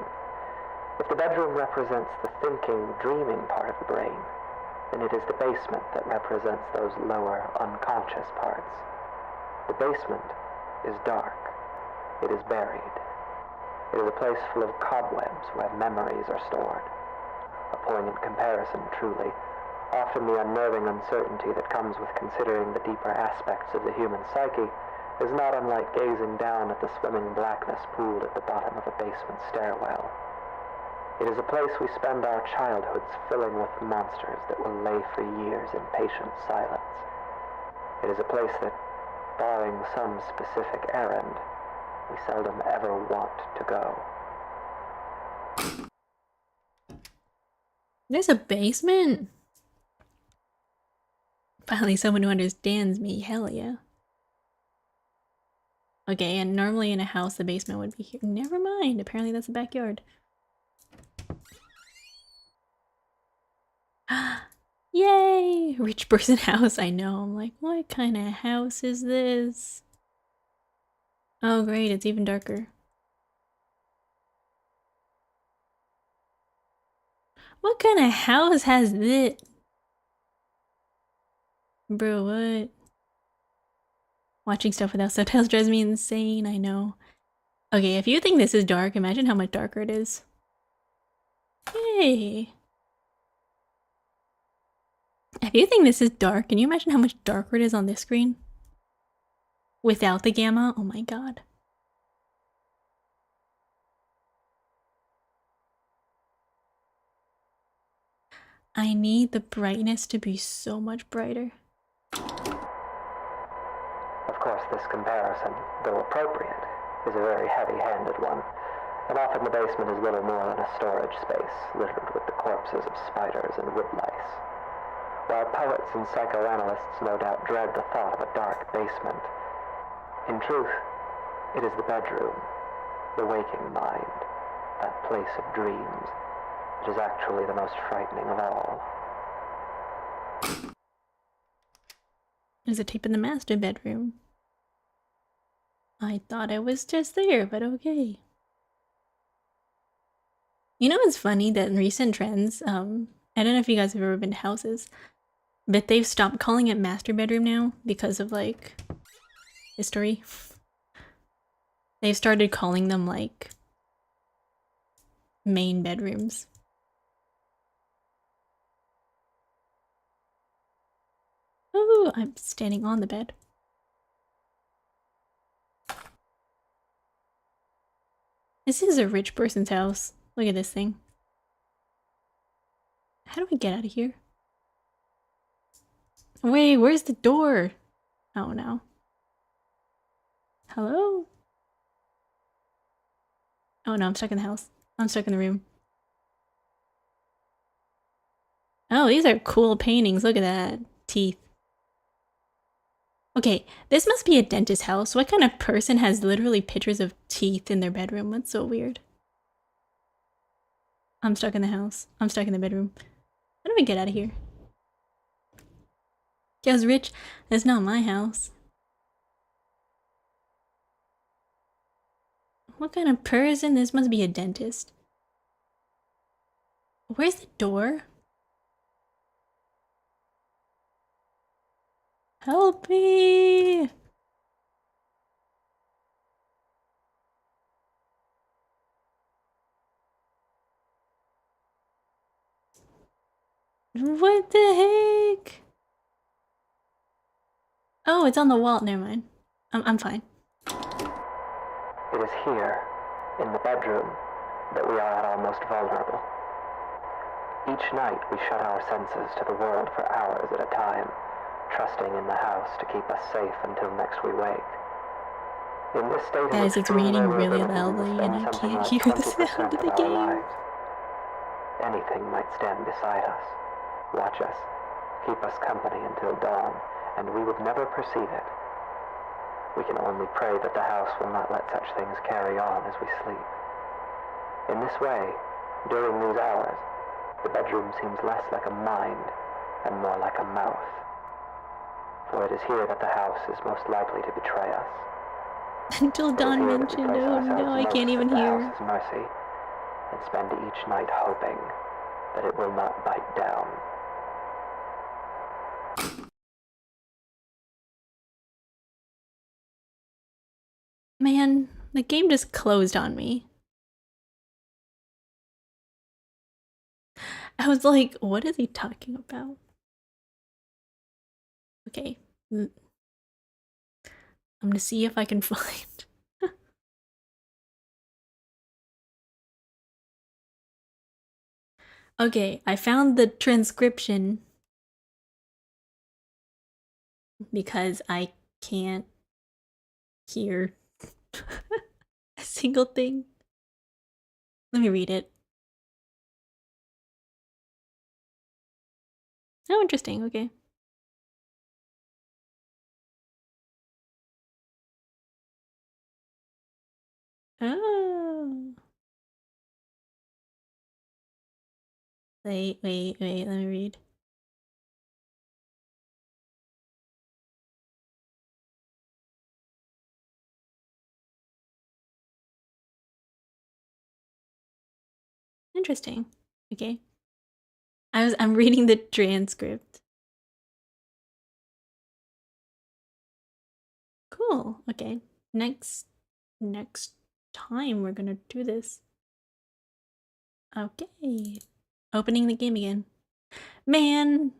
Speaker 2: If the bedroom represents the thinking, dreaming part of the brain, then it is the basement that represents those lower, unconscious parts. The basement is dark. It is buried. It is a place full of cobwebs where memories are stored. A poignant comparison, truly. Often the unnerving uncertainty that comes with considering the deeper aspects of the human psyche is not unlike gazing down at the swimming blackness pooled at the bottom of a basement stairwell. It is a place we spend our childhoods filling with monsters that will lay for years in patient silence. It is a place that, barring some specific errand, we seldom ever want to go.
Speaker 1: There's a basement? Finally someone who understands me, hell yeah. Okay, and normally in a house the basement would be here. Never mind, apparently that's the backyard. Yay! Rich person house, I know. I'm like, what kind of house is this? Oh great, it's even darker. What kind of house has this? Bro, what? Watching stuff without subtitles drives me insane, I know. Okay, if you think this is dark, imagine how much darker it is. Hey! If you think this is dark, can you imagine how much darker it is on this screen? Without the gamma? Oh my god. I need the brightness to be so much brighter.
Speaker 2: Of course, this comparison, though appropriate, is a very heavy-handed one, and often the basement is little more than a storage space littered with the corpses of spiders and woodlice. While poets and psychoanalysts no doubt dread the thought of a dark basement, in truth, it is the bedroom, the waking mind, that place of dreams, that is actually the most frightening of all.
Speaker 1: There's a tape in the master bedroom. I thought I was just there, but okay. You know what's funny? That in recent trends, I don't know if you guys have ever been to houses, but they've stopped calling it master bedroom now because of like history. They've started calling them like main bedrooms. Oh, I'm standing on the bed. This is a rich person's house. Look at this thing. How do we get out of here? Wait, where's the door? Oh no. Hello? Oh no, I'm stuck in the house. I'm stuck in the room. Oh, these are cool paintings. Look at that. Teeth. Okay, this must be a dentist house. What kind of person has literally pictures of teeth in their bedroom? That's so weird. I'm stuck in the house. I'm stuck in the bedroom. How do we get out of here? Cause Rich, that's not my house. What kind of person? This must be a dentist. Where's the door? Help me! What the heck? Oh, it's on the wall. Never mind. I'm fine.
Speaker 2: It is here, in the bedroom, that we are at our most vulnerable. Each night we shut our senses to the world for hours at a time, trusting in the house to keep us safe until next we wake. In this state
Speaker 1: Guys, it's raining really loudly and I can't hear the sound of the game.
Speaker 2: Anything might stand beside us, watch us, keep us company until dawn, and we would never perceive it. We can only pray that the house will not let such things carry on as we sleep. In this way, during these hours, the bedroom seems less like a mind and more like a mouth. For it is here that the house is most likely to betray us.
Speaker 1: Until Dawn mentioned, oh no, I can't even hear.
Speaker 2: House's mercy, and spend each night hoping that it will not bite down.
Speaker 1: Man, the game just closed on me. I was like, what is he talking about? Okay. I'm gonna see if I can find. Okay, I found the transcription because I can't hear a single thing. Let me read it. Oh, interesting. Okay. Oh. Wait, let me read. Interesting. Okay. I'm reading the transcript. Cool. Okay. Next time we're gonna do this. Okay. Opening the game again. Man.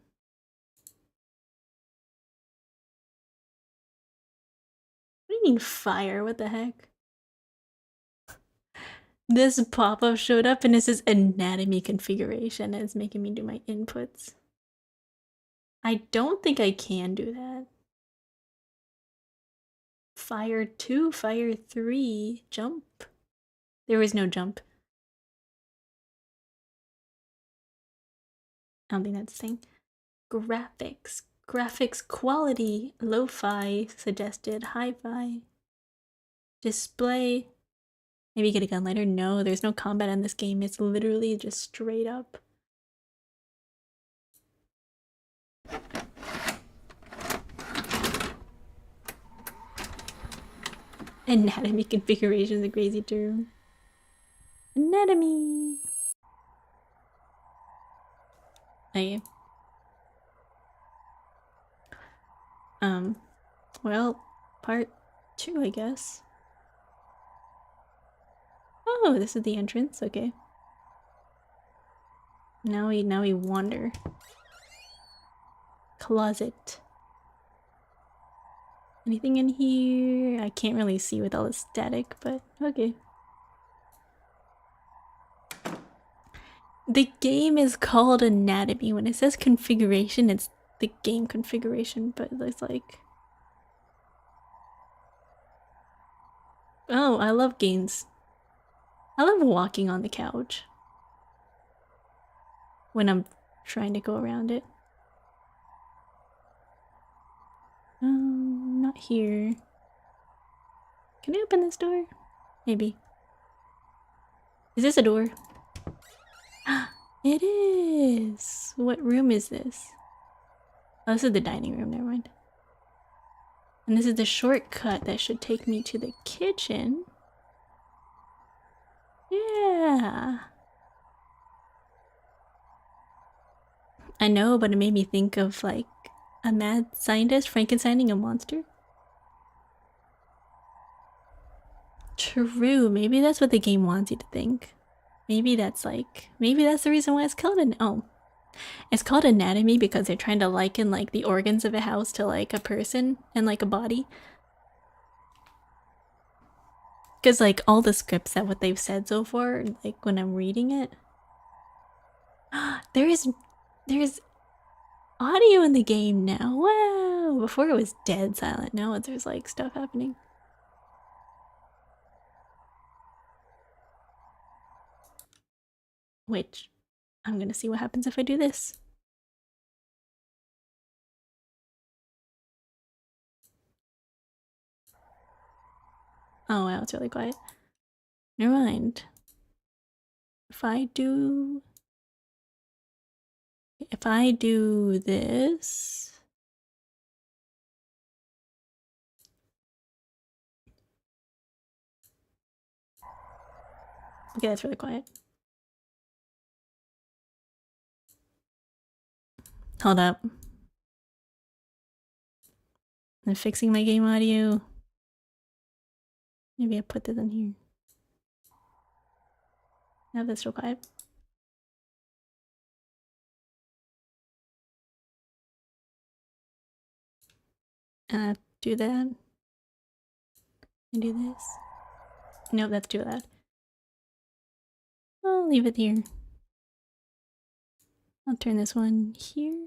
Speaker 1: What do you mean fire? What the heck? This pop-up showed up and it says anatomy configuration. It's making me do my inputs. I don't think I can do that. Fire 2, fire 3, jump. There was no jump. I don't think that's the thing. Graphics. Graphics quality. Lo-fi suggested. Hi-fi. Display. Maybe get a gun later. No, there's no combat in this game. It's literally just straight up. Anatomy configuration is a crazy term. Anatomy. Okay. Well, part 2, I guess. Oh, this is the entrance. Okay. Now we wander. Closet. Anything in here? I can't really see with all the static, but okay. The game is called Anatomy. When it says configuration, the game configuration, but it's like... Oh, I love games. I love walking on the couch when I'm trying to go around it. Not here. Can I open this door? Maybe. Is this a door? It is! What room is this? Oh, this is the dining room, never mind. And this is the shortcut that should take me to the kitchen. Yeah. I know, but it made me think of like a mad scientist Frankensteining a monster. True, maybe that's what the game wants you to think. Maybe that's the reason why it's called it's called anatomy because they're trying to liken like the organs of a house to like a person and like a body. Because like all the scripts that what they've said so far, like when I'm reading it, there's audio in the game now. Wow! Before it was dead silent. Now there's like stuff happening. Which I'm gonna see what happens if I do this. Oh wow, it's really quiet. Never mind. If I do this... Okay, that's really quiet. Hold up. I'm fixing my game audio. Maybe I put this in here. Now that's still quiet. Do that. And do this. Nope, that's too loud. I'll leave it here. I'll turn this one here.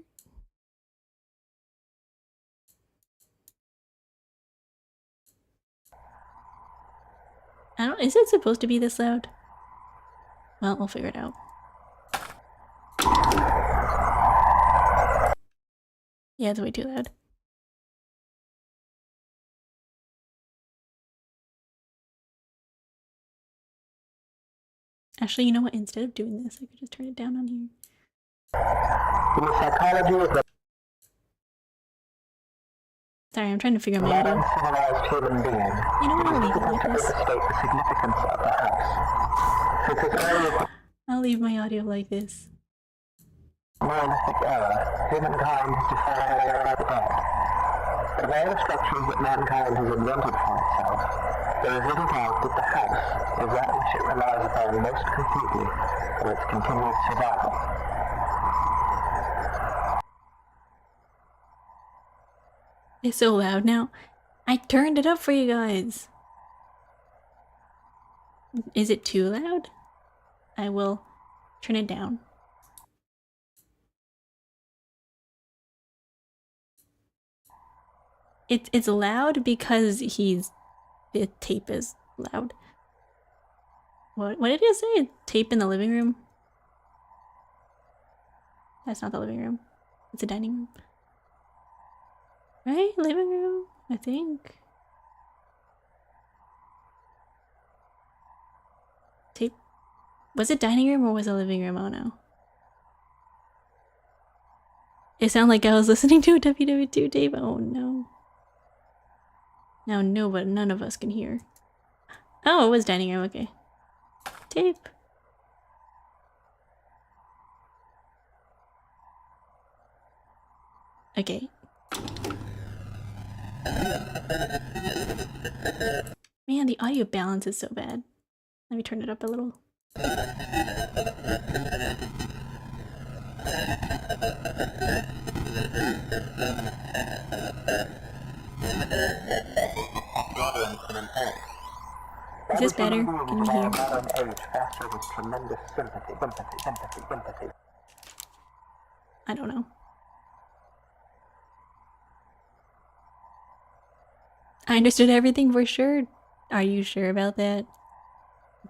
Speaker 1: Is it supposed to be this loud? Well, we'll figure it out. Yeah, it's way too loud. Actually, you know what? Instead of doing this, I could just turn it down on here. Sorry, I'm trying to figure out my audio. You know what? I'll leave it like this. I'll leave my audio like this.
Speaker 2: Monolithic era, humankind has defined their dead. Of all the structures that mankind has invented for itself, there is little doubt that the house is that which it relies upon most completely for its continued survival.
Speaker 1: It's so loud now. I turned it up for you guys. Is it too loud? I will turn it down. It's loud because the tape is loud. What did you say? Tape in the living room? That's not the living room. It's a dining room. Right? Living room, I think. Tape. Was it dining room or was it living room? Oh no. It sounded like I was listening to a WW2 tape. Oh no. Now none of us can hear. Oh, it was dining room, okay. Tape. Okay. Man, the audio balance is so bad. Let me turn it up a little. Is this better? Can you hear? I don't know. I understood everything for sure. Are you sure about that?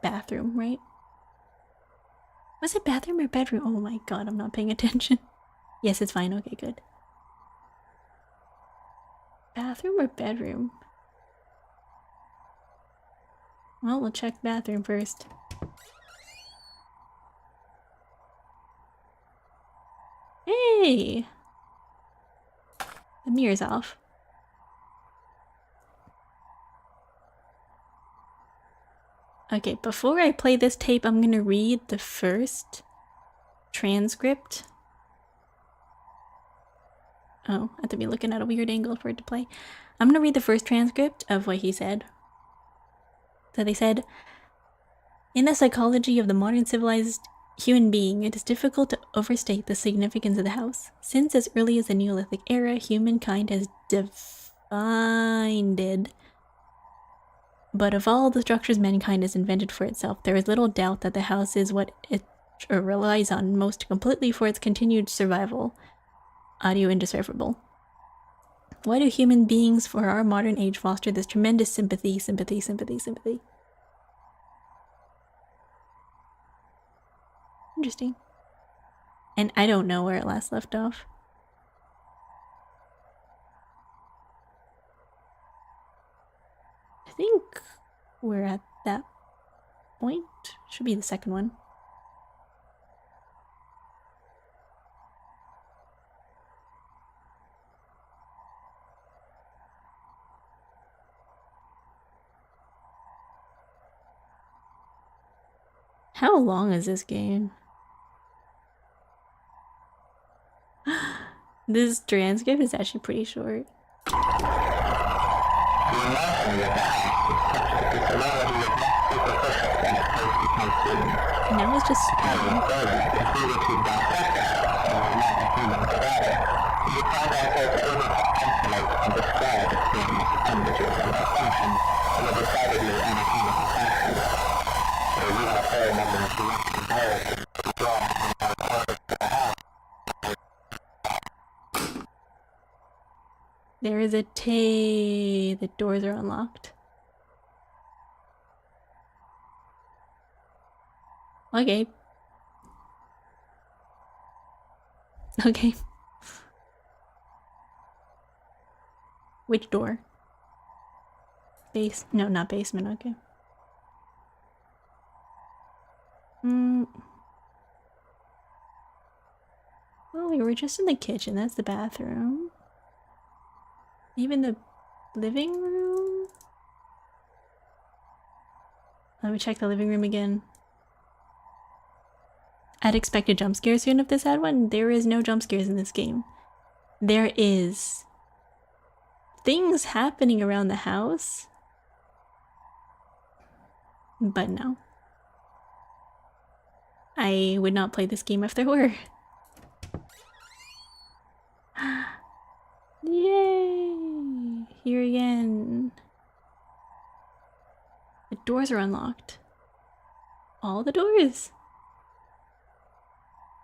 Speaker 1: Bathroom, right? Was it bathroom or bedroom? Oh my god, I'm not paying attention. Yes, it's fine. Okay, good. Bathroom or bedroom? Well, we'll check bathroom first. Hey! The mirror's off. Okay, before I play this tape, I'm gonna read the first transcript. Oh, I have to be looking at a weird angle for it to play. I'm gonna read the first transcript of what he said. So they said, in the psychology of the modern civilized human being, it is difficult to overstate the significance of the house. Since as early as the Neolithic era, humankind has defined it. But of all the structures mankind has invented for itself, there is little doubt that the house is what it relies on most completely for its continued survival. Audio indecipherable. Why do human beings for our modern age foster this tremendous sympathy? Interesting. And I don't know where it last left off. I think we're at that point. Should be the second one. How long is this game? This transcript is actually pretty short. Now it's just there is a Tay. The doors are unlocked. Okay. Okay. Which door? No, not basement, okay. Well, we were just in the kitchen. That's the bathroom. Even the living room? Let me check the living room again. I'd expect a jump scare soon if this had one. There is no jump scares in this game. There is things happening around the house, but no. I would not play this game if there were. Yay! Here again. The doors are unlocked. All the doors.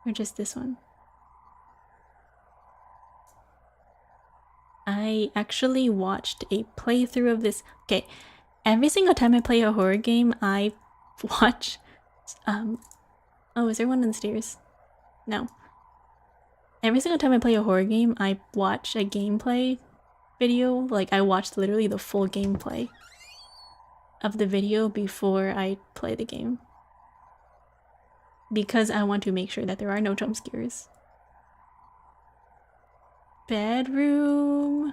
Speaker 1: Or just this one? I actually watched a playthrough of this. Okay, every single time I play a horror game, I watch. Oh, is there one on the stairs? No. Every single time I play a horror game, I watch a gameplay video. Like, I watched literally the full gameplay of the video before I play the game. Because I want to make sure that there are no jump scares. Bedroom.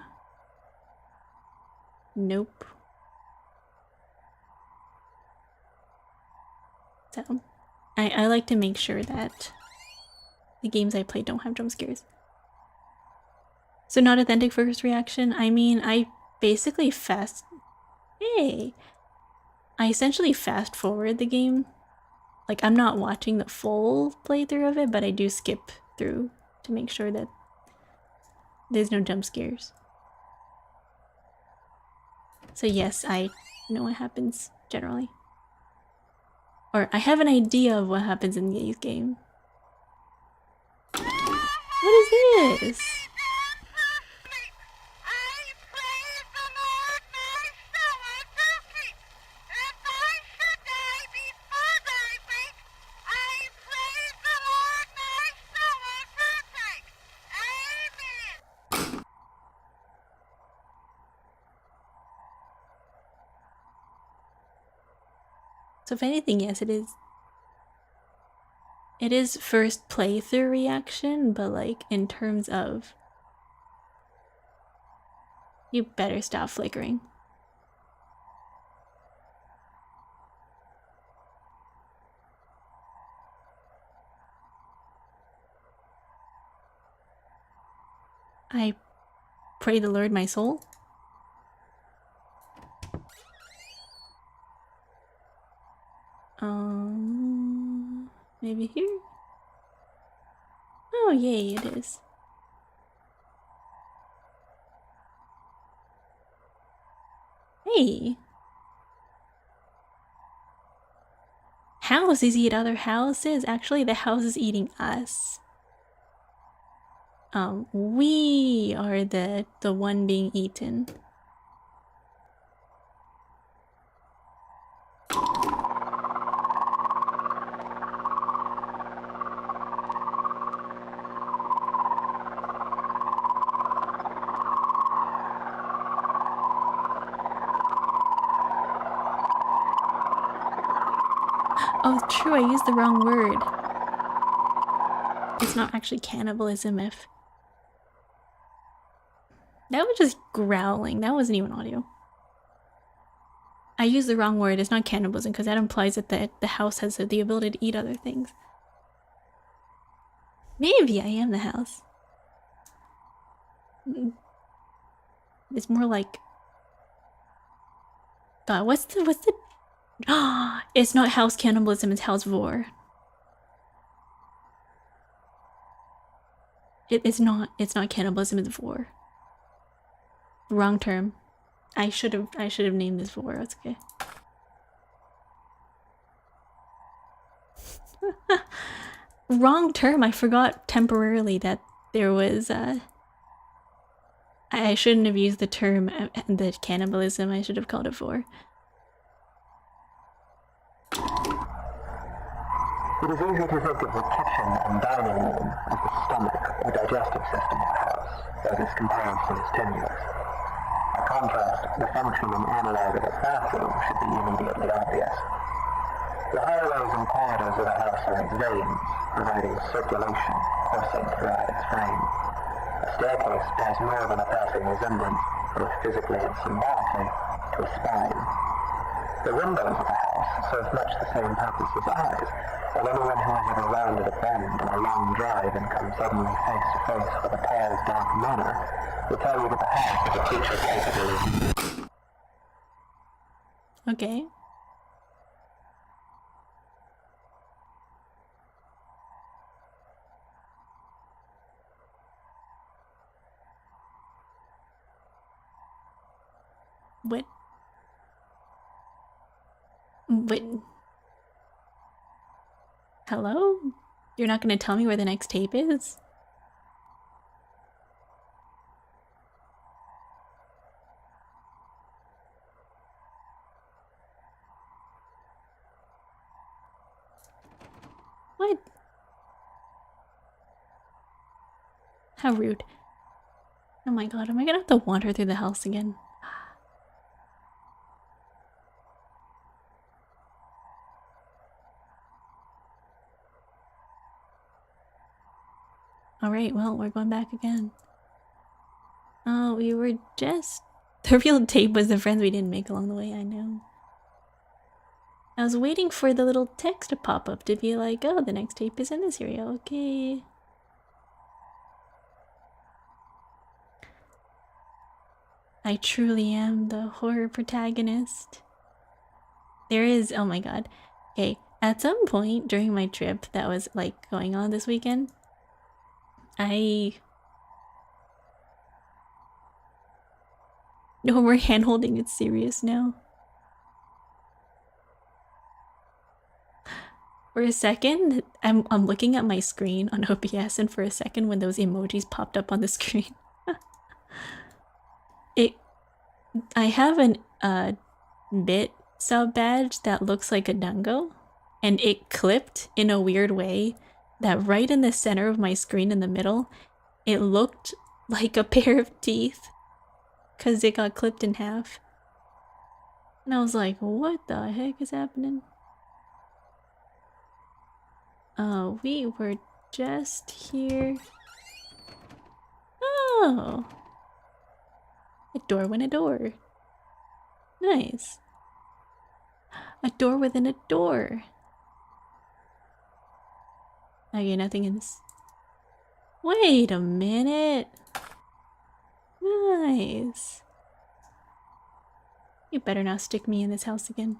Speaker 1: Nope. So, I like to make sure that the games I play don't have jump scares. So not authentic first reaction. I mean, I basically I essentially fast forward the game. Like, I'm not watching the full playthrough of it, but I do skip through to make sure that there's no jump scares. So yes, I know what happens generally. Or I have an idea of what happens in the game. What is this? So if anything, yes, it is. It is first playthrough reaction, but like in terms of... You better stop flickering. I pray the Lord my soul. Maybe here? Oh, yay, it is. Hey! Houses eat other houses? Actually, the house is eating us. We are the one being eaten. Oh, true, I used the wrong word. It's not actually cannibalism if... That was just growling. That wasn't even audio. I used the wrong word. It's not cannibalism because that implies that the house has the ability to eat other things. Maybe I am the house. It's more like... God, what's the... Ah, it's not house cannibalism, it's house vor. It's not cannibalism, it's vor. Wrong term. I should have named this vor. That's okay. Wrong term. I forgot temporarily that there was I shouldn't have used the term the cannibalism. I should have called it vor.
Speaker 2: It is easy to think of the kitchen and dining room as the stomach or digestive system of a house, though this comparison is tenuous. By contrast, the function and analog of a bathroom should be immediately obvious. The highways and corridors of a house are like veins, providing circulation coursing throughout its frame. A staircase bears more than a passing resemblance, both physically and symbolically, to a spine. The windows of a house serve much the same purpose as eyes, and anyone who has ever rounded a bend on a long drive and come suddenly face to face with a pale, dark manor will tell you that the house is a creature capable of...
Speaker 1: Okay. What? Wait. Hello? You're not gonna tell me where the next tape is? What? How rude. Oh my god, am I gonna have to wander through the house again? Alright, well, we're going back again. Oh, we were just... The real tape was the friends we didn't make along the way, I know. I was waiting for the little text to pop up to be like, oh, the next tape is in this area, okay. I truly am the horror protagonist. There is... Oh my god. Okay, at some point during my trip that was, like, going on this weekend, No, we're hand-holding, it's serious now. For a second, I'm looking at my screen on OBS, and for a second when those emojis popped up on the screen, I have an bit sub badge that looks like a dango, and it clipped in a weird way that right in the center of my screen in the middle, it looked like a pair of teeth because it got clipped in half. And I was like, what the heck is happening? Oh, we were just here. Oh! A door within a door. Nice. A door within a door. Okay, nothing in this. Wait a minute. Nice. You better not stick me in this house again.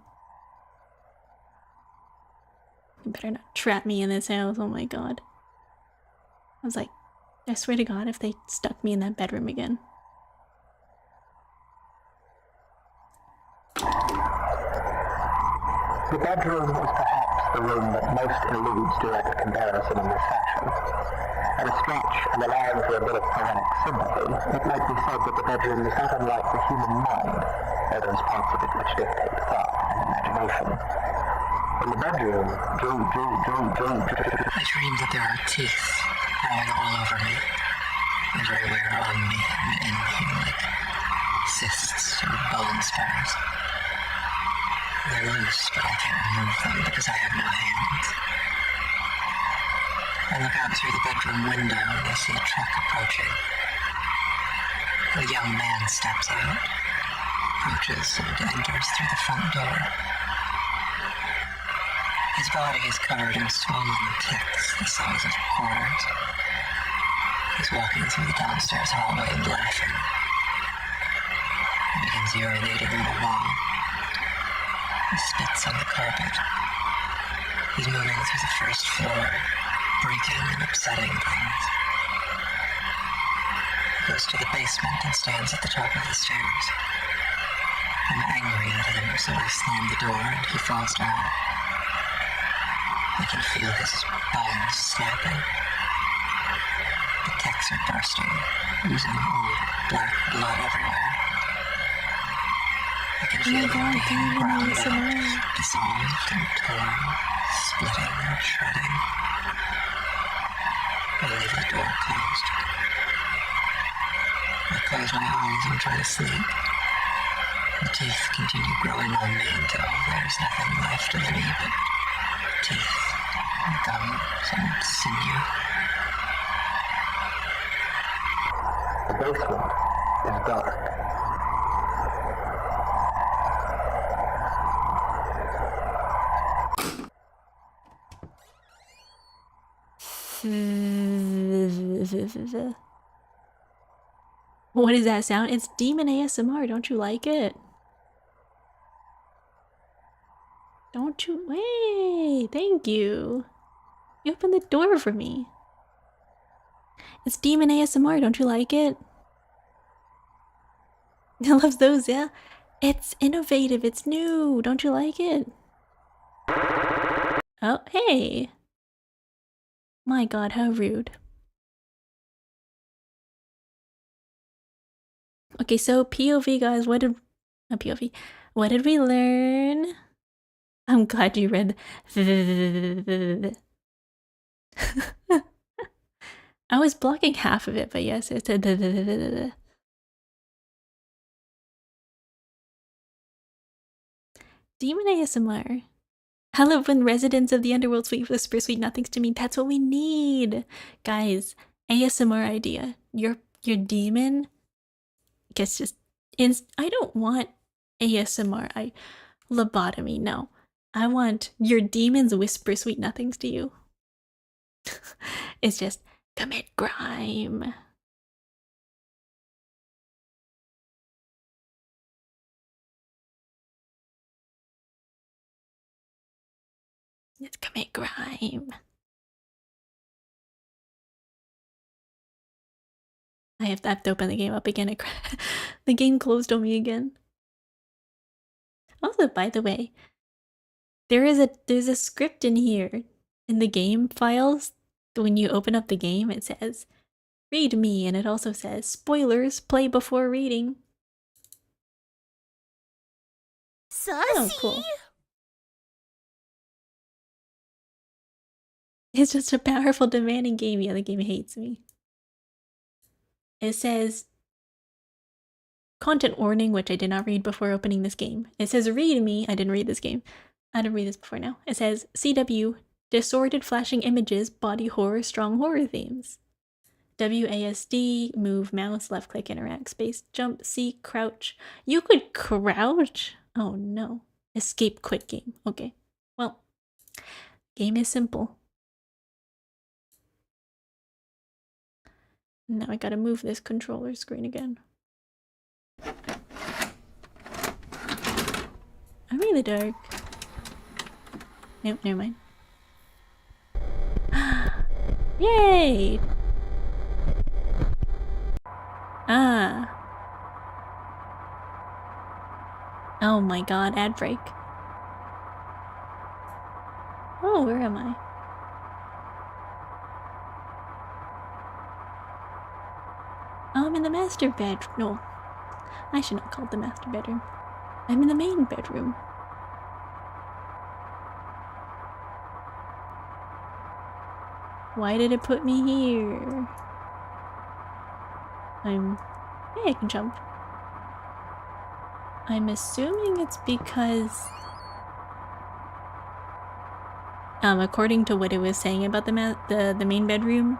Speaker 1: You better not trap me in this house. Oh my god. I was like, I swear to god if they stuck me in that bedroom again.
Speaker 2: The bedroom is perhaps the room that most eludes direct comparison in this section. At a stretch, and allowing for a bit of poetic sympathy, it might be said that the bedroom is not unlike the human mind, or those parts of it which dictate thought and imagination. In the bedroom, I dream that there are teeth growing all over me, everywhere on me and in me, like cysts or bone spurs. They're loose, but I can't remove them because I have no hands. I look out through the bedroom window and I see a truck approaching. A young man steps out, approaches and enters through the front door. His body is covered in swollen ticks the size of quarters. He's walking through the downstairs hallway and laughing. He begins urinating on the wall. He spits on the carpet. He's moving through the first floor, breaking and upsetting things. He goes to the basement and stands at the top of the stairs. I'm angry at him, so I slam the door and he falls down. I can feel his bones snapping. The ticks are bursting, oozing old black blood everywhere. I can feel him being ground up, dissolved and torn, splitting and shredding. I leave the door closed. I close my eyes and try to sleep. The teeth continue growing on me until there's nothing left of me but teeth, gums, and sinew. The basement is dark.
Speaker 1: What is that sound? It's demon ASMR. Don't you like it? Don't you? Wait, thank you. You opened the door for me. It's demon ASMR. Don't you like it? I love those, yeah. It's innovative. It's new. Don't you like it? Oh, hey. My god, how rude. Okay, so POV, guys, what did we learn? I'm glad you read. I was blocking half of it, but yes, it's Demon ASMR. I love when residents of the underworld whisper sweet nothings to me. That's what we need, guys. ASMR idea. Your demon gets just. I don't want ASMR. Lobotomy. No, I want your demons whisper sweet nothings to you. It's just commit crime. Let's commit crime. I have to open the game up again. The game closed on me again. Also, by the way, there's a script in here in the game files. When you open up the game, it says "Read me," and it also says "Spoilers. Play before reading."
Speaker 3: Sussy.
Speaker 1: Oh, cool. It's just a powerful, demanding game. Yeah, the game hates me. It says content warning, which I did not read before opening this game. It says read me. I didn't read this game. I didn't read this before now. It says CW Distorted flashing images, body horror, strong horror themes. WASD, move mouse, left click, interact, space, jump, C, crouch. You could crouch? Oh no. Escape, quit game. Okay. Well, game is simple. Now I gotta move this controller screen again. I'm really dark. Nope, never mind. Yay! Ah. Oh my god, ad break. Oh, where am I? Oh, I'm in the master bedroom. No, I should not call it the master bedroom. I'm in the main bedroom. Why did it put me here? Hey, I can jump. I'm assuming it's because... according to what it was saying about the main bedroom,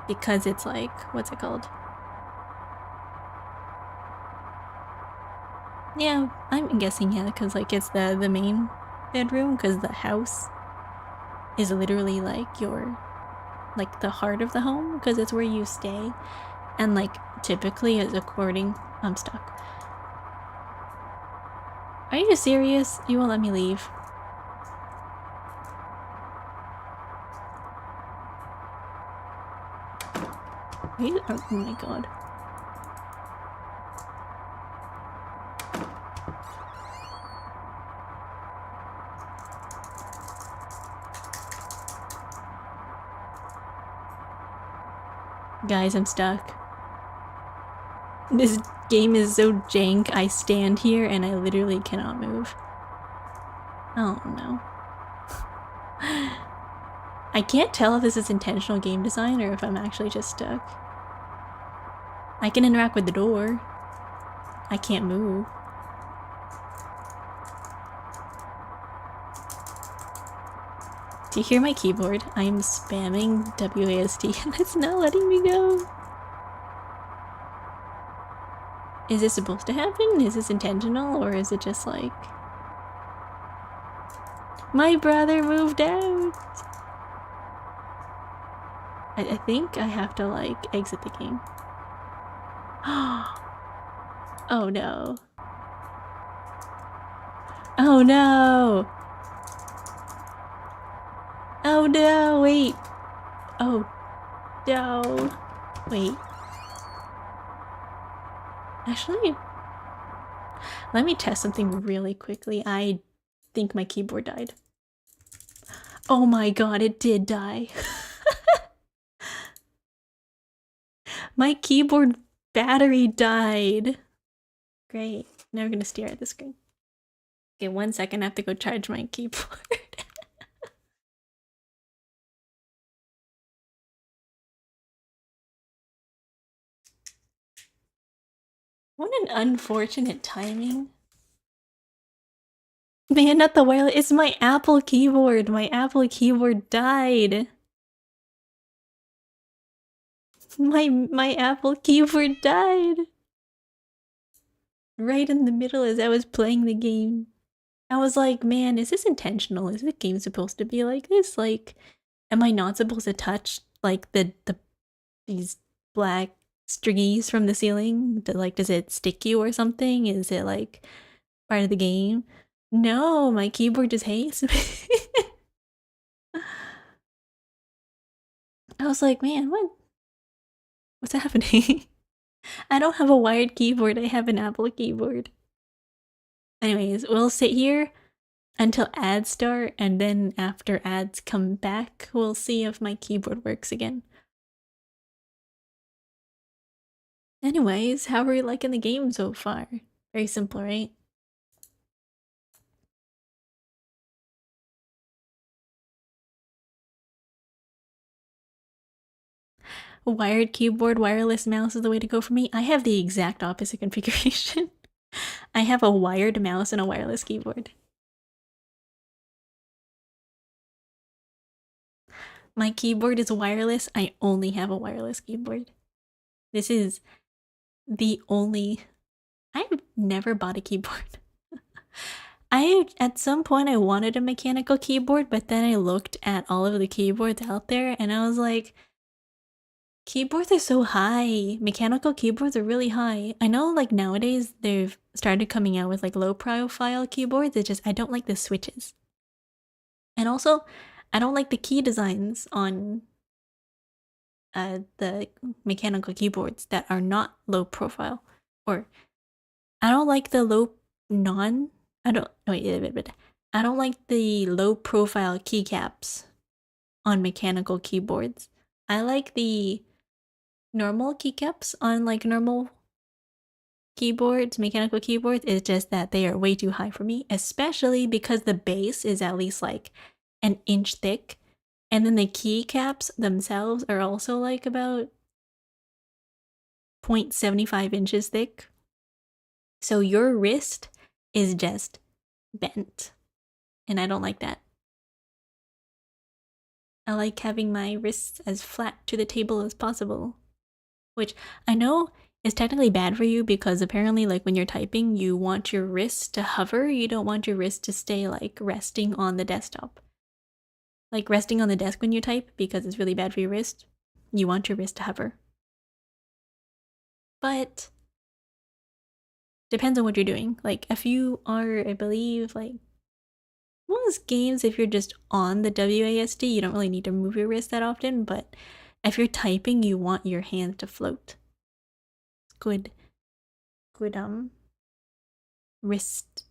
Speaker 1: because it's like, what's it called? Yeah, I'm guessing, yeah, because like it's the main bedroom, because the house is literally like like the heart of the home, because it's where you stay, and like typically is according... I'm stuck. Are you serious? You won't let me leave. Oh my god. Guys, I'm stuck. This game is so jank. I stand here and I literally cannot move. Oh no. I can't tell if this is intentional game design or if I'm actually just stuck. I can interact with the door. I can't move. Do you hear my keyboard? I'm spamming WASD and it's not letting me go. Is this supposed to happen? Is this intentional, or is it just like... My brother moved out! I think I have to like exit the game. Oh no. Oh no! Oh no, wait! Oh no. Wait. Actually, let me test something really quickly. I think my keyboard died. Oh my god, it did die. My keyboard battery died. Great. Now we're gonna stare at the screen. Okay, 1 second. I have to go charge my keyboard. What an unfortunate timing. Man, not the wireless. It's my Apple keyboard. My Apple keyboard died. My Apple keyboard died. Right in the middle as I was playing the game. I was like, man, is this intentional? Is the game supposed to be like this? Like, am I not supposed to touch like these black stringies from the ceiling? Like, does it stick you or something? Is it like part of the game? No, my keyboard just hates me. I was like, man, what's happening? I don't have a wired keyboard, I have an Apple keyboard. Anyways, we'll sit here until ads start, and then after ads come back, we'll see if my keyboard works again. Anyways, how are you liking the game so far? Very simple, right? Wired keyboard, wireless mouse is the way to go for me. I have the exact opposite configuration. I have a wired mouse and a wireless keyboard. My keyboard is wireless. I only have a wireless keyboard. This is the only... I've never bought a keyboard. At some point I wanted a mechanical keyboard, but then I looked at all of the keyboards out there and I was like, keyboards are so high. Mechanical keyboards are really high. I know like nowadays they've started coming out with like low profile keyboards. It's just I don't like the switches. And also, I don't like the key designs on the mechanical keyboards that are not low profile. Or I don't like the I don't like the low profile keycaps on mechanical keyboards. I like the normal keycaps on like normal keyboards, mechanical keyboards. It's just that they are way too high for me, especially because the base is at least like an inch thick, and then the keycaps themselves are also like about 0.75 inches thick. So your wrist is just bent, and I don't like that. I like having my wrists as flat to the table as possible, which I know is technically bad for you because apparently like when you're typing you want your wrist to hover. You don't want your wrist to stay like resting on the desktop, like resting on the desk when you type, because it's really bad for your wrist. You want your wrist to hover, but depends on what you're doing. Like if you are, I believe, like most games, if you're just on the WASD, you don't really need to move your wrist that often, but if you're typing, you want your hands to float. Good wrist,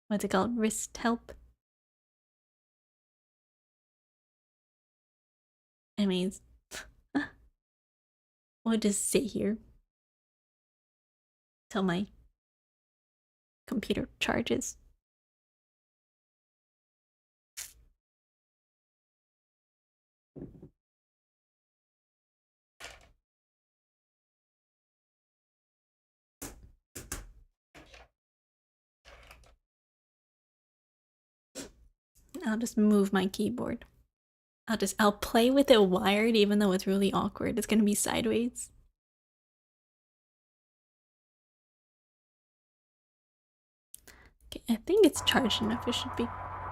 Speaker 1: what's it called? Wrist help? I mean, we'll just sit here till my computer charges. I'll just move my keyboard. I'll play with it wired even though it's really awkward. It's gonna be sideways. Okay, I think it's charged enough. It should be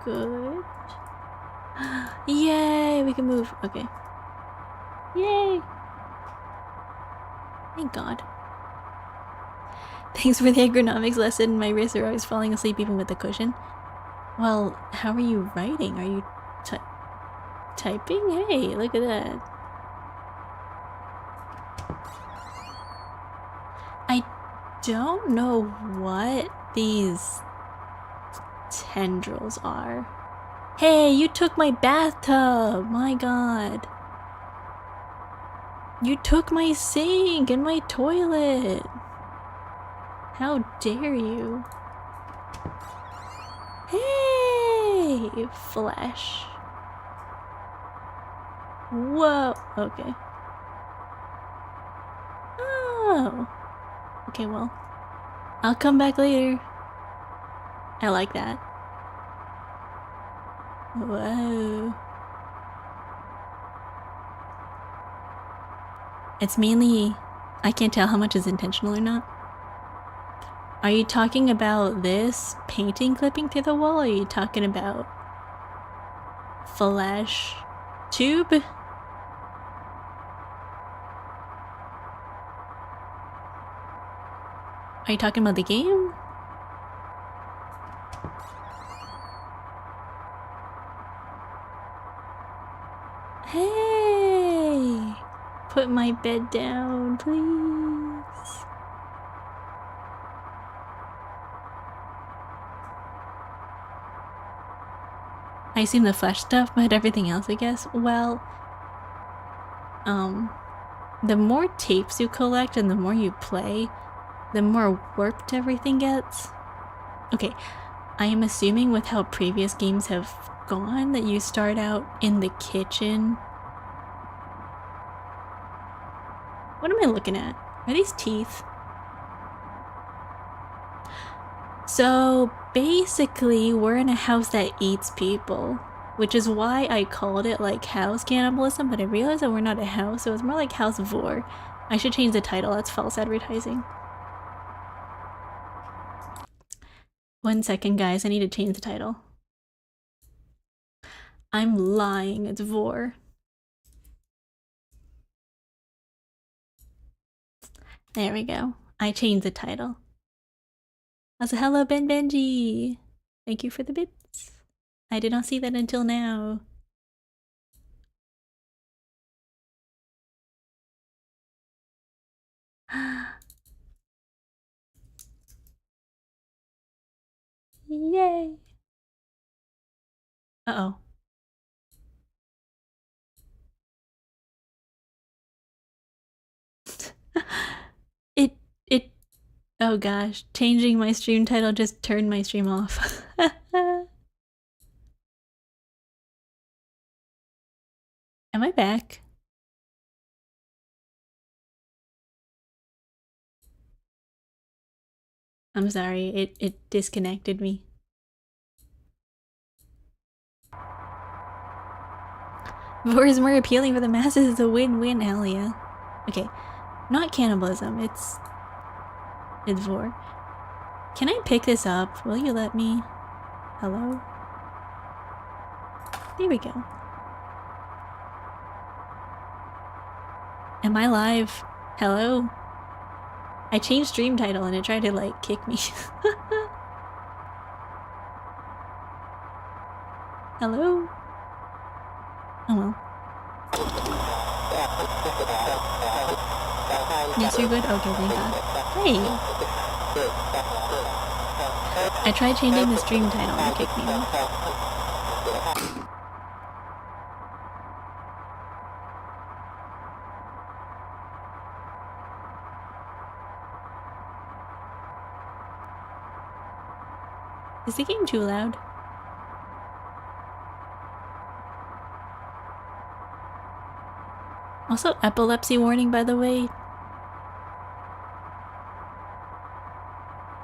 Speaker 1: good. Yay, we can move. Okay. Yay. Thank God. Thanks for the ergonomics lesson. My wrists are always falling asleep even with the cushion. Well, how are you writing? Are you typing? Hey, look at that. I don't know what these tendrils are. Hey, you took my bathtub! My God. You took my sink and my toilet! How dare you? Hey! Flesh. Whoa! Okay. Oh! Okay, well. I'll come back later. I like that. Whoa. It's mainly... I can't tell how much is intentional or not. Are you talking about this painting clipping through the wall, or are you talking about flash tube? Are you talking about the game? Hey! Put my bed down, please. I assume the flesh stuff, but everything else, I guess. Well, the more tapes you collect and the more you play, the more warped everything gets. Okay, I am assuming with how previous games have gone that you start out in the kitchen. What am I looking at? Are these teeth? So basically, we're in a house that eats people, which is why I called it like house cannibalism, but I realized that we're not a house, so it's more like house vor. I should change the title, that's false advertising. 1 second, guys, I need to change the title. I'm lying, it's vor. There we go. I changed the title. Also, hello, Benji! Thank you for the bits. I did not see that until now. Yay! Uh-oh. It oh gosh, changing my stream title just turned my stream off. Am I back? I'm sorry, it disconnected me. Vor is more appealing for the masses, it's a win-win, hell yeah. Okay, not cannibalism, it's vor. Can I pick this up? Will you let me? Hello? There we go. Am I live? Hello? I changed stream title and it tried to like kick me. Hello? Oh well. Yes, you're good? Okay, thank god. Hey! I tried changing the stream title and it kicked me off. Is the game too loud? Also, epilepsy warning, by the way.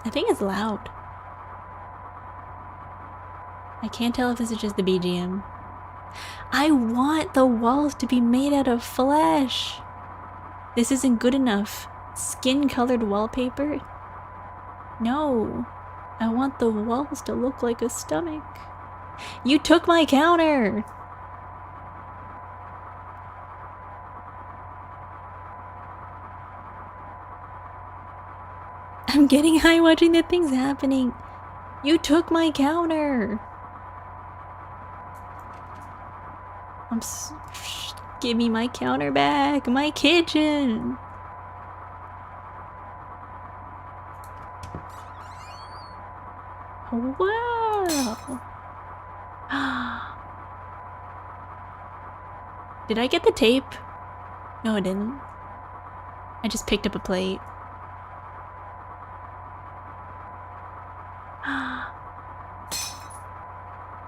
Speaker 1: I think it's loud. I can't tell if this is just the BGM. I want the walls to be made out of flesh. This isn't good enough. Skin-colored wallpaper? No. I want the walls to look like a stomach. You took my counter! I'm getting high watching the things happening. You took my counter! Give me my counter back! My kitchen! Wow! Did I get the tape? No, I didn't. I just picked up a plate.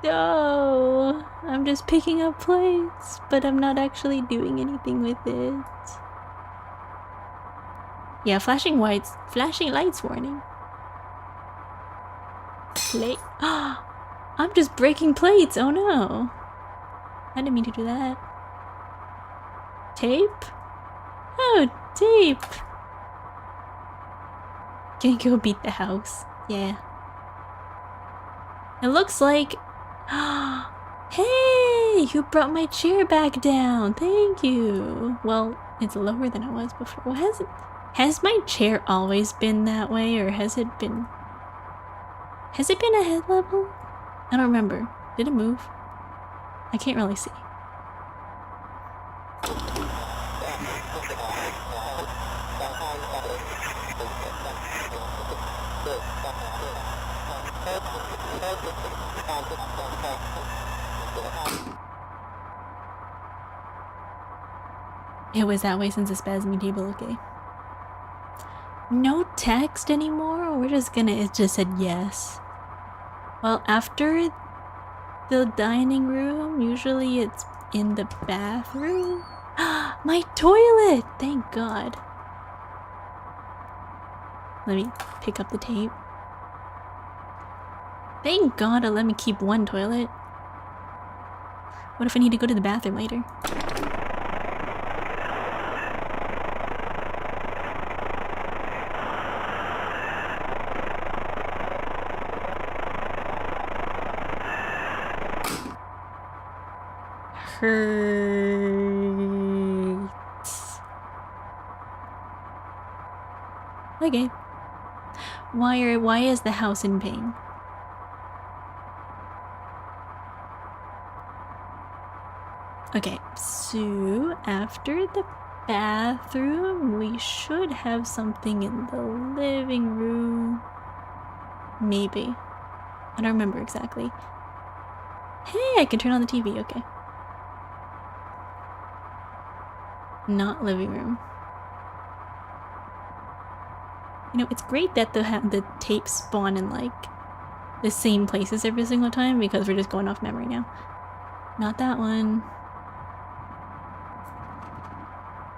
Speaker 1: No! I'm just picking up plates, but I'm not actually doing anything with it. Yeah, flashing lights warning. Plate. I'm just breaking plates. Oh no. I didn't mean to do that. Tape? Oh, tape. Gonna go beat the house. Yeah. It looks like... Hey! You brought my chair back down. Thank you. Well, it's lower than it was before. Well, has my chair always been that way, or has it been... Has it been a head level? I don't remember. Did it move? I can't really see. It was that way since the spasming table, okay. No text anymore? We're just gonna... It just said yes. Well, after the dining room, usually it's in the bathroom. My toilet! Thank God. Let me pick up the tape. Thank God it'll let me keep one toilet. What if I need to go to the bathroom later? Hurts. Okay. Why is the house in pain? Okay, so after the bathroom, we should have something in the living room. Maybe. I don't remember exactly. Hey, I can turn on the TV, okay. Not living room. You know, it's great that the tapes spawn in like the same places every single time because we're just going off memory now. Not that one.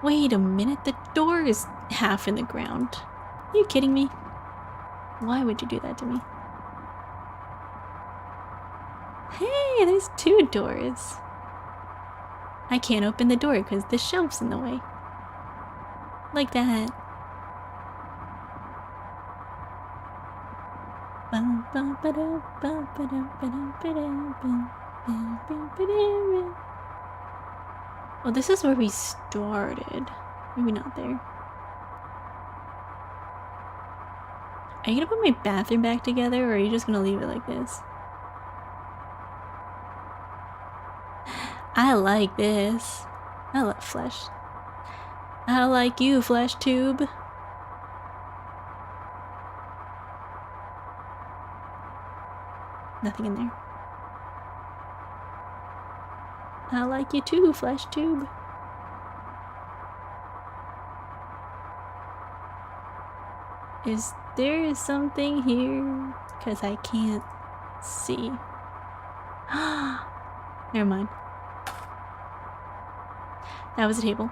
Speaker 1: Wait a minute, the door is half in the ground. Are you kidding me? Why would you do that to me? Hey, there's 2 doors. I can't open the door because the shelf's in the way. Like that. Oh, this is where we started. Maybe not there. Are you gonna put my bathroom back together or are you just gonna leave it like this? I like this. I like flesh. I like you, flesh tube. Nothing in there. I like you too, flesh tube. Is there something here? Because I can't see. Never mind. That was a table.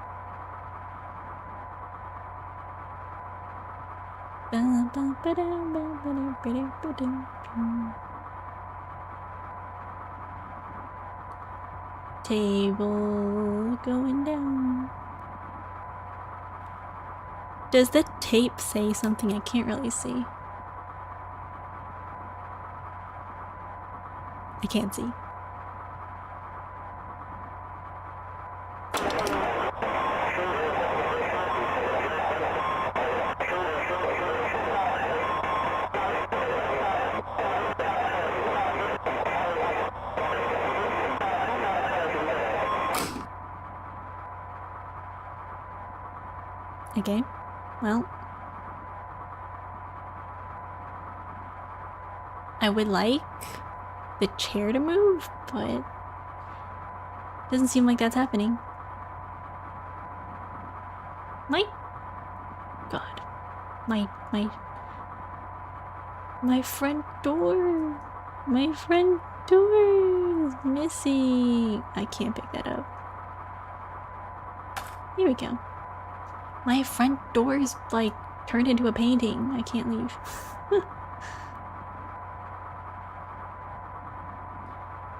Speaker 1: Table going down. Does the tape say something? I can't really see. I can't see. Okay, well, I would like the chair to move, but it doesn't seem like that's happening. My God, my front door, is missing. I can't pick that up. Here we go. My front door is like turned into a painting. I can't leave.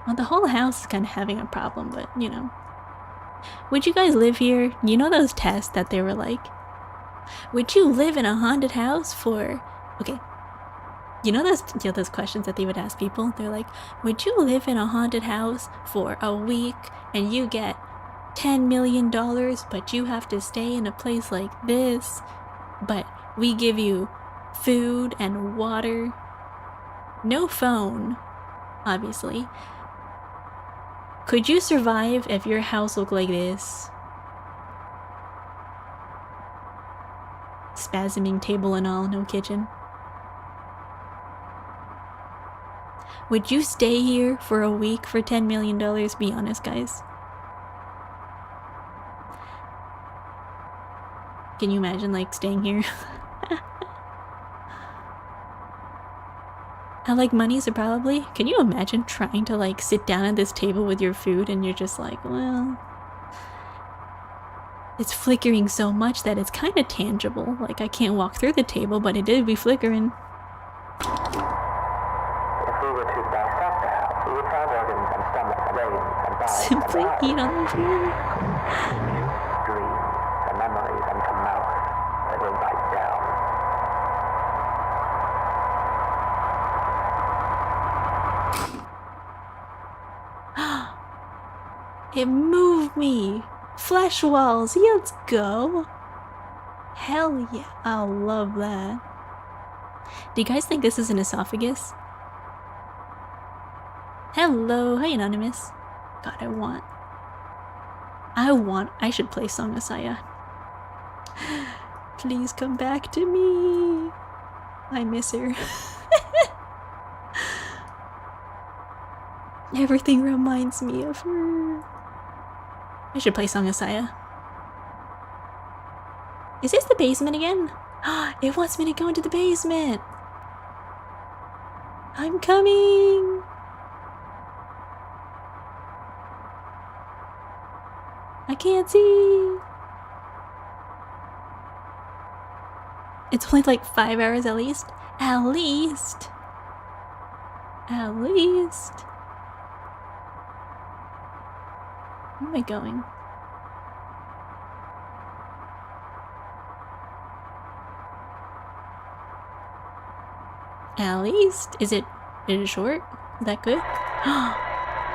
Speaker 1: Well, the whole house is kind of having a problem, but you know. Would you guys live here? You know those tests that they were like, would you live in a haunted house for... Okay. You know those questions that they would ask people? They're like, would you live in a haunted house for a week and you get $10 million, but you have to stay in a place like this, but we give you food and water, no phone, obviously. Could you survive if your house looked like this? Spasming table and all, no kitchen. Would you stay here for a week for $10 million? Be honest, guys. Can you imagine, like, staying here? I like money, so probably. Can you imagine trying to, like, sit down at this table with your food and you're just like, well... It's flickering so much that it's kind of tangible. Like, I can't walk through the table, but it did be flickering.
Speaker 2: If we were to
Speaker 1: simply eat on the food.
Speaker 2: Dreams and memories and to mouth that will bite down.
Speaker 1: It moved me! Flesh walls, yeah, let's go! Hell yeah, I love that. Do you guys think this is an esophagus? Hello, hi Anonymous. God, I should play Song of Saya. Please come back to me. I miss her. Everything reminds me of her. I should play Song of Saya. Is this the basement again? It wants me to go into the basement. I'm coming. I can't see. It's only like 5 hours at least. At least. At least. Where am I going? At least. Is it short? Is that good?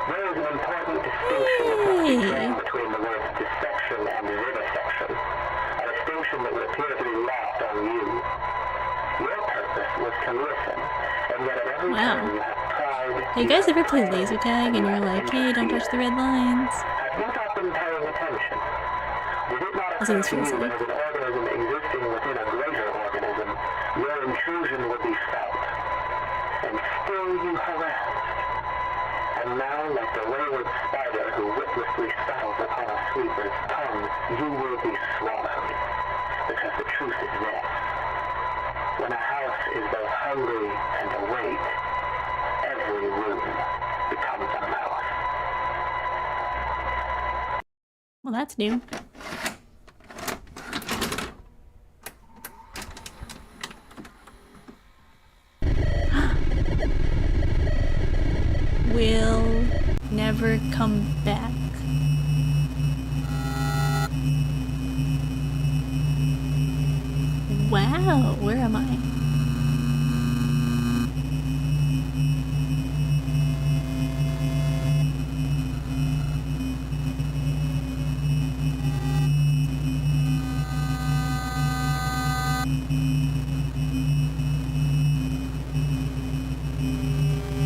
Speaker 2: There is an important distinction between the words dissection and vivisection, a distinction that would appear to be lost on you. Your purpose was to listen, and yet at every time you have tried...
Speaker 1: Hey, you guys ever play laser tag and you're like, hey, don't touch the red lines?
Speaker 2: Have you not been paying attention? Did it not
Speaker 1: Also,
Speaker 2: occur
Speaker 1: this
Speaker 2: to you
Speaker 1: feels
Speaker 2: that
Speaker 1: like...
Speaker 2: as an organism existing within a greater organism, your intrusion would be felt? And still you harassed. And now, like the wayward spider who witlessly settles upon a sweeper's tongue, you will be swallowed. Because the truth is this. When a house is both hungry and awake, every room becomes a mouth.
Speaker 1: Well, that's new. Will never come back. Wow, where am I?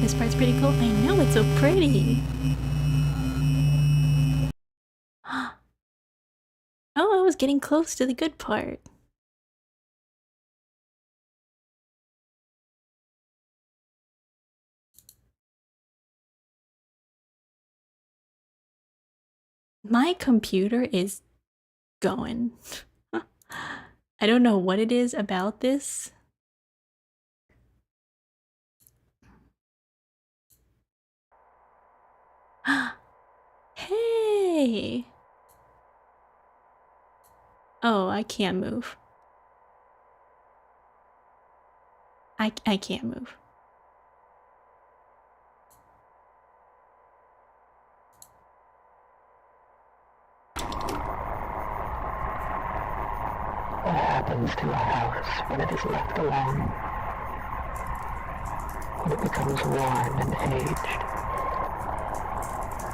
Speaker 1: This part's pretty cool. I know, it's so pretty. Oh, I was getting close to the good part. My computer is going. I don't know what it is about this. Hey! Oh, I can't move. I can't move.
Speaker 2: What happens to a house when it is left alone? When it becomes worn and aged?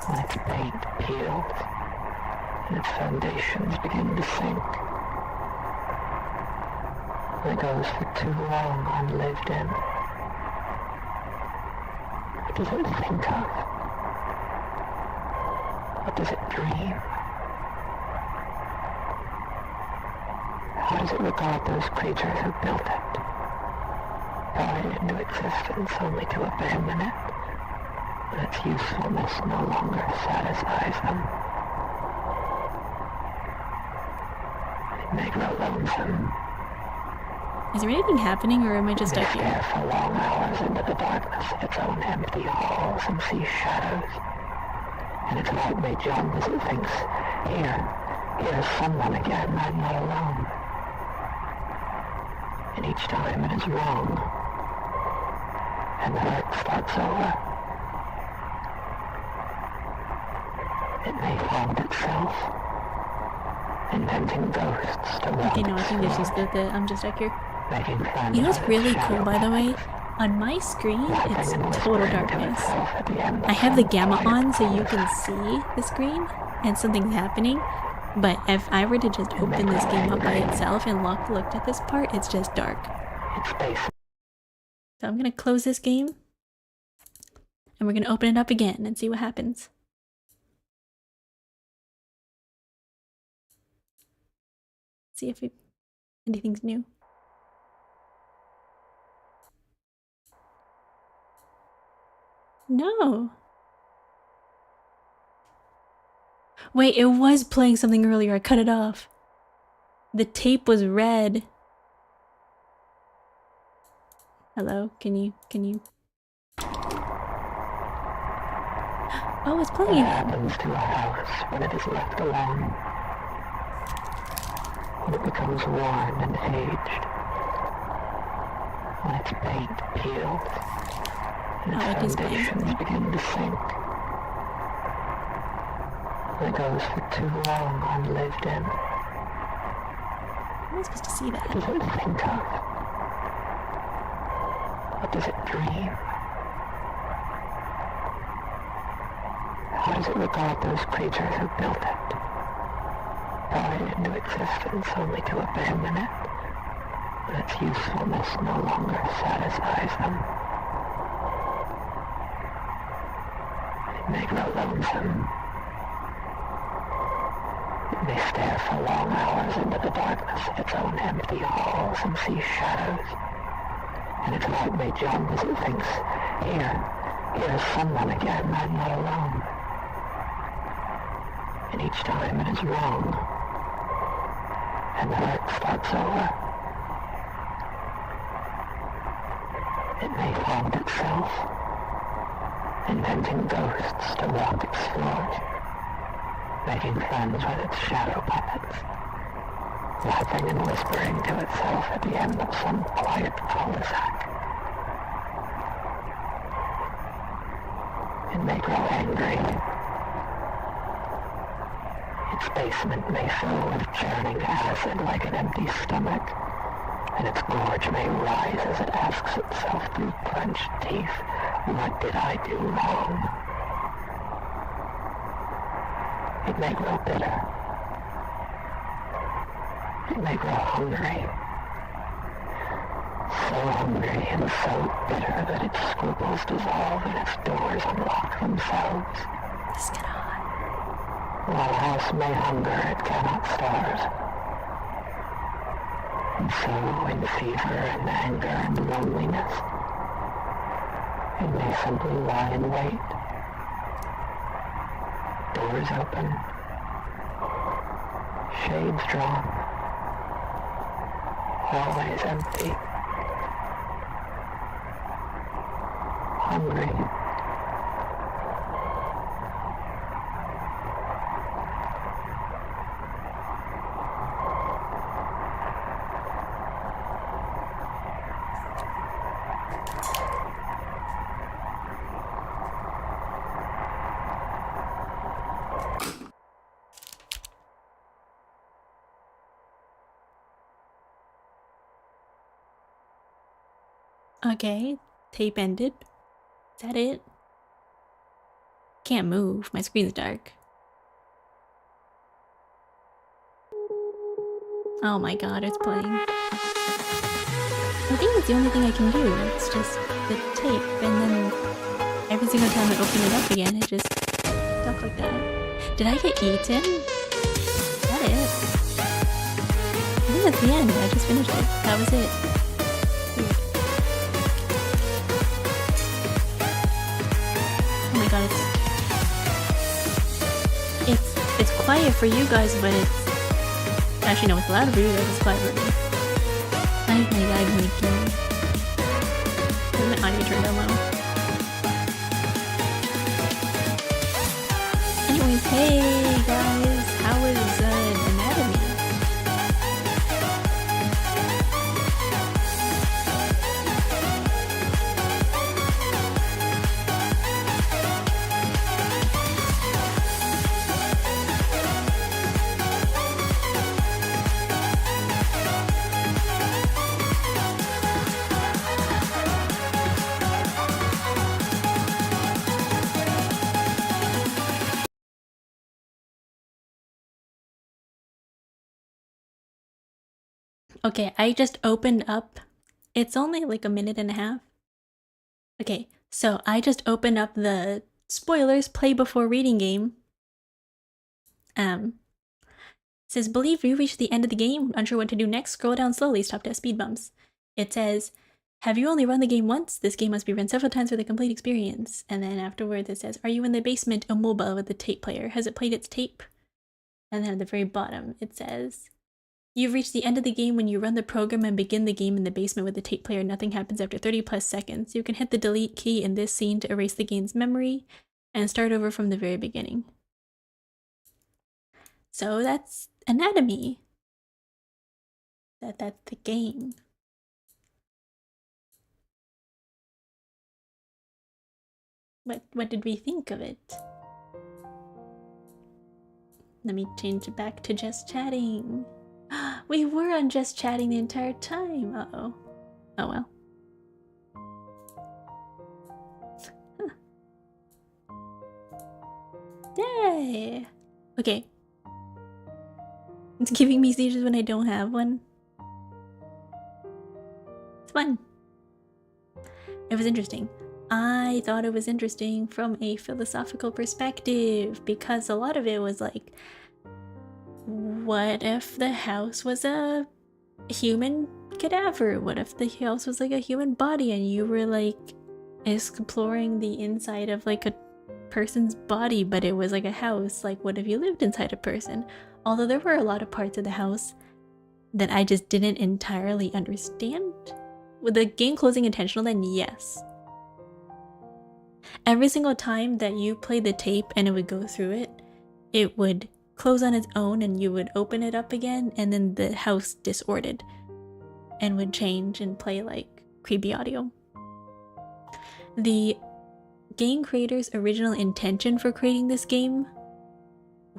Speaker 2: When its paint peels and its foundations begin to sink? When it goes for too long unlived in? What does it think of? What does it dream? How does it regard those creatures who built it? Brought it into existence only to abandon it when its usefulness no longer satisfies them? It may grow lonesome.
Speaker 1: Is there anything happening, or am I just stuck
Speaker 2: Stare
Speaker 1: here?
Speaker 2: for long hours into the darkness of its own empty halls and see shadows. And its heart may jump as it thinks, here's someone again, I'm not alone. And each time it is wrong. And the hurt starts over. It may haunt itself, inventing ghosts to walk.
Speaker 1: Okay, no, I think this is the I'm just stuck here.
Speaker 2: Making friends.
Speaker 1: You know what's really cool, by the way? On my screen, it's total darkness. I have the gamma on so you can see the screen and something's happening. But if I were to just open this game up by itself and looked at this part, it's just dark. So I'm gonna close this game. And we're gonna open it up again and see what happens. See if anything's new. No. Wait, it was playing something earlier. I cut it off. The tape was red. Hello, can you? Oh, it's playing.
Speaker 2: What happens to a house when it is left alone? When it becomes worn and aged? When its paint peels and its foundations begin to sink? When it goes for too long unlived in?
Speaker 1: How am I supposed to see that?
Speaker 2: What does it think of? What does it dream? How does it regard those creatures who built it? Brought it into existence only to abandon it when its usefulness no longer satisfies them. It may grow lonesome. It may stare for long hours into the darkness of its own empty halls and see shadows. And its heart may jump as it thinks, here's someone again, I'm not alone. And each time it is wrong, and the hurt starts over. It may haunt itself, inventing ghosts to walk its floors, making friends with its shadow puppets, laughing and whispering to itself at the end of some quiet cul-de-sac. It may grow angry. Its basement may fill with churning acid like an empty stomach, and its gorge may rise as it asks itself through clenched teeth, what did I do wrong? It may grow bitter. It may grow hungry. So hungry and so bitter that its scruples dissolve and its doors unlock themselves.
Speaker 1: This is kinda hot.
Speaker 2: While a house may hunger, it cannot starve. And so, in fever and anger and loneliness, it may simply lie in wait. Doors open. Shades drawn. Hallways empty. Hungry.
Speaker 1: Okay, tape ended. Is that it? Can't move. My screen's dark. Oh my god, it's playing. I think that's the only thing I can do. It's just the tape, and then every single time I open it up again, it just stuck like that. Did I get eaten? Is that it? I think that's the end. I just finished it. That was it. Oh my god, it's quiet for you guys, but it's actually no, it's loud for you guys. It's quiet for me. I have my guide making. My audio turned down low. Anyways, hey guys, how is anatomy? Okay, I just opened up. It's only like a minute and a half. Okay, so I just opened up the spoilers play before reading game. It says, believe you reached the end of the game, unsure what to do next, scroll down slowly, stop at speed bumps. It says, have you only run the game once? This game must be run several times for the complete experience. And then afterwards it says, are you in the basement immobile with the tape player? Has it played its tape? And then at the very bottom it says, you've reached the end of the game when you run the program and begin the game in the basement with the tape player. Nothing happens after 30 plus seconds. You can hit the delete key in this scene to erase the game's memory and start over from the very beginning. So that's anatomy. That's the game. What did we think of it? Let me change it back to just chatting. We were on just chatting the entire time. Uh-oh. Oh well. Yay! Okay. It's giving me seizures when I don't have one. It's fun. It was interesting. I thought it was interesting from a philosophical perspective because a lot of it was like, what if the house was a human cadaver? What if the house was like a human body and you were like exploring the inside of like a person's body, but it was like a house? Like, what if you lived inside a person? Although there were a lot of parts of the house that I just didn't entirely understand. With the game closing intentional, then yes. Every single time that you played the tape and it would go through it, it would close on its own and you would open it up again, and then the house disordered and would change and play like creepy audio. The game creator's original intention for creating this game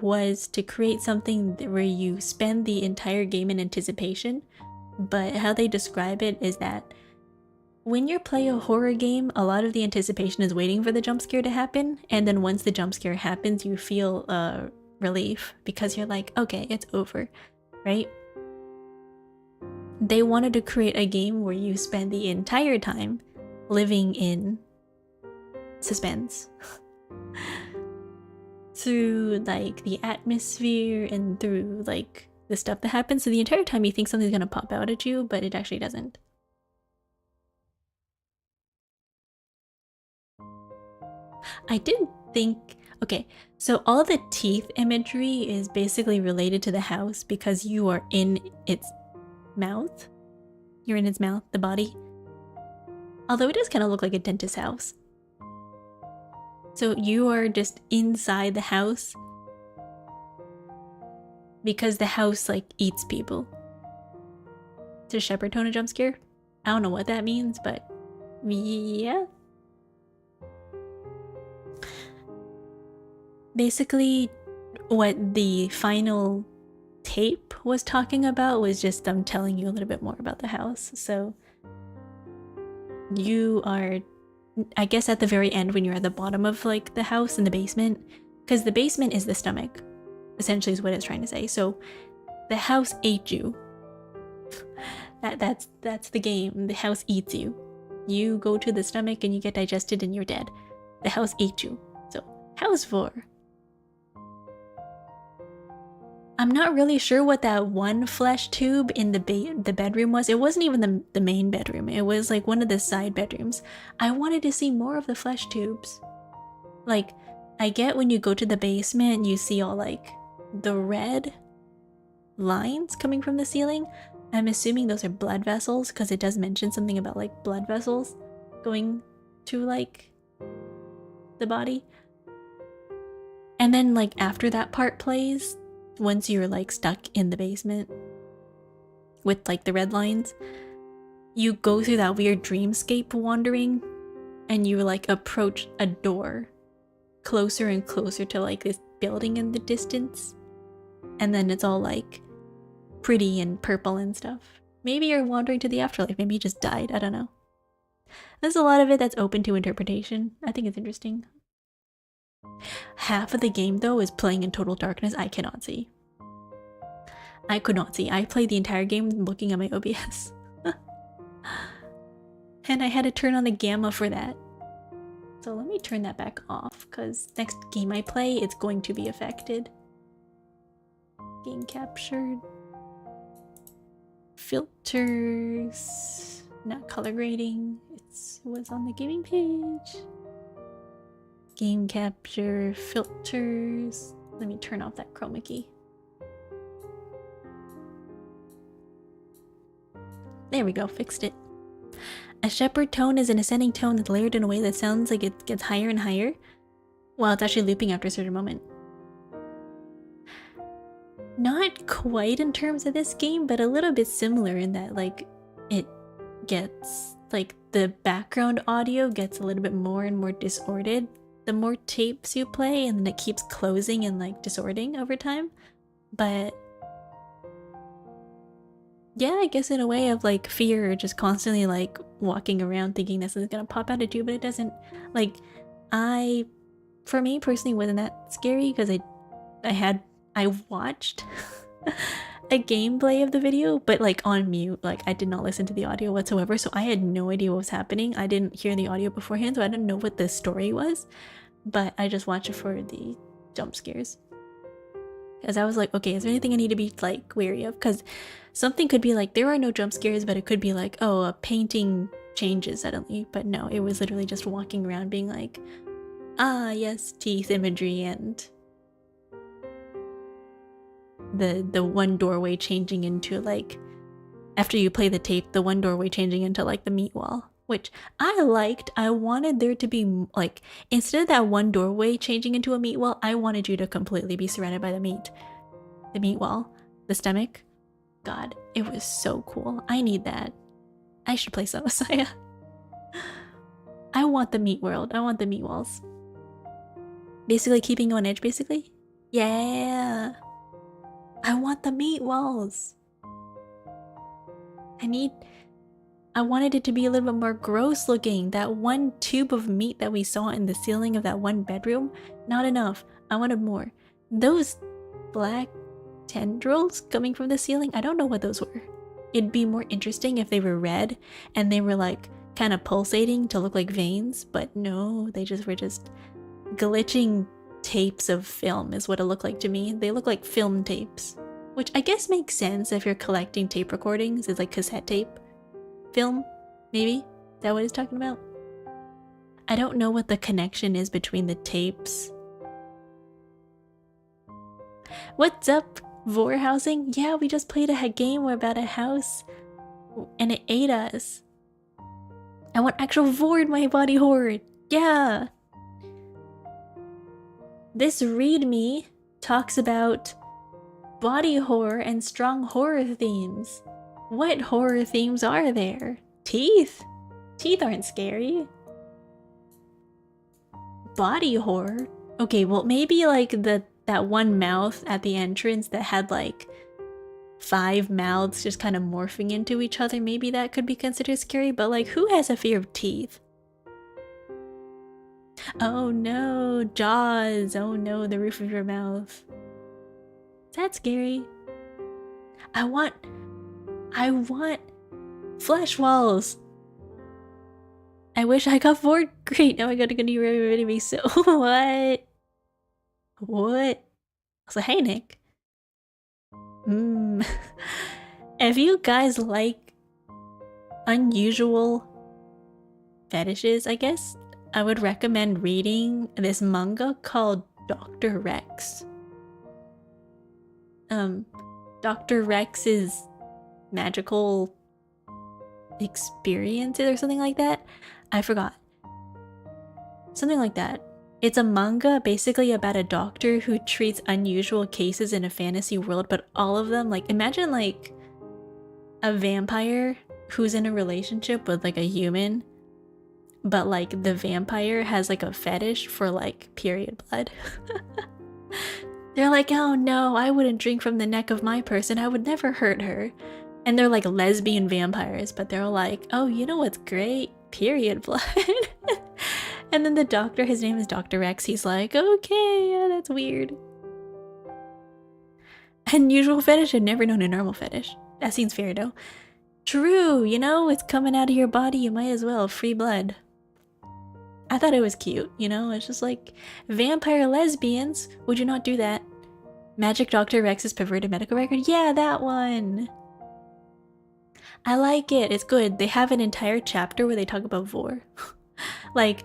Speaker 1: was to create something where you spend the entire game in anticipation, but how they describe it is that when you play a horror game, a lot of the anticipation is waiting for the jump scare to happen, and then once the jump scare happens, you feel relief because you're like, okay, it's over, right? They wanted to create a game where you spend the entire time living in suspense through like the atmosphere and through like the stuff that happens. So the entire time you think something's gonna pop out at you, but it actually doesn't. I didn't think... Okay, so all the teeth imagery is basically related to the house because you are in its mouth. You're in its mouth, the body. Although it does kind of look like a dentist's house. So you are just inside the house because the house like eats people. Does Shepherd tone a jump scare? I don't know what that means, but yeah. Basically, what the final tape was talking about was just them telling you a little bit more about the house. So you are, I guess at the very end when you're at the bottom of like the house in the basement, because the basement is the stomach, essentially is what it's trying to say. So the house ate you. That's the game. The house eats you. You go to the stomach and you get digested and you're dead. The house ate you. So house 4. I'm not really sure what that one flesh tube in the bedroom was. It wasn't even the main bedroom. It was like one of the side bedrooms. I wanted to see more of the flesh tubes. Like, I get when you go to the basement, you see all like the red lines coming from the ceiling. I'm assuming those are blood vessels because it does mention something about like blood vessels going to like the body. And then like after that part plays, once you're like stuck in the basement with like the red lines, you go through that weird dreamscape wandering and you like approach a door closer and closer to like this building in the distance, and then it's all like pretty and purple and stuff. Maybe you're wandering to the afterlife, maybe you just died, I don't know. There's a lot of it that's open to interpretation. I think it's interesting. Half of the game though is playing in total darkness. I cannot see. I could not see. I played the entire game looking at my OBS. And I had to turn on the gamma for that. So let me turn that back off, because next game I play, it's going to be affected. Game captured. Filters. Not color grading. It was on the gaming page. Game capture. Filters. Let me turn off that chroma key. There we go, fixed it. A shepherd tone is an ascending tone that's layered in a way that sounds like it gets higher and higher, while it's actually looping after a certain moment. Not quite in terms of this game, but a little bit similar in that, like, it gets, like, the background audio gets a little bit more and more disordered the more tapes you play, and then it keeps closing and, like, disordering over time. But yeah, I guess in a way of, like, fear, just constantly, like, walking around thinking this is gonna pop out at you, but it doesn't. Like, for me personally, wasn't that scary, because I watched a gameplay of the video, but, like, on mute. Like, I did not listen to the audio whatsoever, so I had no idea what was happening. I didn't hear the audio beforehand, so I didn't know what the story was, but I just watched it for the jump scares. Because I was like, okay, is there anything I need to be, like, wary of? Because something could be like, there are no jump scares, but it could be like, oh, a painting changes suddenly. But no, it was literally just walking around being like, ah, yes, teeth imagery, and the one doorway changing into, like, after you play the tape, the one doorway changing into, like, the meat wall. Which I liked. I wanted there to be, like, instead of that one doorway changing into a meat wall, I wanted you to completely be surrounded by the meat. The meat wall. The stomach. God, it was so cool. I need that. I should play some Messiah. I want the meat world. I want the meat walls. Basically keeping you on edge, basically? Yeah. I want the meat walls. I wanted it to be a little bit more gross looking. That one tube of meat that we saw in the ceiling of that one bedroom, not enough. I wanted more. Those black tendrils coming from the ceiling, I don't know what those were. It'd be more interesting if they were red and they were, like, kind of pulsating to look like veins, but no, they were just glitching tapes of film is what it looked like to me. They look like film tapes, which I guess makes sense if you're collecting tape recordings. It's like cassette tape. Film, maybe? Is that what he's talking about? I don't know what the connection is between the tapes. What's up, Vor housing? Yeah, we just played a game about a house and it ate us. I want actual Vor in my body horde. Yeah. This readme talks about body horror and strong horror themes. What horror themes are there? Teeth? Teeth aren't scary. Body horror? Okay, well, maybe, like, that one mouth at the entrance that had, like, 5 mouths just kind of morphing into each other. Maybe that could be considered scary, but, like, who has a fear of teeth? Oh no, jaws. Oh no, the roof of your mouth. That's scary. I want flesh walls. I wish I got bored. Great, now I gotta go to everybody. So what? What? So hey, Nick. If you guys like unusual fetishes, I guess I would recommend reading this manga called Dr. Rex. Dr. Rex's magical experiences or something like that. I forgot. Something like that. It's a manga basically about a doctor who treats unusual cases in a fantasy world, but all of them, like, imagine like a vampire who's in a relationship with like a human, but like the vampire has like a fetish for like period blood. They're like, oh no, I wouldn't drink from the neck of my person, I would never hurt her. And they're like lesbian vampires, but they're like, oh, you know what's great? Period blood. And then the doctor, his name is Dr. Rex, he's like, okay, yeah, that's weird. Unusual fetish? I've never known a normal fetish. That seems fair though. True, you know, it's coming out of your body, you might as well. Free blood. I thought it was cute, you know? It's just like, vampire lesbians? Would you not do that? Magic Dr. Rex's perverted medical record? Yeah, that one! I like it, it's good. They have an entire chapter where they talk about vor. Like,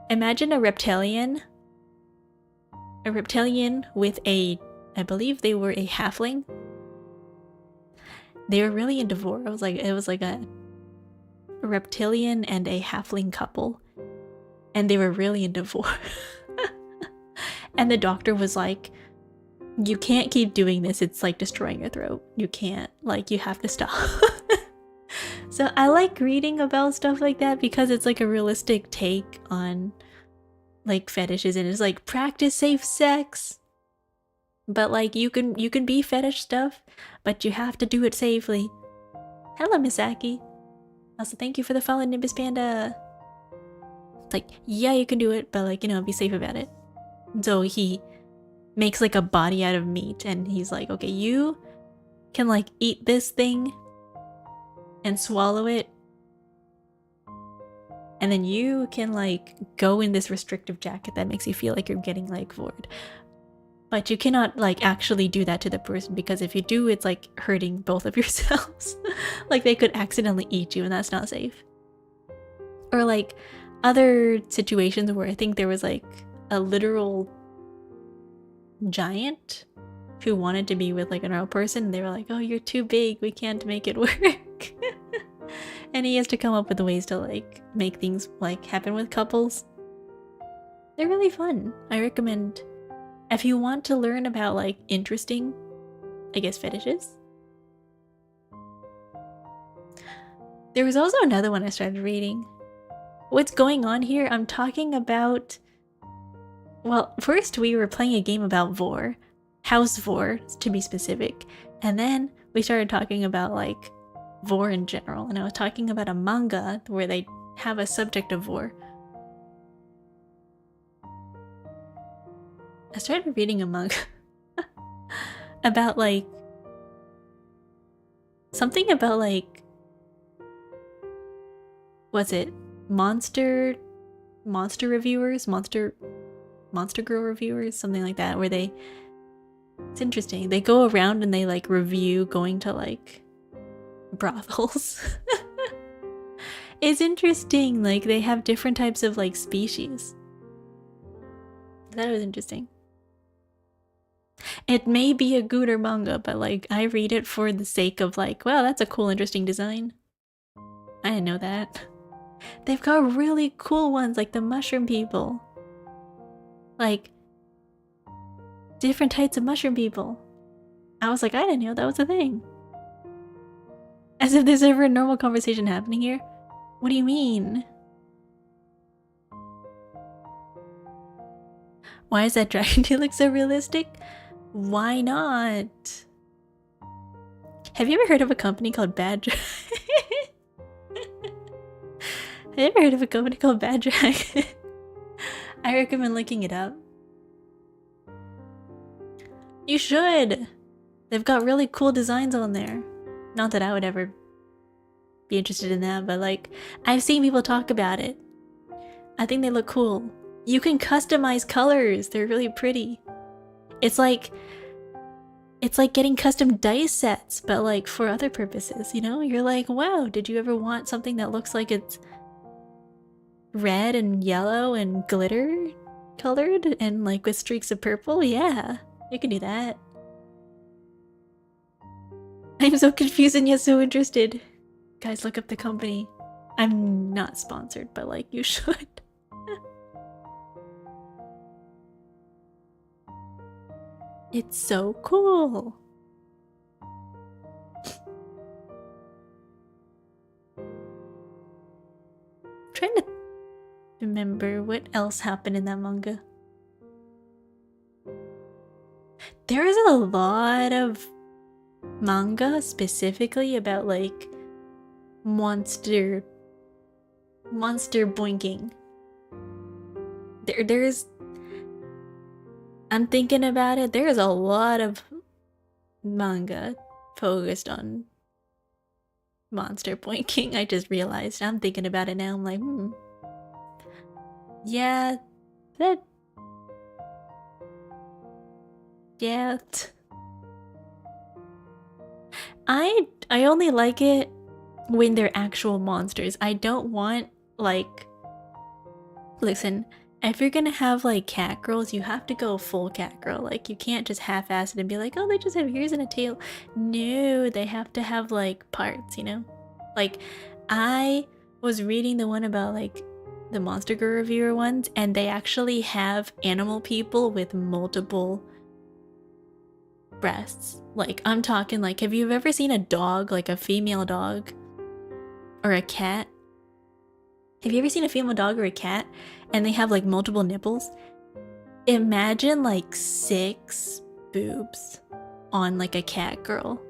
Speaker 1: imagine a reptilian. A reptilian with a, I believe they were a halfling. They were really into vor. It was like a reptilian and a halfling couple. And they were really into vor. And the doctor was like, you can't keep doing this, it's like destroying your throat. You can't, like, you have to stop. So I like reading about stuff like that because it's like a realistic take on like fetishes, and it's like practice safe sex. But like you can be fetish stuff, but you have to do it safely. Hello, Misaki. Also, thank you for the follow, Nimbus Panda. It's like, yeah, you can do it, but like, you know, be safe about it. So he makes like a body out of meat, and he's like, okay, you can like eat this thing and swallow it, and then you can like go in this restrictive jacket that makes you feel like you're getting like vored. But you cannot like actually do that to the person, because if you do, it's like hurting both of yourselves. Like they could accidentally eat you, and that's not safe. Or like other situations where I think there was like a literal giant who wanted to be with like a normal person, and they were like, oh, you're too big, we can't make it work. And he has to come up with ways to like make things like happen with couples. They're really fun. I recommend if you want to learn about like interesting, I guess, fetishes. There was also another one I started reading. What's going on here? I'm talking about, well, first we were playing a game about vor, house vor to be specific, and then we started talking about like vor in general, and I was talking about a manga where they have a subject of vor. I started reading a manga about like something about like, what's it, monster reviewers, monster girl reviewers, something like that, where they, it's interesting, they go around and they like review going to like brothels. It's interesting, like they have different types of like species. That was interesting. It may be a gooder manga, but like I read it for the sake of like, wow, that's a cool, interesting design. I didn't know that. They've got really cool ones, like the mushroom people. Like different types of mushroom people. I was like, I didn't know that was a thing. As if there's ever a normal conversation happening here. What do you mean? Why is that dragon tail look so realistic? Why not? Have you ever heard of a company called Bad Dragon? Have you ever heard of a company called Bad Dragon? I recommend looking it up. You should! They've got really cool designs on there. Not that I would ever be interested in that, but like, I've seen people talk about it. I think they look cool. You can customize colors, they're really pretty. It's like getting custom dice sets, but like for other purposes, you know? You're like, wow, did you ever want something that looks like it's red and yellow and glitter colored and like with streaks of purple? Yeah, you can do that. I'm so confused and yet so interested. Guys, look up the company. I'm not sponsored, but like, you should. It's so cool. Trying to remember what else happened in that manga. There is a lot of manga specifically about like monster boinking. There's, I'm thinking about it, there's a lot of manga focused on monster pointing. I just realized. I'm thinking about it now. I'm like, yeah, that. Yeah. I only like it when they're actual monsters. I don't want, like, listen, if you're gonna have like cat girls, you have to go full cat girl. Like, you can't just half-ass it and be like, oh, they just have ears and a tail. No, they have to have like parts, you know? Like, I was reading the one about like the Monster Girl reviewer ones, and they actually have animal people with multiple breasts. Like, I'm talking like, have you ever seen a dog, like a female dog or a cat? Have you ever seen a female dog or a cat and they have like multiple nipples? Imagine like 6 boobs on like a cat girl.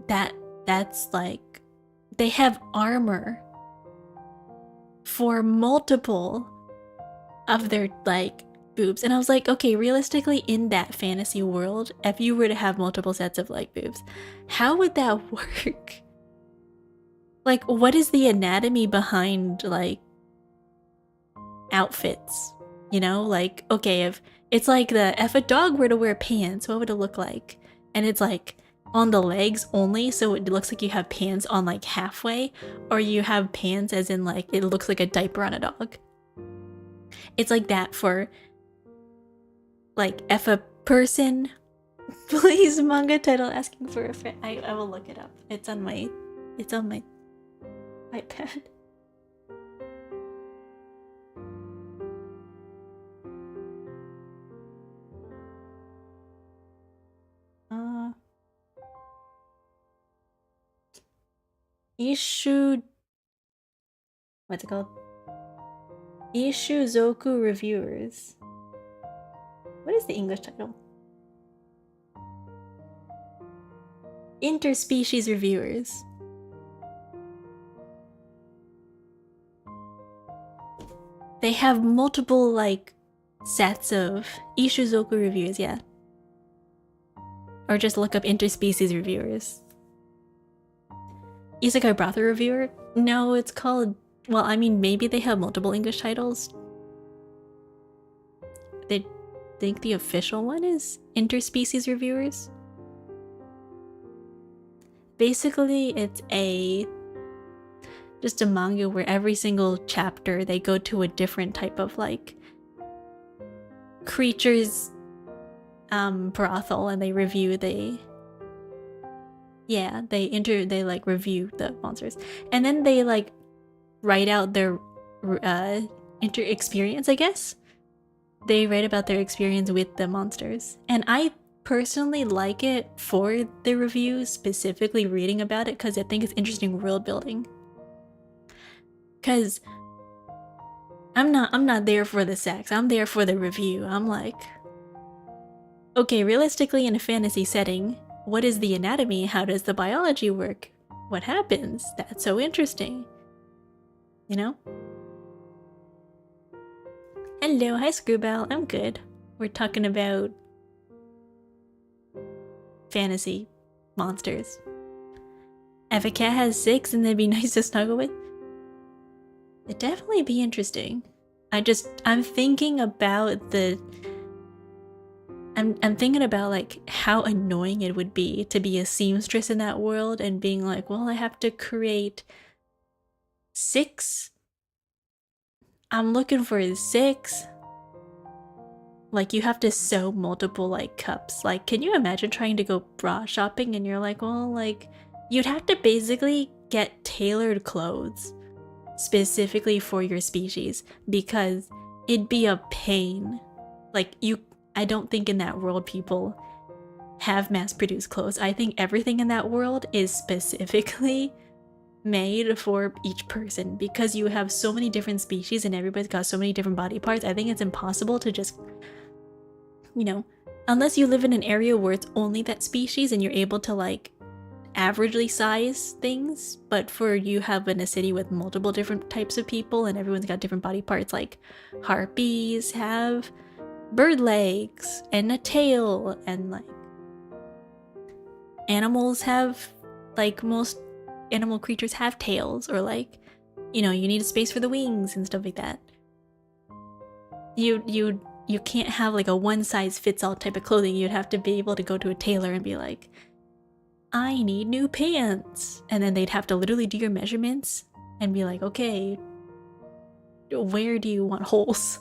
Speaker 1: That's like, they have armor for multiple of their like boobs. And I was like, okay, realistically in that fantasy world, if you were to have multiple sets of like boobs, how would that work? Like, what is the anatomy behind like outfits? You know, like, okay, if it's like if a dog were to wear pants, what would it look like? And it's like on the legs only, so it looks like you have pants on like halfway, or you have pants as in like it looks like a diaper on a dog. It's like that for like if a person. Please, manga title asking for a friend. I will look it up. It's on my iPad. What's it called? Ishuzoku Reviewers. What is the English title? Interspecies Reviewers. They have multiple like sets of Ishuzoku Reviewers, yeah. Or just look up Interspecies Reviewers. Isekai Brother Reviewer? No, it's called, well, I mean, maybe they have multiple English titles. They think the official one is Interspecies Reviewers. Basically, it's just a manga where every single chapter they go to a different type of like creatures brothel, and they review they like review the monsters, and then they like write out their experience, I guess. They write about their experience with the monsters, and I personally like it for the review, specifically reading about it, because I think it's interesting world building. Because I'm not there for the sex, I'm there for the review. I'm like, okay, realistically in a fantasy setting, what is the anatomy? How does the biology work? What happens? That's so interesting. You know? Hello, hi Screwbell, I'm good. We're talking about fantasy monsters. If a cat has 6 and they'd be nice to snuggle with, it'd definitely be interesting. I'm thinking about I'm thinking about like how annoying it would be to be a seamstress in that world and being like, well, I have to create 6. I'm looking for 6. Like, you have to sew multiple like cups. Like, can you imagine trying to go bra shopping and you're like, well, like, you'd have to basically get tailored clothes specifically for your species, because it'd be a pain. Like, I don't think in that world people have mass-produced clothes. I think everything in that world is specifically made for each person, because you have so many different species and everybody's got so many different body parts. I think it's impossible to just, you know, unless you live in an area where it's only that species and you're able to like averagely size things. But for you have in a city with multiple different types of people and everyone's got different body parts, like harpies have bird legs and a tail, and like animals have, like most animal creatures have tails, or like, you know, you need a space for the wings and stuff like that. You can't have like a one size fits all type of clothing. You'd have to be able to go to a tailor and be like, I need new pants, and then they'd have to literally do your measurements and be like, okay, where do you want holes?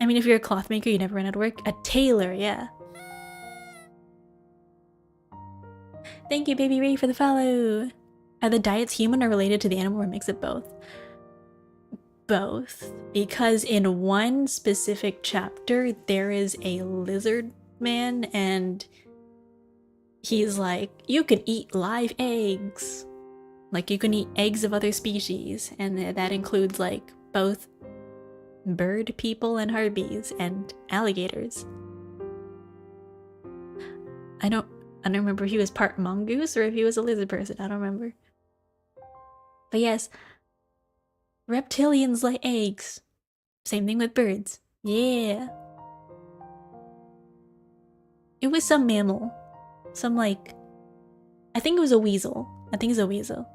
Speaker 1: I mean, if you're a cloth maker, you never run out of work. A tailor, yeah. Thank you, Baby Ray, for the follow. Are the diets human or related to the animal, or a mix of both? Both. Because in one specific chapter, there is a lizard man, and he's like, you can eat live eggs. Like, you can eat eggs of other species, and that includes, like, both bird people and harpies and alligators. I don't remember if he was part mongoose or if he was a lizard person. I don't remember. But yes, reptilians lay eggs. Same thing with birds. Yeah. It was some mammal. Some, like, I think it was a weasel. I think it's a weasel.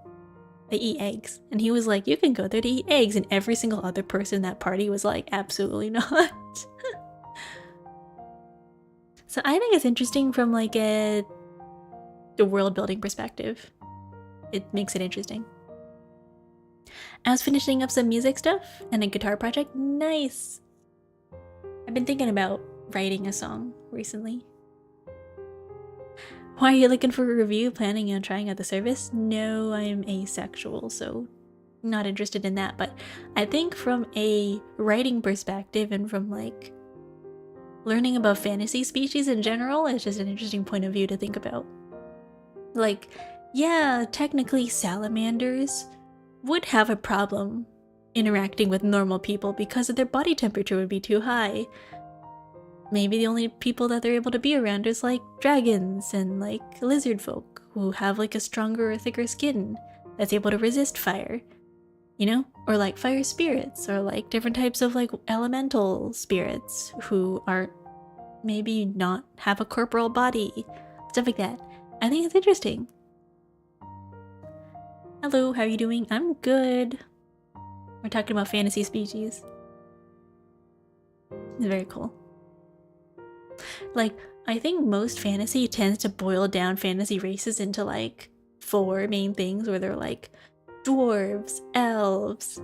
Speaker 1: They eat eggs. And he was like, you can go there to eat eggs. And every single other person in that party was like, absolutely not. So I think it's interesting from like the world building perspective. It makes it interesting. I was finishing up some music stuff and a guitar project. Nice! I've been thinking about writing a song recently. Why are you looking for a review? Planning on trying out the service? No, I'm asexual, so not interested in that. But I think from a writing perspective and from like learning about fantasy species in general, it's just an interesting point of view to think about. Like, yeah, technically salamanders would have a problem interacting with normal people because their body temperature would be too high. Maybe the only people that they're able to be around is like dragons and like lizard folk who have like a stronger or thicker skin that's able to resist fire, you know? Or like fire spirits, or like different types of like elemental spirits who are maybe not have a corporeal body, stuff like that. I think it's interesting. Hello, how are you doing? I'm good. We're talking about fantasy species. It's very cool. Like, I think most fantasy tends to boil down fantasy races into like 4 main things, where they're like dwarves, elves,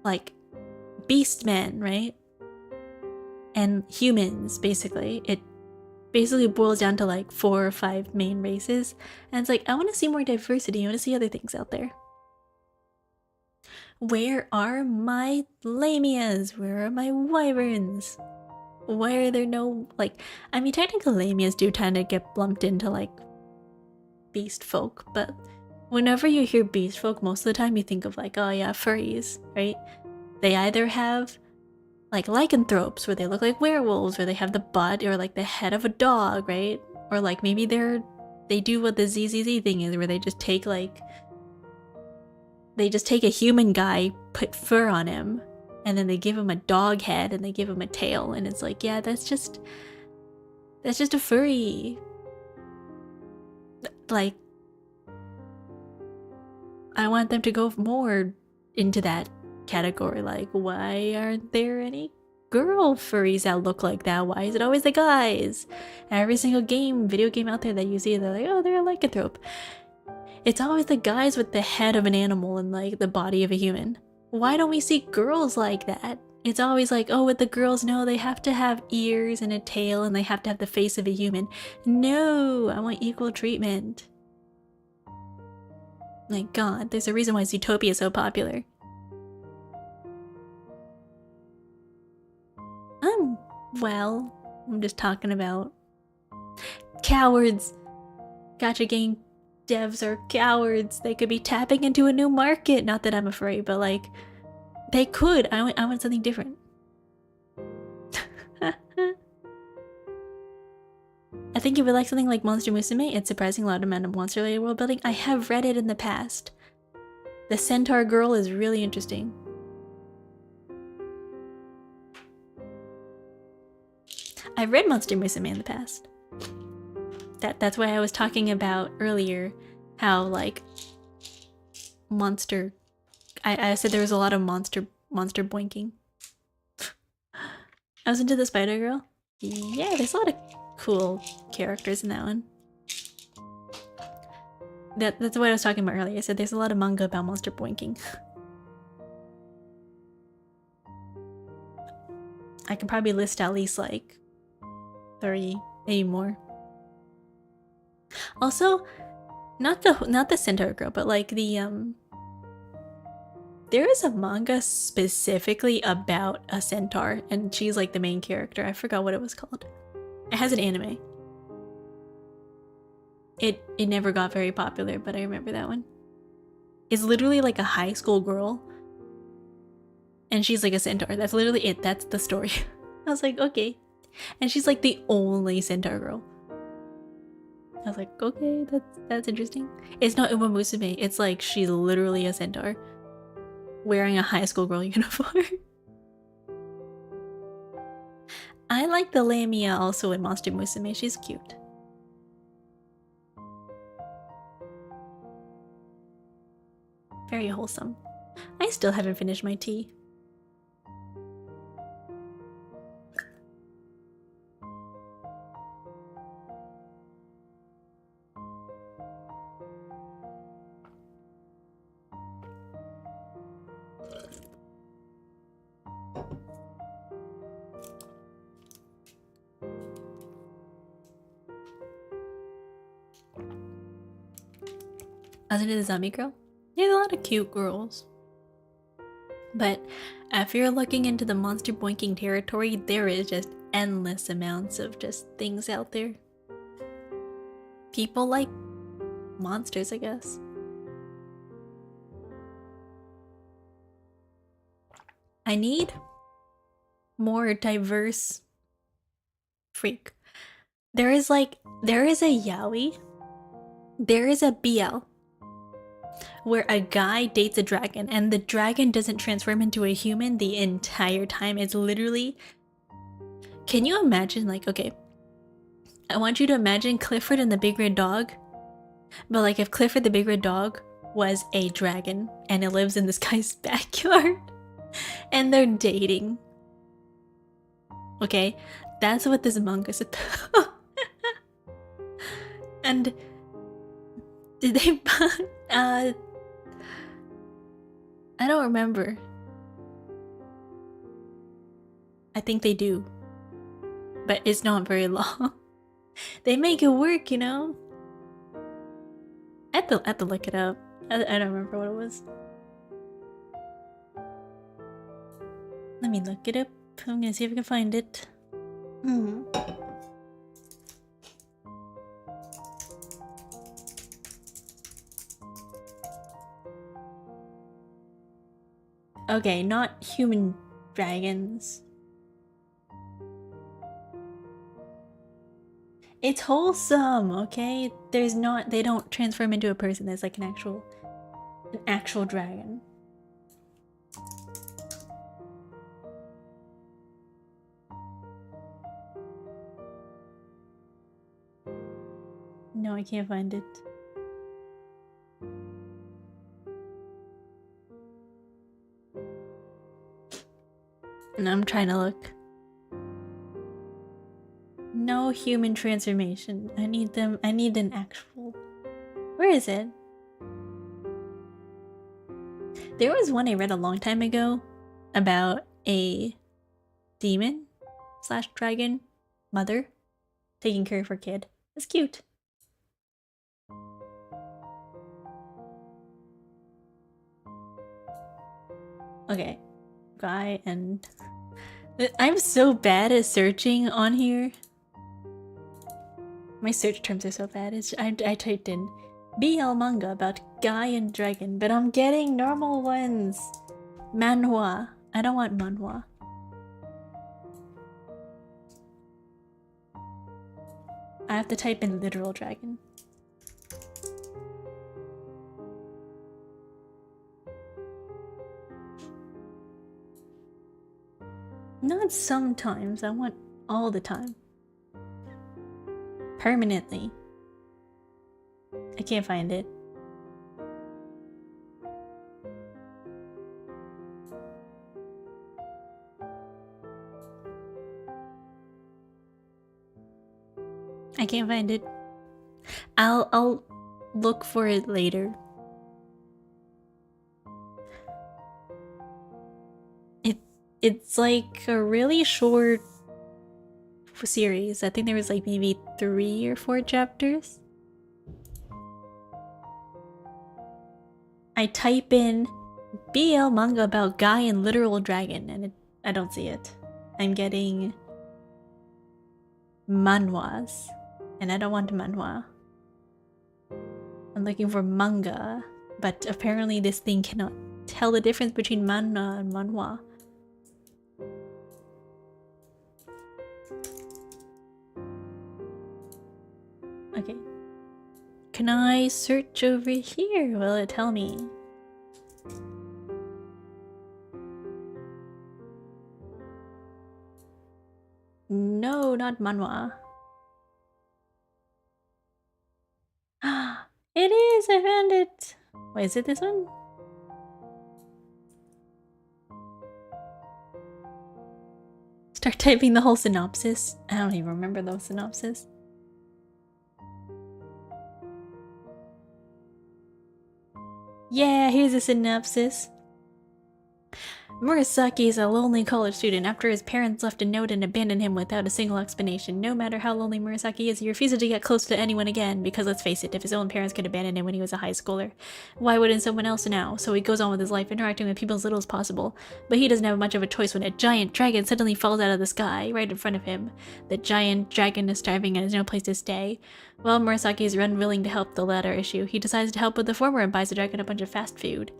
Speaker 1: like beastmen, right? And humans, basically. It basically boils down to like 4 or 5 main races. And it's like, I want to see more diversity. I want to see other things out there. Where are my lamias? Where are my wyverns? Why are there no, like, I mean, technically lamias do tend to get lumped into like beast folk, but whenever you hear beast folk, most of the time you think of like, oh yeah, furries, right? They either have like lycanthropes, where they look like werewolves, or they have the butt or like the head of a dog, right? Or like maybe they do what the ZZZ thing is, where they just take a human guy, put fur on him, and then they give him a dog head and they give him a tail, and it's like, yeah, that's just a furry. Like, I want them to go more into that category. Like, why aren't there any girl furries that look like that? Why is it always the guys? Every single video game out there that you see, they're like, oh, they're a lycanthrope. It's always the guys with the head of an animal and like the body of a human. Why don't we see girls like that? It's always like, oh, with the girls, no, they have to have ears and a tail and they have to have the face of a human. No, I want equal treatment. My god, there's a reason why Zootopia is so popular. Well, I'm just talking about cowards. Gacha game devs are cowards. They could be tapping into a new market. Not that I'm afraid, but like, they could. I want something different. I think you would like something like Monster Musume. It's surprising a lot amount of monster-related world building. I have read it in the past. The Centaur Girl is really interesting. I've read Monster Musume in the past. That's why I was talking about earlier how like monster. I said there was a lot of monster boinking. I was into the Spider Girl. Yeah, there's a lot of cool characters in that one. That's what I was talking about earlier. I said there's a lot of manga about monster boinking. I could probably list at least like 30, maybe more. Also, not the Centaur girl, but like the there is a manga specifically about a centaur, and she's like the main character. I forgot what it was called. It has an anime. It never got very popular, but I remember that one. It's literally like a high school girl, and she's like a centaur. That's literally it. That's the story. I was like, okay. And she's like the only centaur girl. I was like, okay, that's interesting. It's not Uma Musume. It's like she's literally a centaur wearing a high school girl uniform. I like the Lamia also in Monster Musume. She's cute. Very wholesome. I still haven't finished my tea. I was into the zombie girl. There's a lot of cute girls. But if you're looking into the monster boinking territory, there is just endless amounts of just things out there. People like monsters, I guess. I need more diverse freak. There is a yaoi. There is a BL where a guy dates a dragon and the dragon doesn't transform into a human the entire time. It's literally... Can you imagine, like, okay, I want you to imagine Clifford and the Big Red Dog, but like if Clifford the Big Red Dog was a dragon and it lives in this guy's backyard and they're dating. Okay, that's what this manga's about. And did they I don't remember. I think they do. But it's not very long. They make it work, you know? I have to look it up. I don't remember what it was. Let me look it up. I'm gonna see if I can find it. Okay, not human dragons. It's wholesome, okay? They don't transform into a person. There's like an actual dragon. No, I can't find it. And I'm trying to look. No human transformation. I need an actual... Where is it? There was one I read a long time ago about a demon / dragon mother taking care of her kid. It's cute. Okay. Guy and... I'm so bad at searching on here. My search terms are so bad. I typed in BL manga about guy and dragon, but I'm getting normal ones. Manhwa. I don't want manhwa. I have to type in literal dragon. Not sometimes, I want all the time. Permanently. I can't find it. I can't find it. I'll look for it later. It's like a really short series. I think there was like maybe 3 or 4 chapters. I type in BL manga about guy and literal dragon and I don't see it. I'm getting manhwas and I don't want manhwa. I'm looking for manga, but apparently this thing cannot tell the difference between manga and manhwa. Okay. Can I search over here? Will it tell me? No, not manhwa. It is! I found it! Wait, is it this one? Start typing the whole synopsis. I don't even remember those synopsis. Yeah, here's a synopsis. Murasaki is a lonely college student after his parents left a note and abandoned him without a single explanation. No matter how lonely Murasaki is, he refuses to get close to anyone again because, let's face it, if his own parents could abandon him when he was a high schooler, why wouldn't someone else now? So he goes on with his life, interacting with people as little as possible. But he doesn't have much of a choice when a giant dragon suddenly falls out of the sky right in front of him. The giant dragon is starving and has no place to stay. While Murasaki is unwilling to help the latter issue, he decides to help with the former and buys the dragon a bunch of fast food.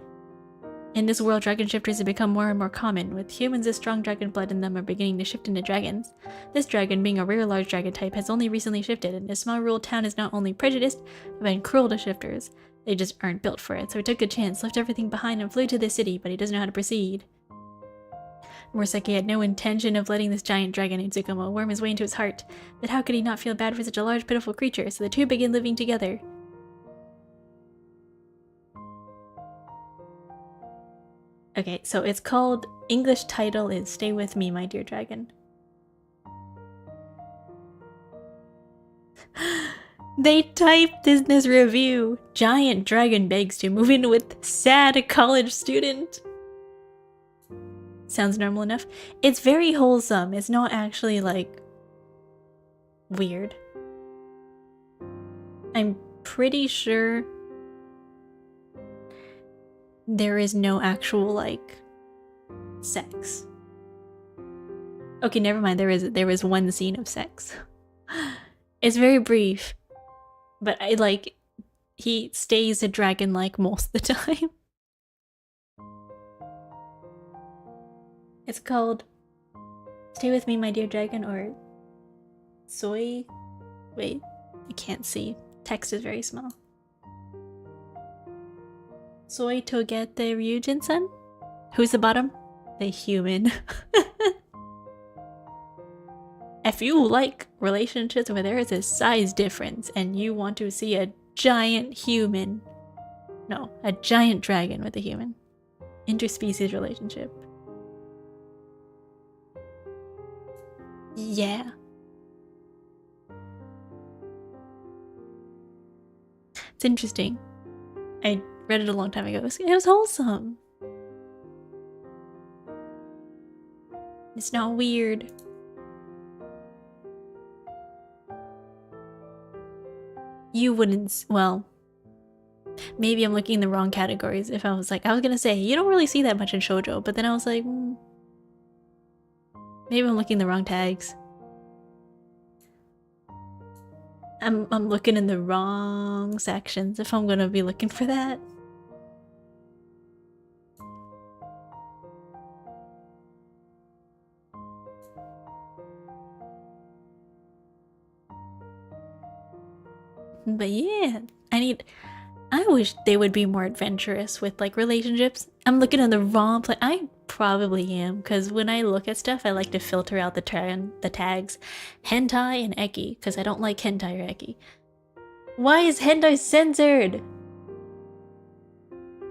Speaker 1: In this world, dragon shifters have become more and more common, with humans with strong dragon blood in them are beginning to shift into dragons. This dragon, being a rare large dragon type, has only recently shifted, and this small rural town is not only prejudiced, but been cruel to shifters. They just aren't built for it, so he took a chance, left everything behind, and flew to the city, but he doesn't know how to proceed. Murasaki had no intention of letting this giant dragon named Tsukumo worm his way into his heart, but how could he not feel bad for such a large, pitiful creature, so the two begin living together. Okay, so it's called, English title is Stay With Me, My Dear Dragon. They typed in this review, giant dragon begs to move in with sad college student. Sounds normal enough. It's very wholesome. It's not actually like weird. I'm pretty sure there is no actual, like, sex. Okay, never mind. There is one scene of sex. It's very brief, but he stays a dragon like most of the time. It's called Stay With Me, My Dear Dragon, or Soy. Wait, I can't see. Text is very small. Soy Togete Ryujin-san? Who's the bottom? The human. If you like relationships where there is a size difference and you want to see a giant human, no, a giant dragon with a human, interspecies relationship. Yeah. It's interesting. I read it a long time ago. It was wholesome. It's not weird. You wouldn't, well, maybe I'm looking in the wrong categories. If I was gonna say, you don't really see that much in shoujo, but then I was like, maybe I'm looking the wrong tags. I'm looking in the wrong sections if I'm gonna be looking for that. But yeah, I wish they would be more adventurous with like relationships. I'm looking at the wrong place. I probably am, because when I look at stuff, I like to filter out the tags hentai and eki, because I don't like hentai or eki. Why is hentai censored?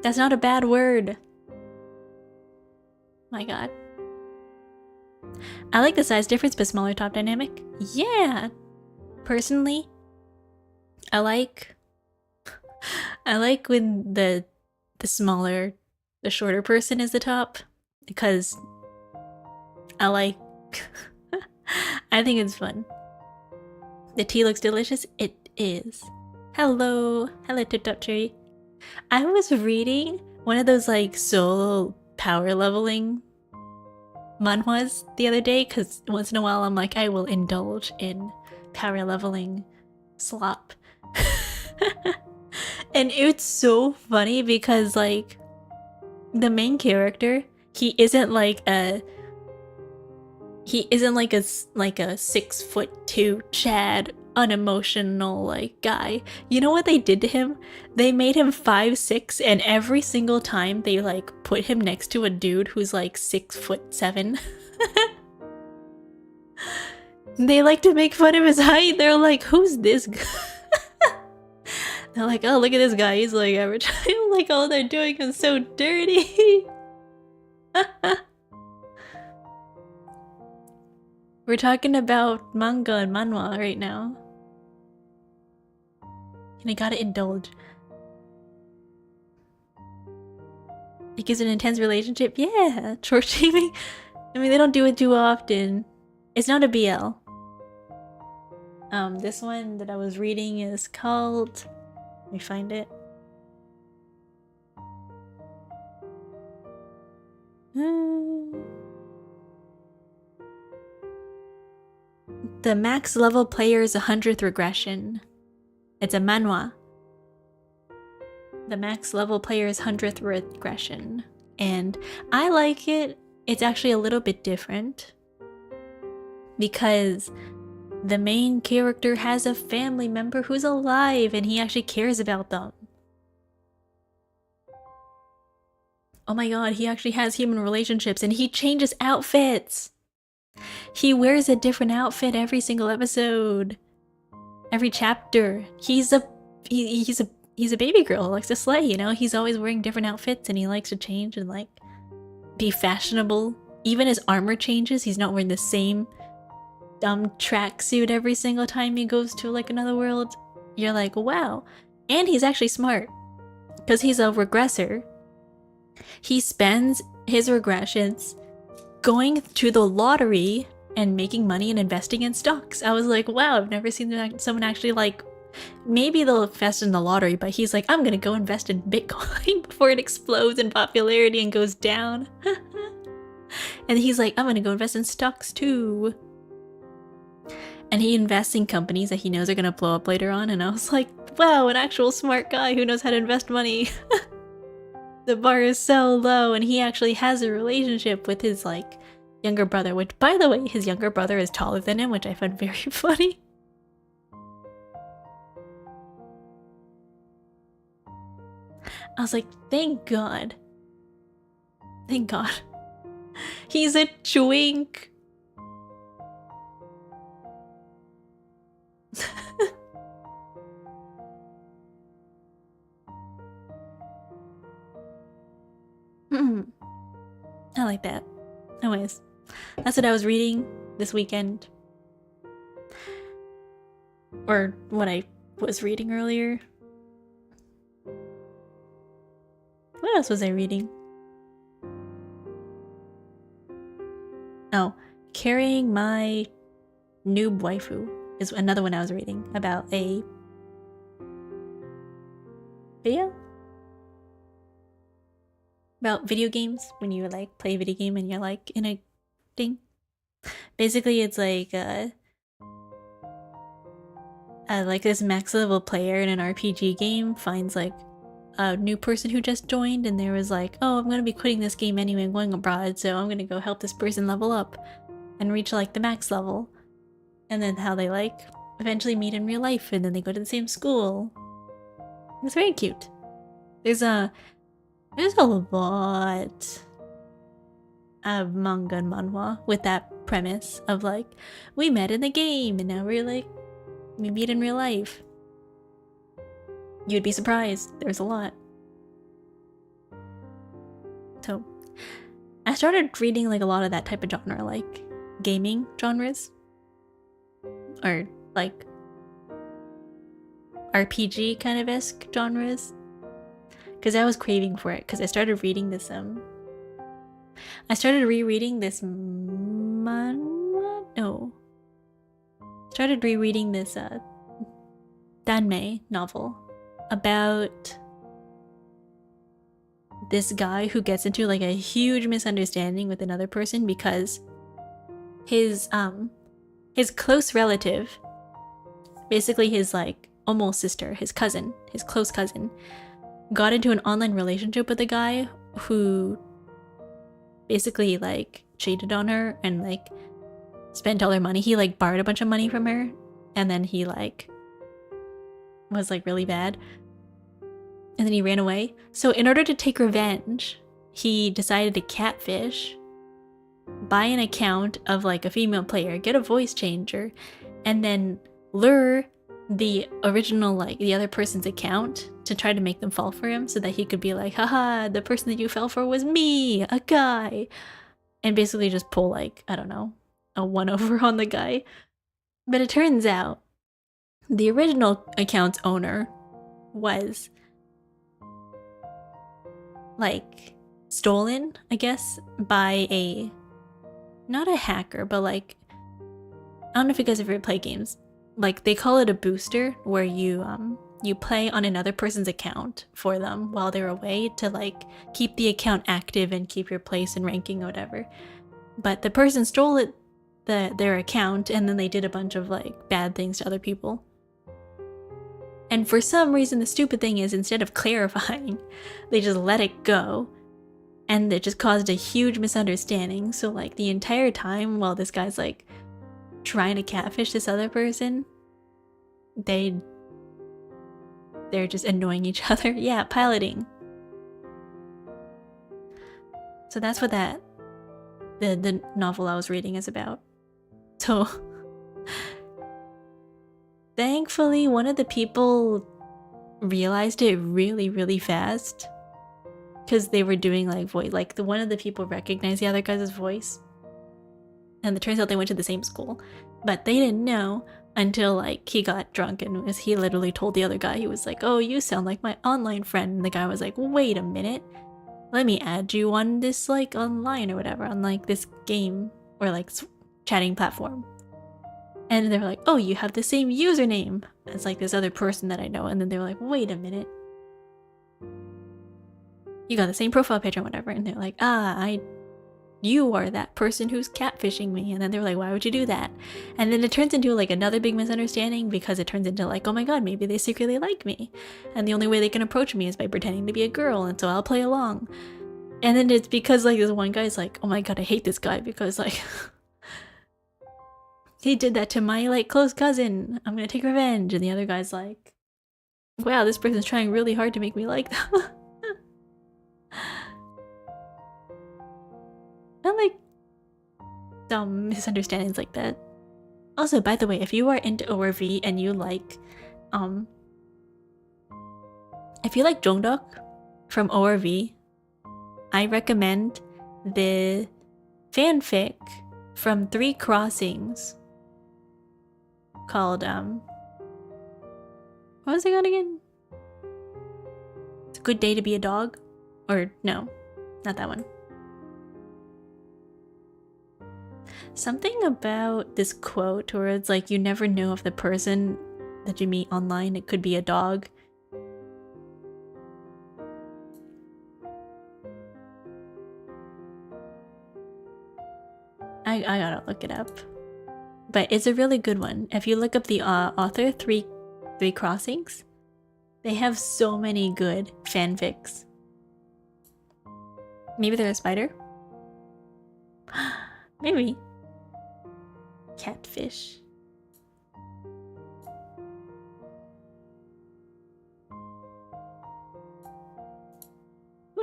Speaker 1: That's not a bad word. My god. I like the size difference, but smaller top dynamic. Yeah. Personally, I like when the shorter person is the top, because I like I think it's fun. The tea looks delicious. It is. Hello Tip Top Cherry. I was reading one of those like solo power leveling manhwas the other day, because once in a while I'm like, I will indulge in power leveling slop. And it's so funny because like the main character, he isn't like a 6'2" Chad unemotional like guy. You know what they did to him? They made him 5'6", and every single time they like put him next to a dude who's like 6'7". They like to make fun of his height. They're like, who's this guy? They're like, oh, look at this guy, he's like average. I'm like, oh, they're doing him so dirty. We're talking about manga and manhwa right now. And I gotta indulge. It gives an intense relationship. Yeah, short shaming. I mean, they don't do it too often. It's not a BL. This one that I was reading is called... Let me find it. The max level player's 100th regression. It's a manhwa. The max level player's 100th regression. And I like it. It's actually a little bit different, because the main character has a family member who's alive and he actually cares about them. Oh my god, he actually has human relationships and he changes outfits. He wears a different outfit every single episode. Every chapter. He's a baby girl who likes to slay, you know? He's always wearing different outfits and he likes to change and like be fashionable. Even his armor changes. He's not wearing the same dumb tracksuit every single time he goes to like another world. You're like, wow. And he's actually smart, because he's a regressor. He spends his regressions going to the lottery and making money and investing in stocks. I was like, wow, I've never seen someone actually like, maybe they'll invest in the lottery, but he's like, I'm gonna go invest in Bitcoin before it explodes in popularity and goes down. And he's like, I'm gonna go invest in stocks too. And he invests in companies that he knows are gonna blow up later on. And I was like, wow, an actual smart guy who knows how to invest money. The bar is so low, and he actually has a relationship with his like younger brother, which, by the way, his younger brother is taller than him, which I found very funny. I was like, thank God. Thank God. He's a twink. I like that. Anyways, that's what I was reading this weekend. Or what I was reading earlier. What else was I reading? Oh, Carrying My Noob Waifu is another one I was reading about a video? About video games, when you like play a video game and you're like in a thing. Basically, it's like this max level player in an RPG game finds like a new person who just joined, and there was like, oh, I'm gonna be quitting this game anyway, I'm going abroad, so I'm gonna go help this person level up and reach like the max level. And then how they like eventually meet in real life, and then they go to the same school. It's very cute. There's a lot of manga and manhwa with that premise of like, we met in the game and now we're like, we meet in real life. You'd be surprised. There's a lot. So I started reading like a lot of that type of genre, like gaming genres or like RPG kind of esque genres, because I was craving for it. Because I started reading this I started rereading this started rereading this Danmei novel about this guy who gets into like a huge misunderstanding with another person because his close relative, basically his like almost sister, his cousin, his close cousin, got into an online relationship with a guy who basically like cheated on her and like spent all her money. He like borrowed a bunch of money from her and then he like was like really bad. And then he ran away. So in order to take revenge, he decided to catfish, buy an account of like a female player, get a voice changer, and then lure the original, like the other person's account to try to make them fall for him so that he could be like, haha, the person that you fell for was me, a guy. And basically just pull like, I don't know, a one-over on the guy. But it turns out the original account's owner was like stolen, I guess, by a, not a hacker, but like, I don't know if you guys ever play games. Like they call it a booster, where you play on another person's account for them while they're away to like keep the account active and keep your place and ranking or whatever. But the person stole it, their account, and then they did a bunch of like bad things to other people. And for some reason, the stupid thing is, instead of clarifying, they just let it go. And it just caused a huge misunderstanding. So like the entire time while this guy's like trying to catfish this other person, they're just annoying each other. Yeah, piloting. So that's what the novel I was reading is about. So thankfully, one of the people realized it really, really fast, because they were doing like voice, like one of the people recognized the other guy's voice, and it turns out they went to the same school, but they didn't know until like he got drunk and he literally told the other guy, he was like, "Oh, you sound like my online friend," and the guy was like, "Wait a minute, let me add you on this like online or whatever, on like this game or like chatting platform." And they're like, "Oh, you have the same username as like this other person that I know." And then they were like, "Wait a minute, you got the same profile picture and whatever." And they're like, you are that person who's catfishing me. And then they're like, "Why would you do that?" And then it turns into like another big misunderstanding, because it turns into like, oh my god, maybe they secretly like me, and the only way they can approach me is by pretending to be a girl, and so I'll play along. And then it's because like this one guy's like, "Oh my god, I hate this guy because like he did that to my like close cousin, I'm gonna take revenge." And the other guy's like, "Wow, this person's trying really hard to make me like them." And like dumb misunderstandings like that. Also, by the way, if you are into ORV and you like if you like Jongdok from ORV, I recommend the fanfic from 3 Crossings called what was it called again? It's a Good Day to Be a Dog? Or no, not that one. Something about this quote where it's like, you never know if the person that you meet online, it could be a dog. I gotta look it up. But it's a really good one. If you look up the author, Three Crossings, they have so many good fanfics. Maybe they're a spider? Maybe. Catfish.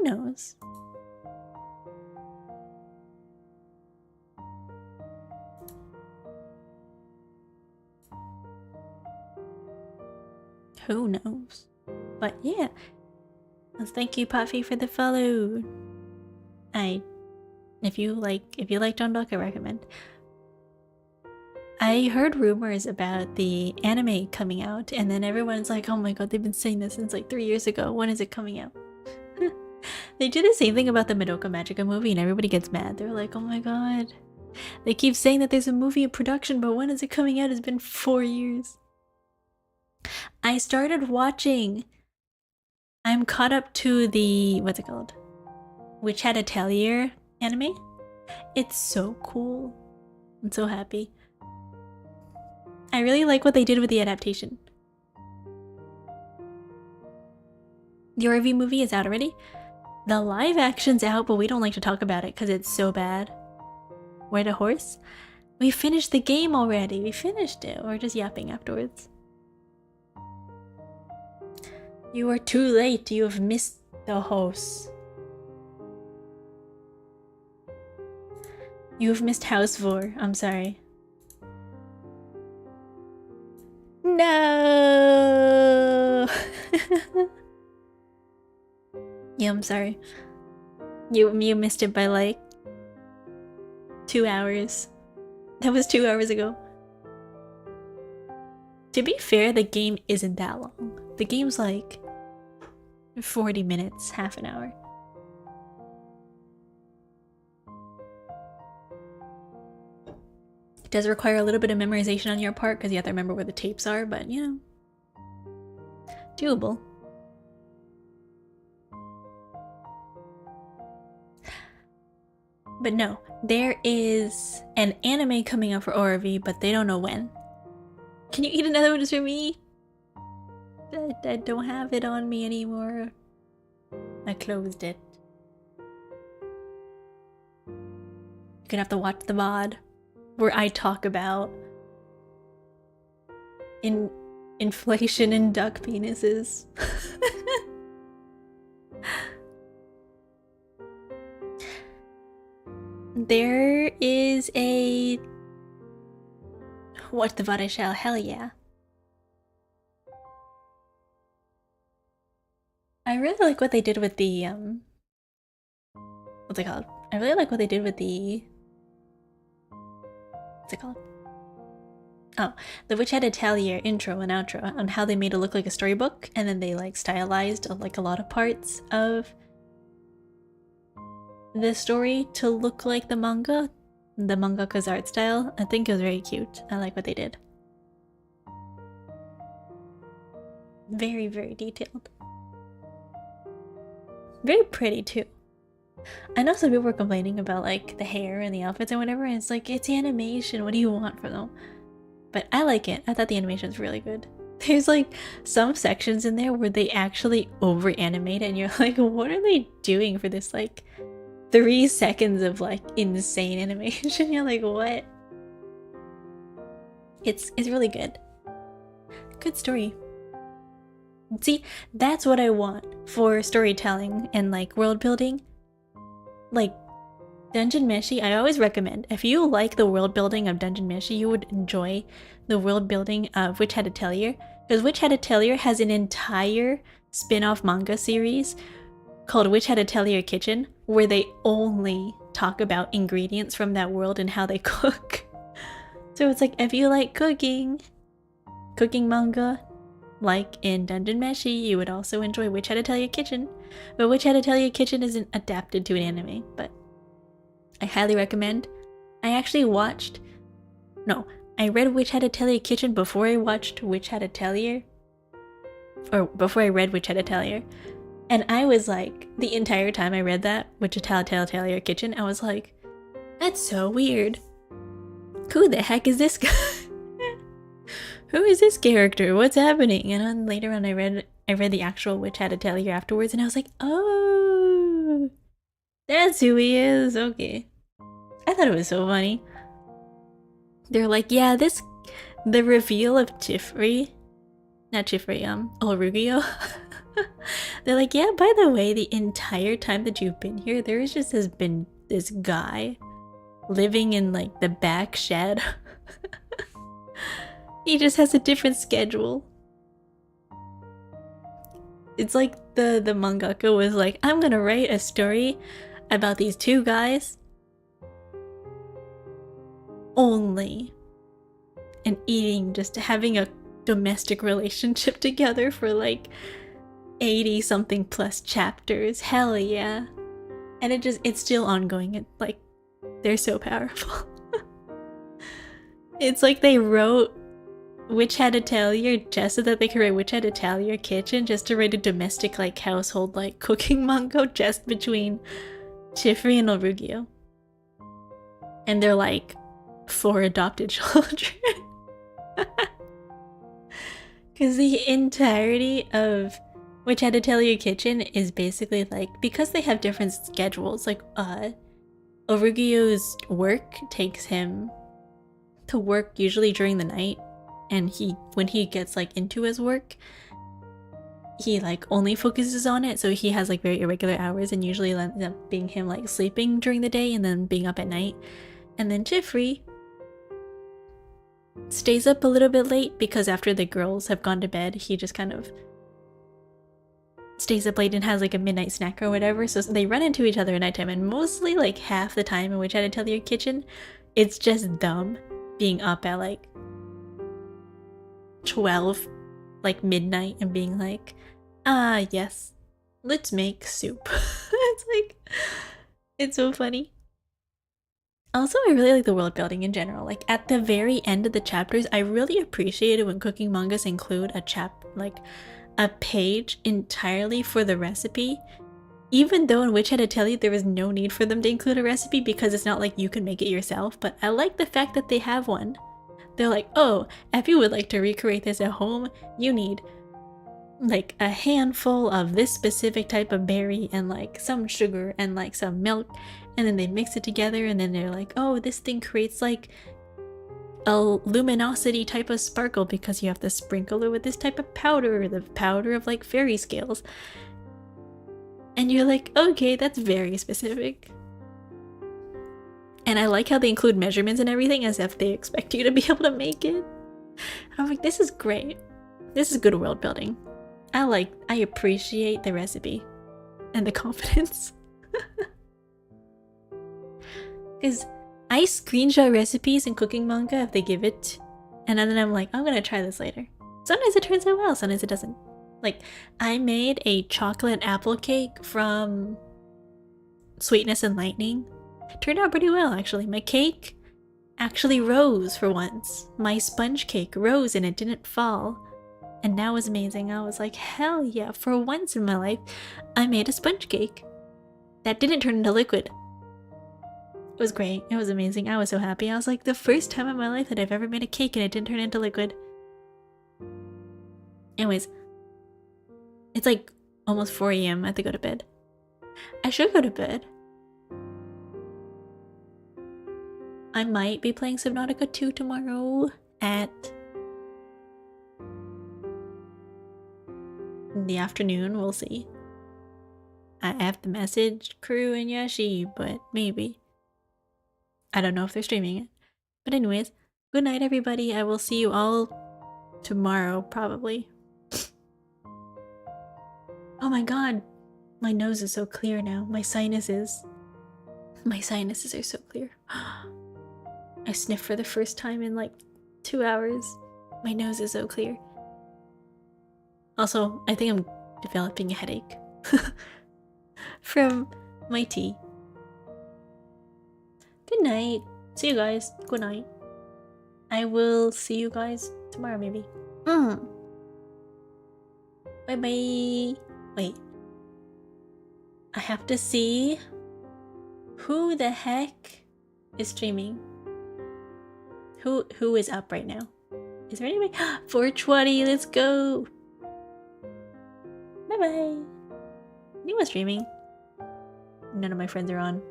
Speaker 1: Who knows? Who knows? But yeah. Thank you, Puffy, for the follow. If you like John Doe, I recommend. I heard rumors about the anime coming out, and then everyone's like, oh my god, they've been saying this since like 3 years ago. When is it coming out? They do the same thing about the Madoka Magica movie, and everybody gets mad. They're like, oh my god. They keep saying that there's a movie in production, but when is it coming out? It's been 4 years. I started watching. I'm caught up to the, what's it called? Witch Hat Atelier anime. It's so cool. I'm so happy. I really like what they did with the adaptation. The RV movie is out already. The live action's out, but we don't like to talk about it because it's so bad. Where the horse? We finished the game already. We finished it. We're just yapping afterwards. You are too late. You have missed the house. You have missed House 4. I'm sorry. No. Yeah, I'm sorry. You missed it by like 2 hours. That was 2 hours ago. To be fair, the game isn't that long. The game's like 40 minutes, half an hour. It does require a little bit of memorization on your part because you have to remember where the tapes are, but you know, doable. But no, there is an anime coming out for ORV, but they don't know when. Can you eat another one just for me? I don't have it on me anymore. I closed it. You're gonna have to watch the VOD where I talk about inflation in duck penises. There is a... What the VOD I shall? Hell yeah. I really like what they did with the, what's it called? I really like what they did with the... What's it called? Oh, the Witch Hat Atelier intro and outro, on how they made it look like a storybook, and then they like stylized like a lot of parts of the story to look like the manga. The mangaka's art style. I think it was very cute. I like what they did. Very, very detailed. Very pretty too. I know some people were complaining about like the hair and the outfits and whatever, and it's like, it's animation, what do you want from them? But I like it. I thought the animation's really good. There's like some sections in there where they actually over animate and you're like, what are they doing for this like 3 seconds of like insane animation? You're like, what? It's really good. Good story. See, that's what I want for storytelling and like world building. Like Dungeon Meshi, I always recommend, if you like the world building of Dungeon Meshi, you would enjoy the world building of Witch Hat Atelier, because Witch Hat Atelier has an entire spin-off manga series called Witch Hat Atelier Kitchen, where they only talk about ingredients from that world and how they cook. So it's like, if you like cooking manga, like in Dungeon Meshi, you would also enjoy Witch Hat Atelier Kitchen. But Witch Hat Atelier Kitchen isn't adapted to an anime, but I highly recommend. I actually watched... No, I read Witch Hat Atelier Kitchen before I watched Witch Hat Atelier. Or before I read Witch Hat Atelier. And I was like, the entire time I read that, Witch Hat Atelier Kitchen, I was like, that's so weird. Who the heck is this guy? Who is this character? What's happening? And then later on I read the actual Witch Hat Atelier afterwards, and I was like, oh, that's who he is. Okay. I thought it was so funny. They're like, yeah, the reveal of Chifri, not Chifri, Olrugio. They're like, yeah, by the way, the entire time that you've been here, there has been this guy living in like the back shed. He just has a different schedule. It's like the mangaka was like, I'm gonna write a story about these two guys only, and eating, just having a domestic relationship together for like 80 something plus chapters. Hell yeah. And it's still ongoing. It like, they're so powerful. It's like they wrote Witch Had to Tell Your just so that they could write Witch Had to Tell Your Kitchen, just to write a domestic like household like cooking manga just between Chifri and Orugyo. And they're like 4 adopted children. Because the entirety of Witch Had to Tell Your Kitchen is basically like, because they have different schedules, like Orugyo's work takes him to work usually during the night, and when he gets like into his work, he like only focuses on it, so he has like very irregular hours, and usually ends up being him like sleeping during the day and then being up at night. And then Chifri stays up a little bit late because after the girls have gone to bed, he just kind of stays up late and has like a midnight snack or whatever. So they run into each other at nighttime, and mostly like half the time in Which Had to Tell Your Kitchen, it's just them being up at like 12, like midnight, and being like, yes, let's make soup. It's like, it's so funny. Also, I really like the world building in general. Like at the very end of the chapters, I really appreciate it when cooking mangas include a page entirely for the recipe. Even though in Witch Had to Tell You there was no need for them to include a recipe because it's not like you can make it yourself, but I like the fact that they have one. They're like, oh, if you would like to recreate this at home, you need like a handful of this specific type of berry and like some sugar and like some milk, and then they mix it together, and then they're like, oh, this thing creates like a luminosity type of sparkle because you have to sprinkle it with this type of powder, the powder of like fairy scales. And you're like, okay, that's very specific. And I like how they include measurements and everything as if they expect you to be able to make it. And I'm like, this is great. This is good world building. I appreciate the recipe and the confidence. Because I screenshot recipes in cooking manga if they give it, and then I'm like, I'm gonna try this later. Sometimes it turns out well, sometimes it doesn't. Like, I made a chocolate apple cake from Sweetness and Lightning. It turned out pretty well, actually. My cake actually rose for once. My sponge cake rose and it didn't fall. And that was amazing. I was like, hell yeah, for once in my life, I made a sponge cake that didn't turn into liquid. It was great. It was amazing. I was so happy. I was like, the first time in my life that I've ever made a cake and it didn't turn into liquid. Anyways, it's like almost 4 a.m. I have to go to bed. I should go to bed. I might be playing Subnautica 2 tomorrow at the afternoon. We'll see. I have to message Crew and Yashi, but maybe. I don't know if they're streaming it. But anyways, good night everybody. I will see you all tomorrow, probably. Oh my god. My nose is so clear now. My sinuses are so clear. I sniffed for the first time in like 2 hours. My nose is so clear. Also, I think I'm developing a headache from my tea. Good night. See you guys. Good night. I will see you guys tomorrow, maybe. Bye bye. Wait. I have to see who the heck is streaming. Who is up right now? Is there anybody? 420, let's go. Bye bye. Anyone streaming? None of my friends are on.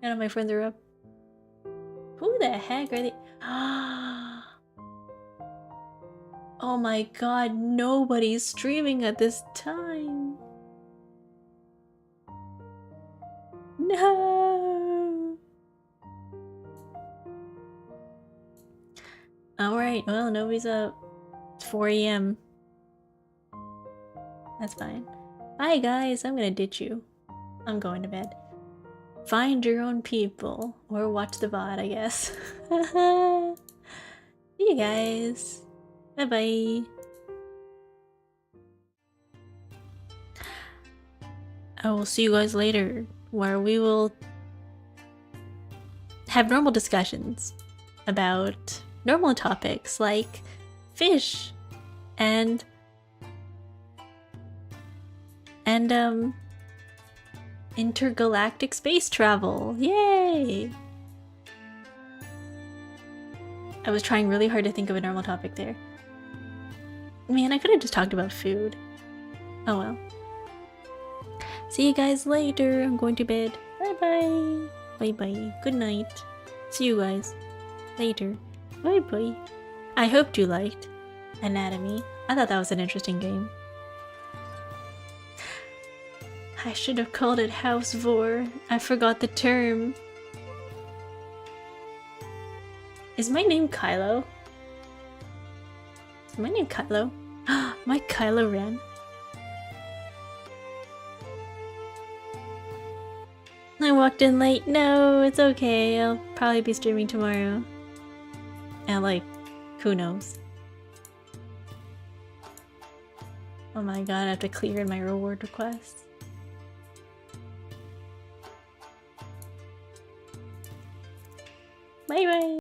Speaker 1: None of my friends are up. Who the heck are they? Oh my god, nobody's streaming at this time. No. Alright, well, nobody's up. It's 4 AM. That's fine. Bye, guys. I'm gonna ditch you. I'm going to bed. Find your own people. Or watch the VOD, I guess. See you guys. Bye-bye. I will see you guys later, where we will have normal discussions about normal topics like fish and intergalactic space travel. Yay! I was trying really hard to think of a normal topic there. Man, I could have just talked about food. Oh well. See you guys later. I'm going to bed. Bye bye. Bye bye. Good night. See you guys later. Bye bye. I hoped you liked Anatomy. I thought that was an interesting game. I should have called it House Vor. I forgot the term. Is my name Kylo? Is my name Kylo? My Kylo Ren. I walked in late. No, it's okay. I'll probably be streaming tomorrow. And like, who knows? Oh my god, I have to clear in my reward requests. Bye bye!